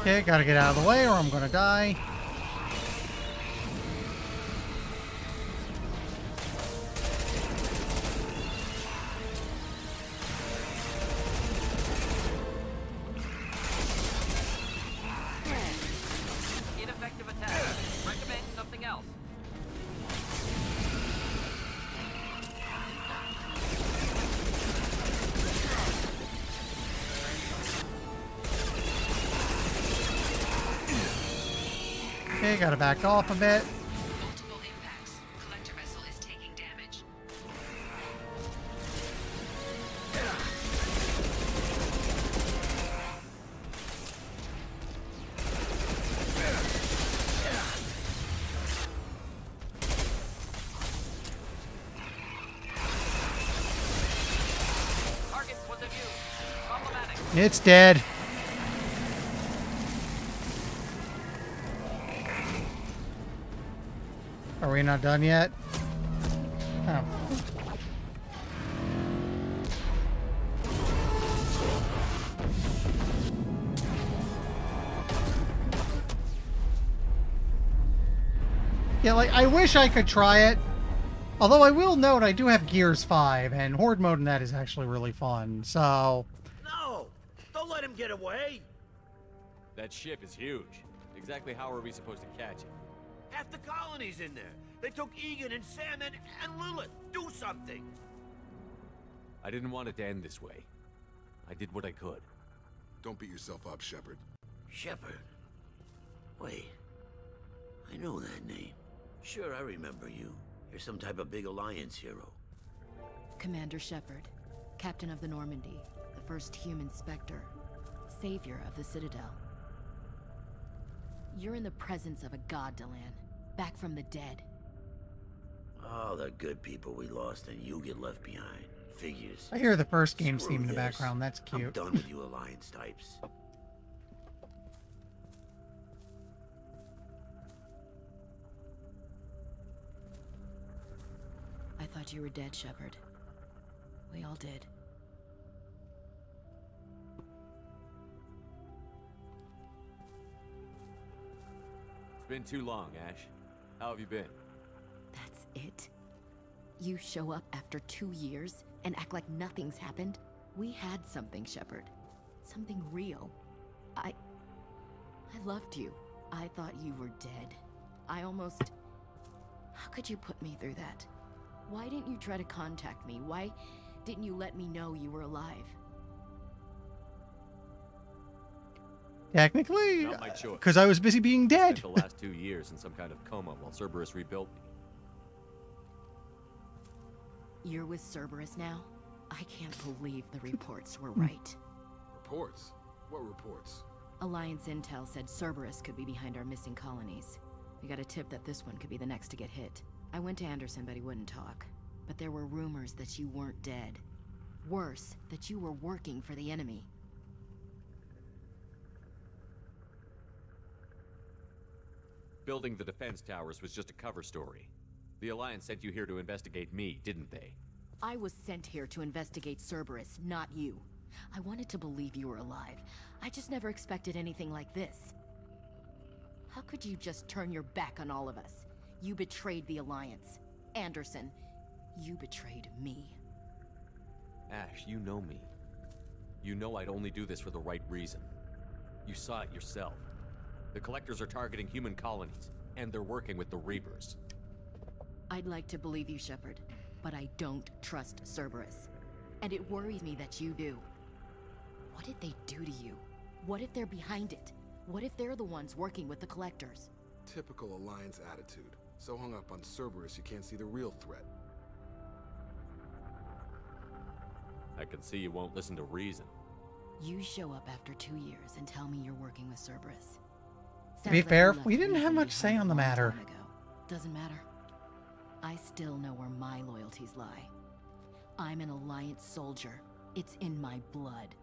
Okay, gotta get out of the way or I'm gonna die. Ineffective attack. Recommend something else. Okay, gotta back off a bit. Multiple impacts. Collector vessel is taking damage. It's dead. Are we not done yet? Oh. Yeah, like, I wish I could try it. Although I will note I do have Gears 5, and Horde mode in that is actually really fun, so... No! Don't let him get away! That ship is huge. Exactly how are we supposed to catch it? Half the colony's in there. They took Egan and Sam and Lilith. Do something! I didn't want it to end this way. I did what I could. Don't beat yourself up, Shepard. Shepard? Wait. I know that name. Sure, I remember you. You're some type of big Alliance hero. Commander Shepard, Captain of the Normandy, the first human Spectre, savior of the Citadel. You're in the presence of a god, Delan, back from the dead. All the good people we lost and you get left behind. Figures. I hear the first game's Screw theme in the this. background. That's cute. I'm done with you Alliance types. I thought you were dead, Shepard. We all did. It's been too long, Ash. How have you been? That's it? You show up after 2 years and act like nothing's happened? We had something, Shepard. Something real. I loved you. I thought you were dead. I almost... How could you put me through that? Why didn't you try to contact me? Why didn't you let me know you were alive? Technically, Not my choice. because I was busy being dead. Spent the last 2 years in some kind of coma while Cerberus rebuilt me. You're with Cerberus now? I can't believe the reports were right. Reports? What reports? Alliance intel said Cerberus could be behind our missing colonies. We got a tip that this one could be the next to get hit. I went to Anderson, but he wouldn't talk. But there were rumors that you weren't dead. Worse, that you were working for the enemy. Building the defense towers was just a cover story. The Alliance sent you here to investigate me, didn't they? I was sent here to investigate Cerberus, not you. I wanted to believe you were alive. I just never expected anything like this. How could you just turn your back on all of us? You betrayed the Alliance. Anderson, you betrayed me. Ash, you know me. You know I'd only do this for the right reason. You saw it yourself. The Collectors are targeting human colonies, and they're working with the Reapers. I'd like to believe you, Shepard, but I don't trust Cerberus. And it worries me that you do. What did they do to you? What if they're behind it? What if they're the ones working with the Collectors? Typical Alliance attitude. So hung up on Cerberus you can't see the real threat. I can see you won't listen to reason. You show up after 2 years and tell me you're working with Cerberus. To be fair, we didn't have much say on the matter. Doesn't matter. I still know where my loyalties lie. I'm an Alliance soldier. It's in my blood.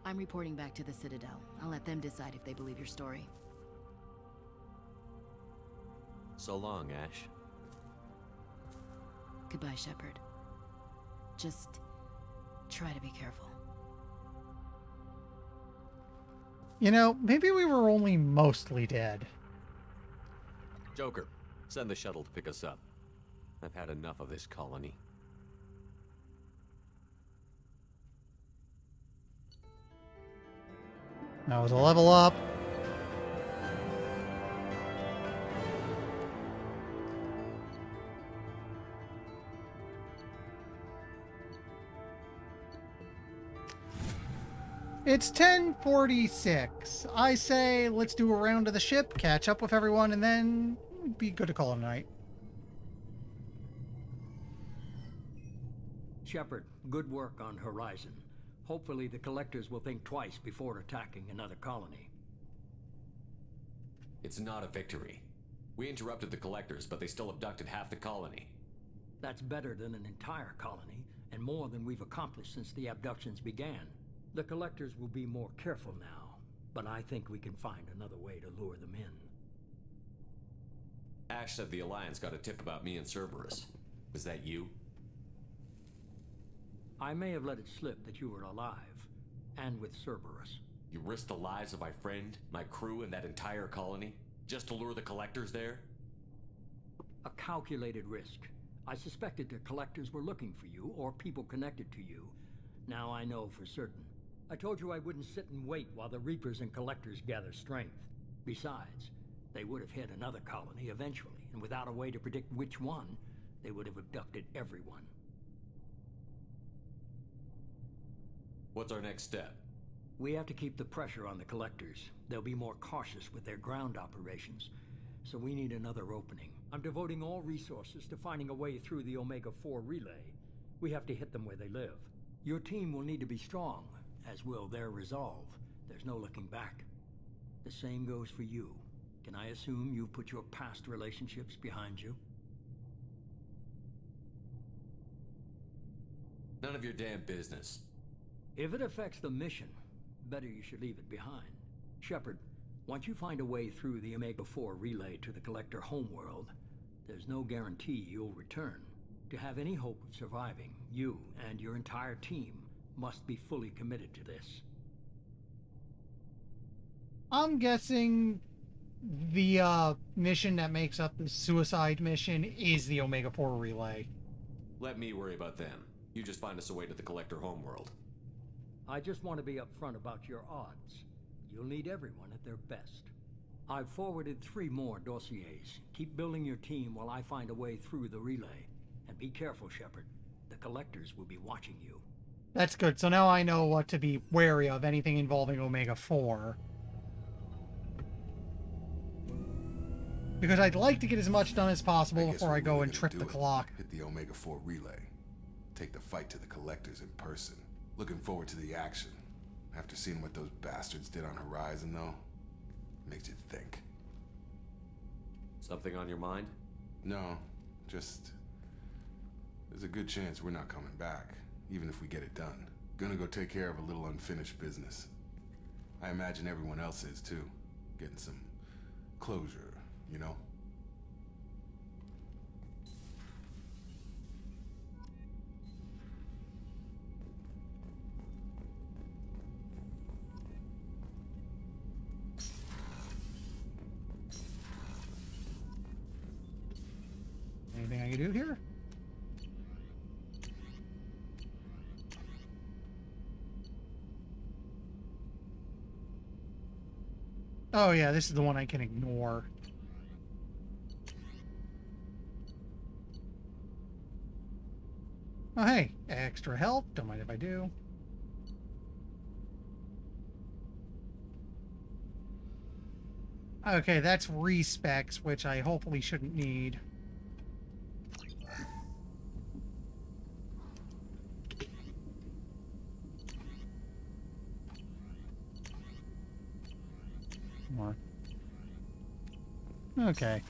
I'm reporting back to the Citadel. I'll let them decide if they believe your story. So long, Ash. Goodbye, Shepard. Just try to be careful. You know, maybe we were only mostly dead. Joker, send the shuttle to pick us up. I've had enough of this colony. That was a level up. It's 10:46. I say let's do a round of the ship, catch up with everyone, and then be good to call it a night. Shepard, good work on Horizon. Hopefully the Collectors will think twice before attacking another colony. It's not a victory. We interrupted the Collectors, but they still abducted half the colony. That's better than an entire colony, and more than we've accomplished since the abductions began. The Collectors will be more careful now, but I think we can find another way to lure them in. Ash said the Alliance got a tip about me and Cerberus. Was that you? I may have let it slip that you were alive, and with Cerberus. You risked the lives of my friend, my crew, and that entire colony, just to lure the Collectors there? A calculated risk. I suspected the Collectors were looking for you, or people connected to you. Now I know for certain. I told you I wouldn't sit and wait while the Reapers and Collectors gather strength. Besides, they would have hit another colony eventually, and without a way to predict which one, they would have abducted everyone. What's our next step? We have to keep the pressure on the Collectors. They'll be more cautious with their ground operations, so we need another opening. I'm devoting all resources to finding a way through the Omega-4 relay. We have to hit them where they live. Your team will need to be strong, as will their resolve. There's no looking back. The same goes for you. Can I assume you've put your past relationships behind you? None of your damn business. If it affects the mission, better you should leave it behind. Shepard, once you find a way through the Omega-4 relay to the Collector homeworld, there's no guarantee you'll return. To have any hope of surviving, you and your entire team must be fully committed to this. I'm guessing the mission that makes up the suicide mission is the Omega-4 relay. Let me worry about them. You just find us a way to the Collector homeworld. I just want to be upfront about your odds. You'll need everyone at their best. I've forwarded 3 more dossiers. Keep building your team while I find a way through the relay. And be careful, Shepard. The Collectors will be watching you. That's good. So now I know what to be wary of, anything involving Omega-4. Because I'd like to get as much done as possible before I go and trip the clock. Hit the Omega-4 relay. Take the fight to the Collectors in person. Looking forward to the action. After seeing what those bastards did on Horizon, though, makes you think. Something on your mind? No, just... there's a good chance we're not coming back, even if we get it done. Gonna go take care of a little unfinished business. I imagine everyone else is, too. Getting some closure, you know? Anything I can do here? Oh yeah, this is the one I can ignore. Oh hey, extra help. Don't mind if I do. Okay, that's respecs, which I hopefully shouldn't need. More. Okay.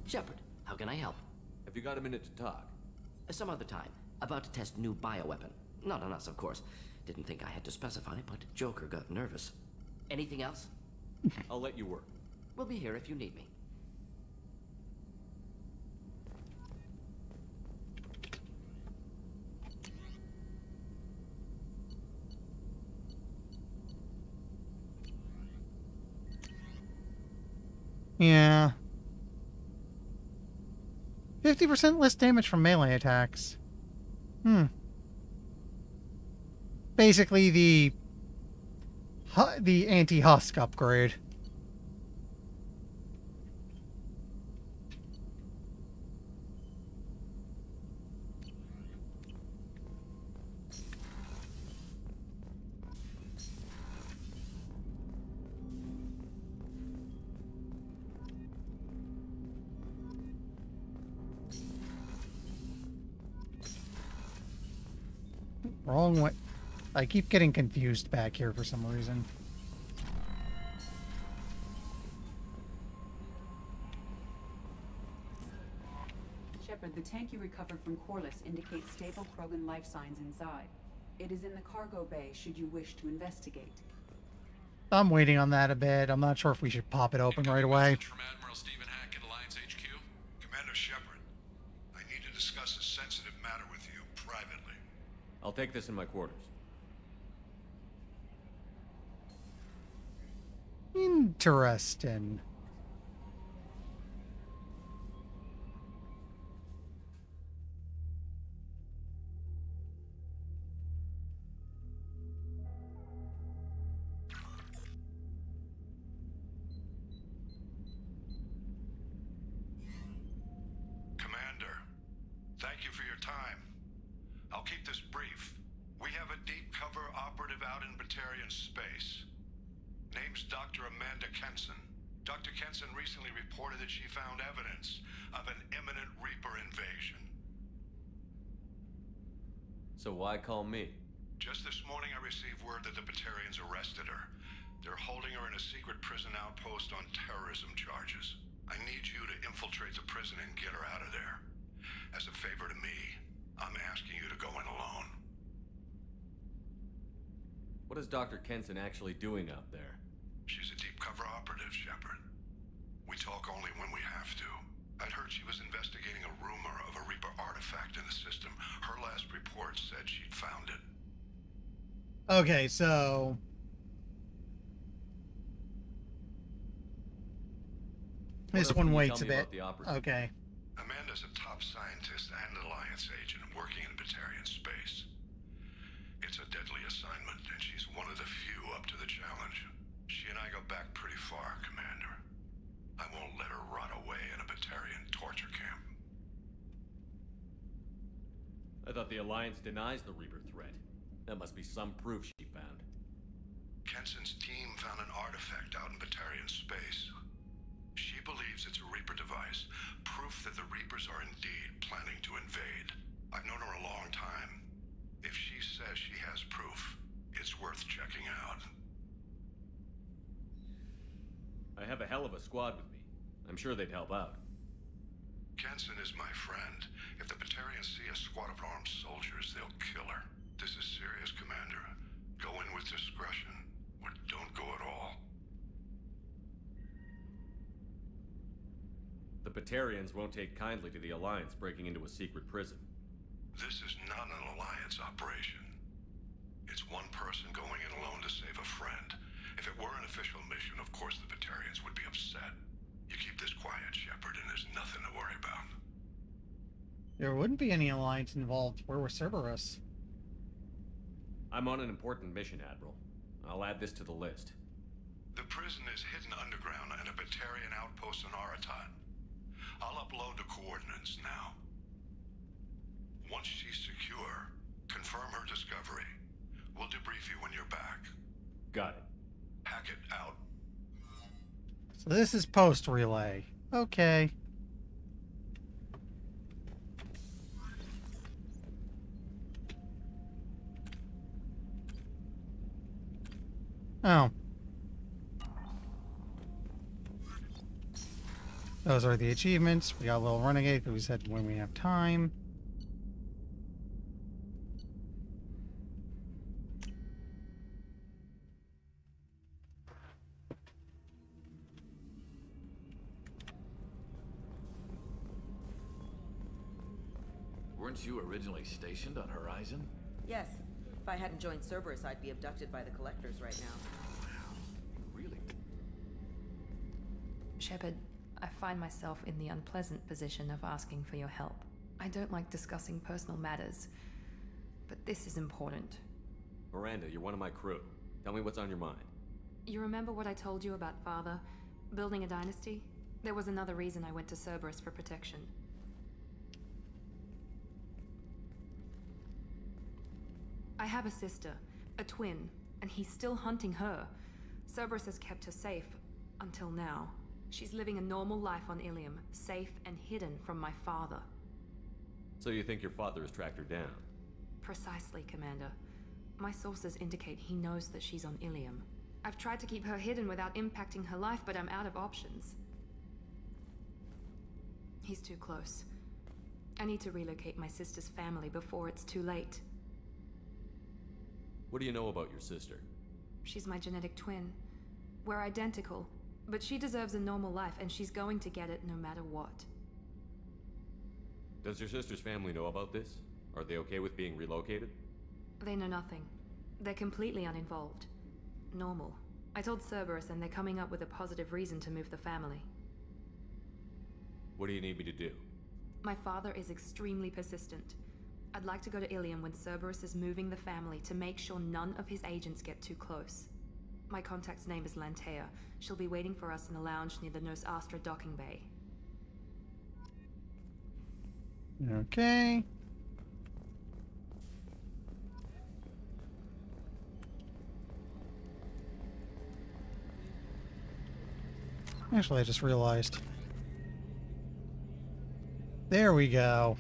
Shepard, how can I help? Have you got a minute to talk? Some other time. About to test new bioweapon. Not on us, of course. Didn't think I had to specify, but Joker got nervous. Anything else? I'll let you work. We'll be here if you need me. Yeah. 50% less damage from melee attacks. Basically the anti-husk upgrade. Wrong way. I keep getting confused back here for some reason. Shepard, the tank you recovered from Corliss indicates stable Krogan life signs inside. It is in the cargo bay should you wish to investigate. I'm waiting on that a bit. I'm not sure if we should pop it open right away. From Admiral Stephen Hackett, Alliance HQ. Commander Shepard, I need to discuss a sensitive matter with you privately. I'll take this in my quarters. Interesting. Commander, thank you for your time. I'll keep this brief. We have a deep cover operative out in Batarian space. Name's Dr. Amanda Kenson. Dr. Kenson recently reported that she found evidence of an imminent Reaper invasion. So why call me? Just this morning I received word that the Batarians arrested her. They're holding her in a secret prison outpost on terrorism charges. I need you to infiltrate the prison and get her out of there. As a favor to me, I'm asking you to go in alone. What is Dr. Kenson actually doing out there? She's a deep cover operative, Shepard. We talk only when we have to. I'd heard she was investigating a rumor of a Reaper artifact in the system. Her last report said she'd found it. Okay, so... this one waits a bit. Okay. Amanda's a top scientist and Alliance agent working in Batarian space. It's a deadly assignment, and she's one of the few up to the challenge. She and I go back pretty far, Commander. I won't let her rot away in a Batarian torture camp. I thought the Alliance denies the Reaper threat. That must be some proof she found. Kenson's team found an artifact out in Batarian space. She believes it's a Reaper device, proof that the Reapers are indeed planning to invade. I've known her a long time. If she says she has proof, it's worth checking out. I have a hell of a squad with me. I'm sure they'd help out. Kenson is my friend. If the Batarians see a squad of armed soldiers, they'll kill her. This is serious, Commander. Go in with discretion, or don't go at all. The Batarians won't take kindly to the Alliance breaking into a secret prison. This is not an Alliance operation. It's one person going in alone to save a friend. If it were an official mission, of course the Batarians would be upset. You keep this quiet, Shepard, and there's nothing to worry about. There wouldn't be any Alliance involved. Where was Cerberus? I'm on an important mission, Admiral. I'll add this to the list. The prison is hidden underground in a Batarian outpost on Aratat. I'll upload the coordinates now. Once she's secure, confirm her discovery. We'll debrief you when you're back. Got it. Hackett out. So this is post-relay. Okay. Oh. Those are the achievements. We got a little renegade that we said when we have time. Weren't you originally stationed on Horizon? Yes. If I hadn't joined Cerberus, I'd be abducted by the Collectors right now. Really? Shepard, I find myself in the unpleasant position of asking for your help. I don't like discussing personal matters, but this is important. Miranda, you're one of my crew. Tell me what's on your mind. You remember what I told you about Father? Building a dynasty? There was another reason I went to Cerberus for protection. I have a sister, a twin, and he's still hunting her. Cerberus has kept her safe, until now. She's living a normal life on Ilium, safe and hidden from my father. So you think your father has tracked her down? Precisely, Commander. My sources indicate he knows that she's on Ilium. I've tried to keep her hidden without impacting her life, but I'm out of options. He's too close. I need to relocate my sister's family before it's too late. What do you know about your sister? She's my genetic twin. We're identical, but she deserves a normal life, and she's going to get it no matter what. Does your sister's family know about this? Are they okay with being relocated? They know nothing. They're completely uninvolved. Normal. I told Cerberus, and they're coming up with a positive reason to move the family. What do you need me to do? My father is extremely persistent. I'd like to go to Ilium when Cerberus is moving the family to make sure none of his agents get too close. My contact's name is Lantea. She'll be waiting for us in a lounge near the Nos Astra docking bay. Okay. Actually, I just realized. There we go.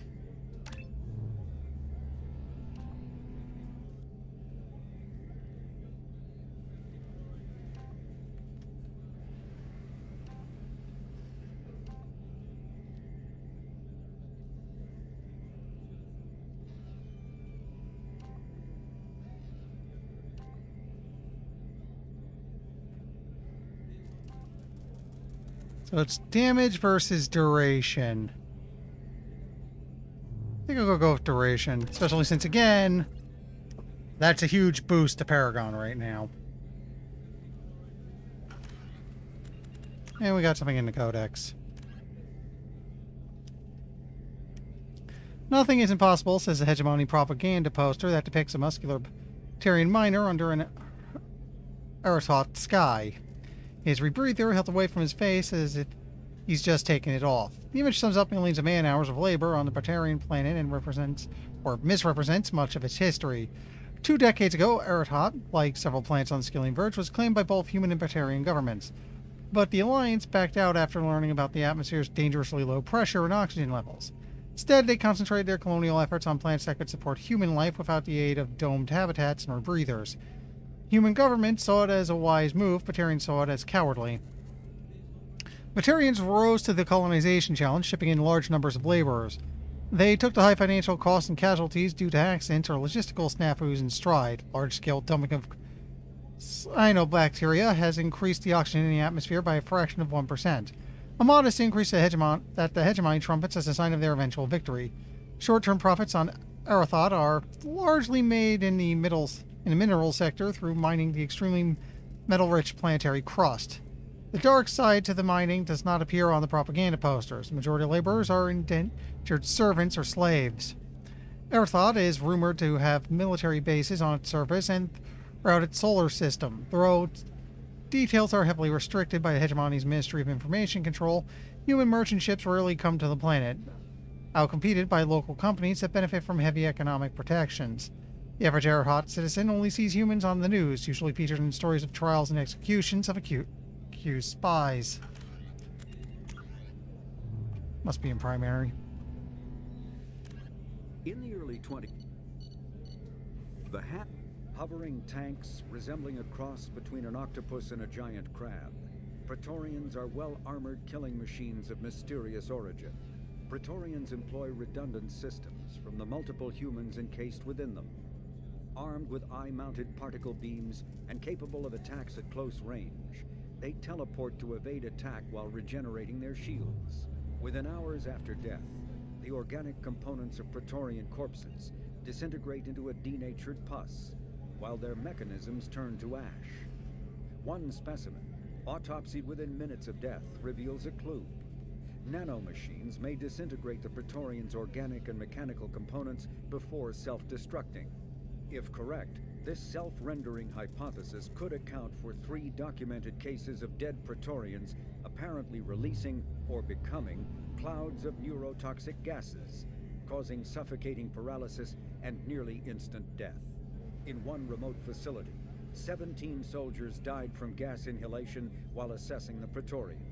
So it's damage versus duration. I think I'll go with duration, especially since, again, that's a huge boost to Paragon right now. And we got something in the Codex. Nothing is impossible, says the Hegemony propaganda poster that depicts a muscular Batarian miner under an Arathot sky. His rebreather held away from his face as if he's just taken it off. The image sums up millions of man-hours of labor on the Batarian planet and represents, or misrepresents, much of its history. 2 decades ago, Arathot, like several planets on the Skillian Verge, was claimed by both human and Batarian governments. But the Alliance backed out after learning about the atmosphere's dangerously low pressure and oxygen levels. Instead, they concentrated their colonial efforts on planets that could support human life without the aid of domed habitats and rebreathers. Human government saw it as a wise move, Batarians saw it as cowardly. Batarians rose to the colonization challenge, shipping in large numbers of laborers. They took the high financial costs and casualties due to accidents or logistical snafus in stride. Large-scale dumping of cyanobacteria has increased the oxygen in the atmosphere by a fraction of 1%. A modest increase that the Hegemony trumpets as a sign of their eventual victory. Short-term profits on Arathot are largely made in the mineral sector through mining the extremely metal-rich planetary crust. The dark side to the mining does not appear on the propaganda posters. The majority of laborers are indentured servants or slaves. Arathot is rumored to have military bases on its surface and throughout its solar system. Though details are heavily restricted by the Hegemony's Ministry of Information Control, human merchant ships rarely come to the planet, outcompeted by local companies that benefit from heavy economic protections. The average Arathot citizen only sees humans on the news, usually featured in stories of trials and executions of accused spies. Must be in primary. In the early 20s, the hovering tanks resembling a cross between an octopus and a giant crab. Praetorians are well-armored killing machines of mysterious origin. Praetorians employ redundant systems from the multiple humans encased within them. Armed with eye-mounted particle beams and capable of attacks at close range, they teleport to evade attack while regenerating their shields. Within hours after death, the organic components of Praetorian corpses disintegrate into a denatured pus, while their mechanisms turn to ash. One specimen, autopsied within minutes of death, reveals a clue. Nanomachines may disintegrate the Praetorians' organic and mechanical components before self-destructing. If correct, this self-rendering hypothesis could account for 3 documented cases of dead Praetorians apparently releasing or becoming clouds of neurotoxic gases, causing suffocating paralysis and nearly instant death. In one remote facility, 17 soldiers died from gas inhalation while assessing the Praetorian.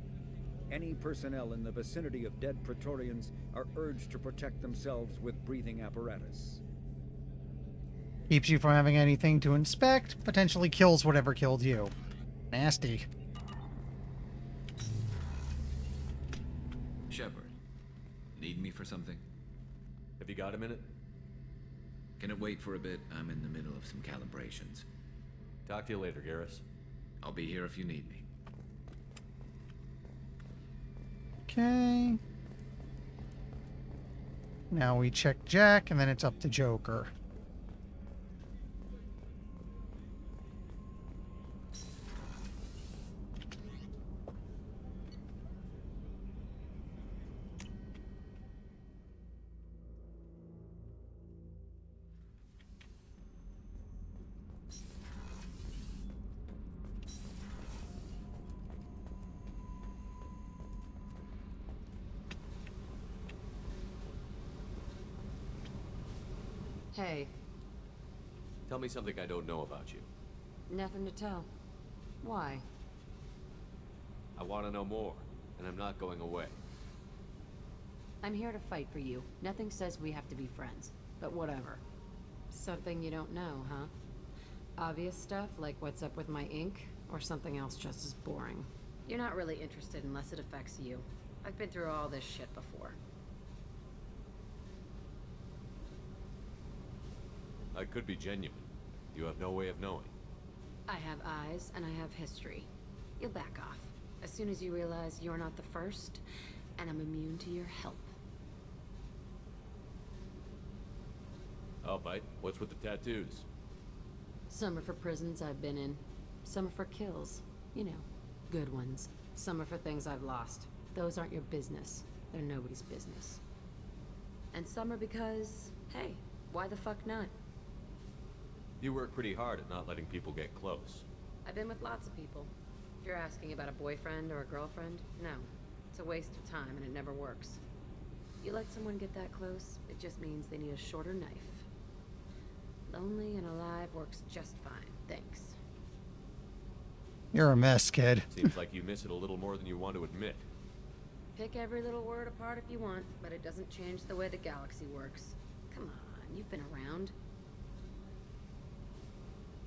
Any personnel in the vicinity of dead Praetorians are urged to protect themselves with breathing apparatus. Keeps you from having anything to inspect, potentially kills whatever killed you. Nasty. Shepard, need me for something? Have you got a minute? Can it wait for a bit? I'm in the middle of some calibrations. Talk to you later, Garrus. I'll be here if you need me. Okay. Now we check Jack, and then it's up to Joker. Hey, Tell me something I don't know about you. nothing to tell. Why? I want to know more, and I'm not going away. I'm here to fight for you. Nothing says we have to be friends, but whatever. Something you don't know, huh? Obvious stuff like what's up with my ink, or something else just as boring. You're not really interested unless it affects you. I've been through all this shit before. I could be genuine. You have no way of knowing. I have eyes, and I have history. You'll back off. As soon as you realize you're not the first, and I'm immune to your help. I'll bite. What's with the tattoos? Some are for prisons I've been in. Some are for kills. You know, good ones. Some are for things I've lost. Those aren't your business. They're nobody's business. And some are because, hey, why the fuck not? You work pretty hard at not letting people get close. I've been with lots of people. If you're asking about a boyfriend or a girlfriend, no. It's a waste of time and it never works. You let someone get that close, it just means they need a shorter knife. Lonely and alive works just fine, thanks. You're a mess, kid. Seems like you miss it a little more than you want to admit. Pick every little word apart if you want, but it doesn't change the way the galaxy works. Come on, you've been around.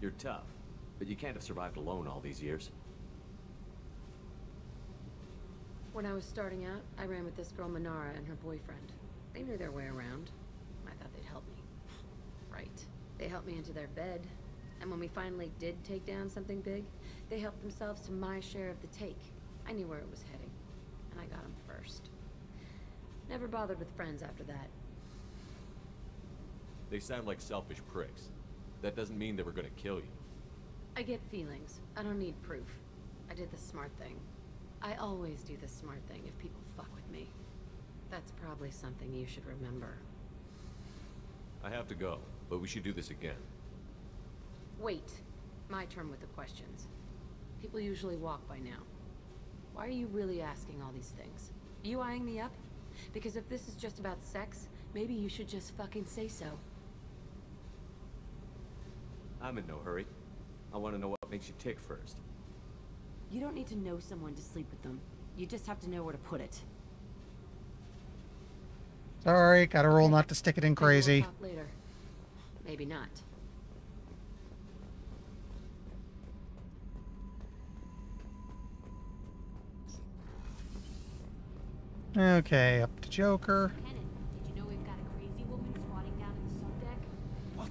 You're tough, but you can't have survived alone all these years. When I was starting out, I ran with this girl Minara and her boyfriend. They knew their way around. I thought they'd help me. Right. They helped me into their bed. And when we finally did take down something big, they helped themselves to my share of the take. I knew where it was heading. And I got them first. Never bothered with friends after that. They sound like selfish pricks. That doesn't mean they were gonna kill you. I get feelings. I don't need proof. I did the smart thing. I always do the smart thing if people fuck with me. That's probably something you should remember. I have to go, but we should do this again. Wait. My turn with the questions. People usually walk by now. Why are you really asking all these things? You eyeing me up? Because if this is just about sex, maybe you should just fucking say so. I'm in no hurry. I want to know what makes you tick first. You don't need to know someone to sleep with them. You just have to know where to put it. Sorry, gotta roll not to stick it in crazy. We'll talk later. Maybe not. Okay, up to Joker. Did you know we've got a crazy woman squatting down in the subdeck? What?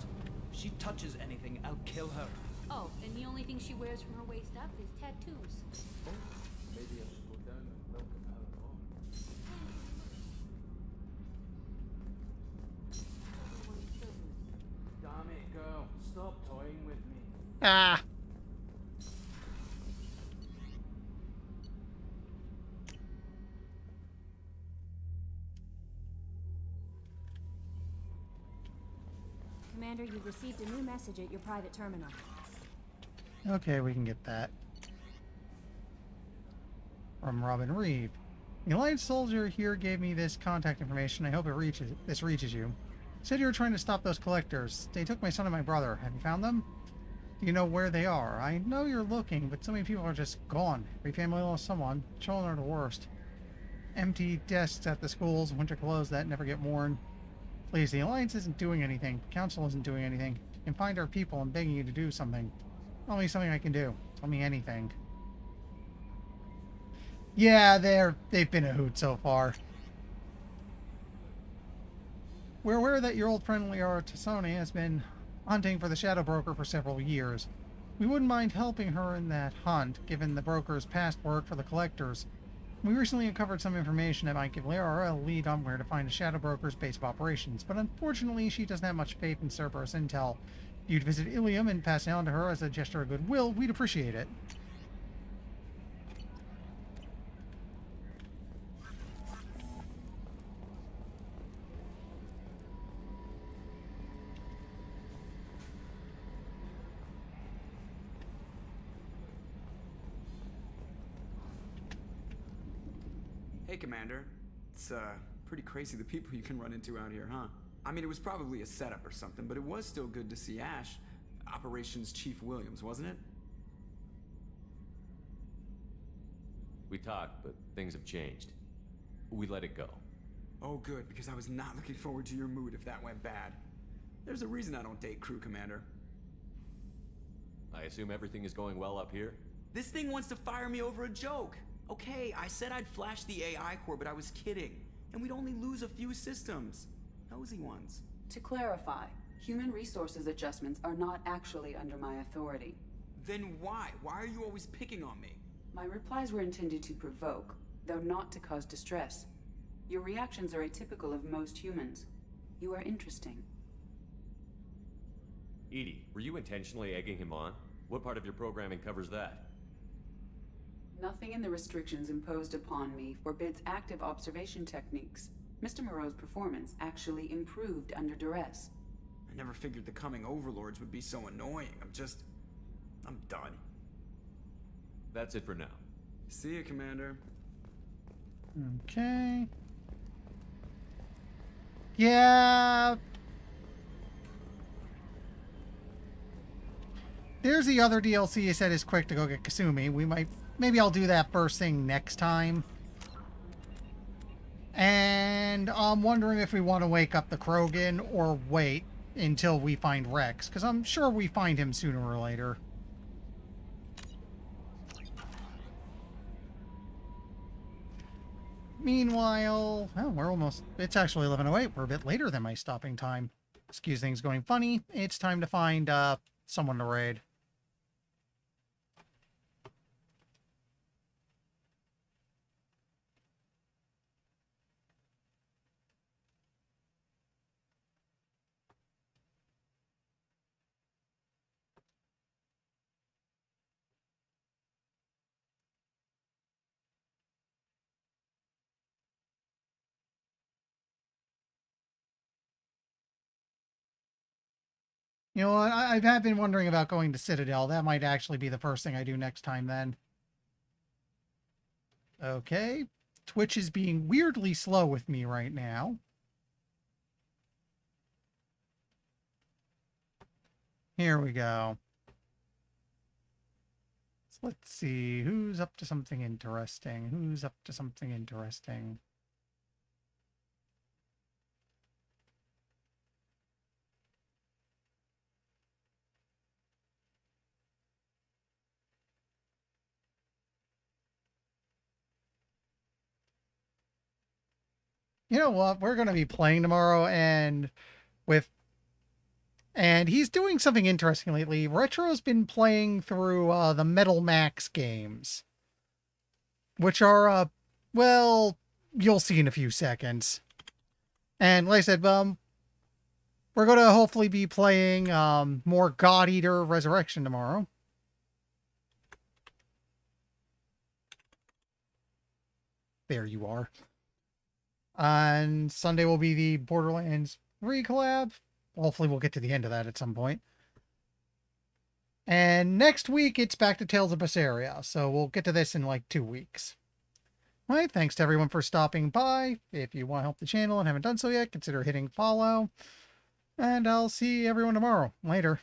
If she touches anything, I'll kill her. Oh, and the only thing she wears from her waist up is tattoos. Maybe I should go down and welcome her home. Damn it, girl. Stop toying with me. Ah! Commander, you've received a new message at your private terminal. Okay, we can get that. From Robin Reeve. The Alliance soldier here gave me this contact information. I hope this reaches you. Said you were trying to stop those collectors. They took my son and my brother. Have you found them? Do you know where they are? I know you're looking, but so many people are just gone. Every family lost someone. Children are the worst. Empty desks at the schools, winter clothes that never get worn. Please, the Alliance isn't doing anything. Council isn't doing anything. can find our people. I'm begging you to do something. Tell me something I can do. Tell me anything. Yeah, they've been a hoot so far. We're aware that your old friend Liara Tassone has been hunting for the Shadow Broker for several years. We wouldn't mind helping her in that hunt, given the broker's past work for the Collectors. We recently uncovered some information that might give Liara a lead on where to find the Shadow Broker's base of operations, but unfortunately she doesn't have much faith in Cerberus intel. If you'd visit Ilium and pass it on to her as a gesture of goodwill, we'd appreciate it. Hey, Commander. It's, pretty crazy the people you can run into out here, huh? I mean, it was probably a setup or something, but it was still good to see Ash. Operations Chief Williams, wasn't it? We talked, but things have changed. We let it go. Oh, good, because I was not looking forward to your mood if that went bad. There's a reason I don't date crew, Commander. I assume everything is going well up here? This thing wants to fire me over a joke. Okay, I said I'd flash the AI core, but I was kidding. And we'd only lose a few systems. Nosy ones. To clarify, human resources adjustments are not actually under my authority. Then why? Why are you always picking on me? My replies were intended to provoke, though not to cause distress. Your reactions are atypical of most humans. You are interesting. EDI, were you intentionally egging him on? What part of your programming covers that? Nothing in the restrictions imposed upon me forbids active observation techniques. Mr. Moreau's performance actually improved under duress. I never figured the coming overlords would be so annoying. I'm done. That's it for now. See you, Commander. Okay. Yeah. There's the other DLC you said is quick to go get Kasumi. Maybe I'll do that first thing next time. And I'm wondering if we want to wake up the Krogan or wait until we find Rex, because I'm sure we find him sooner or later. Meanwhile, well, it's actually 11:08. We're a bit later than my stopping time. Excuse things going funny. It's time to find someone to raid. You know what? I have been wondering about going to Citadel. That might actually be the first thing I do next time then. Okay. Twitch is being weirdly slow with me right now. Here we go. So let's see. Who's up to something interesting? Who's up to something interesting? You know what? We're going to be playing tomorrow, and he's doing something interesting lately. Retro's been playing through the Metal Max games, which are, well, you'll see in a few seconds. And like I said, we're going to hopefully be playing more God Eater Resurrection tomorrow. There you are. On Sunday will be the Borderlands 3 collab. Hopefully we'll get to the end of that at some point. And next week it's back to Tales of Berseria, so we'll get to this in like 2 weeks. All right, thanks to everyone for stopping by. If you want to help the channel and haven't done so yet, consider hitting follow. And I'll see everyone tomorrow. Later.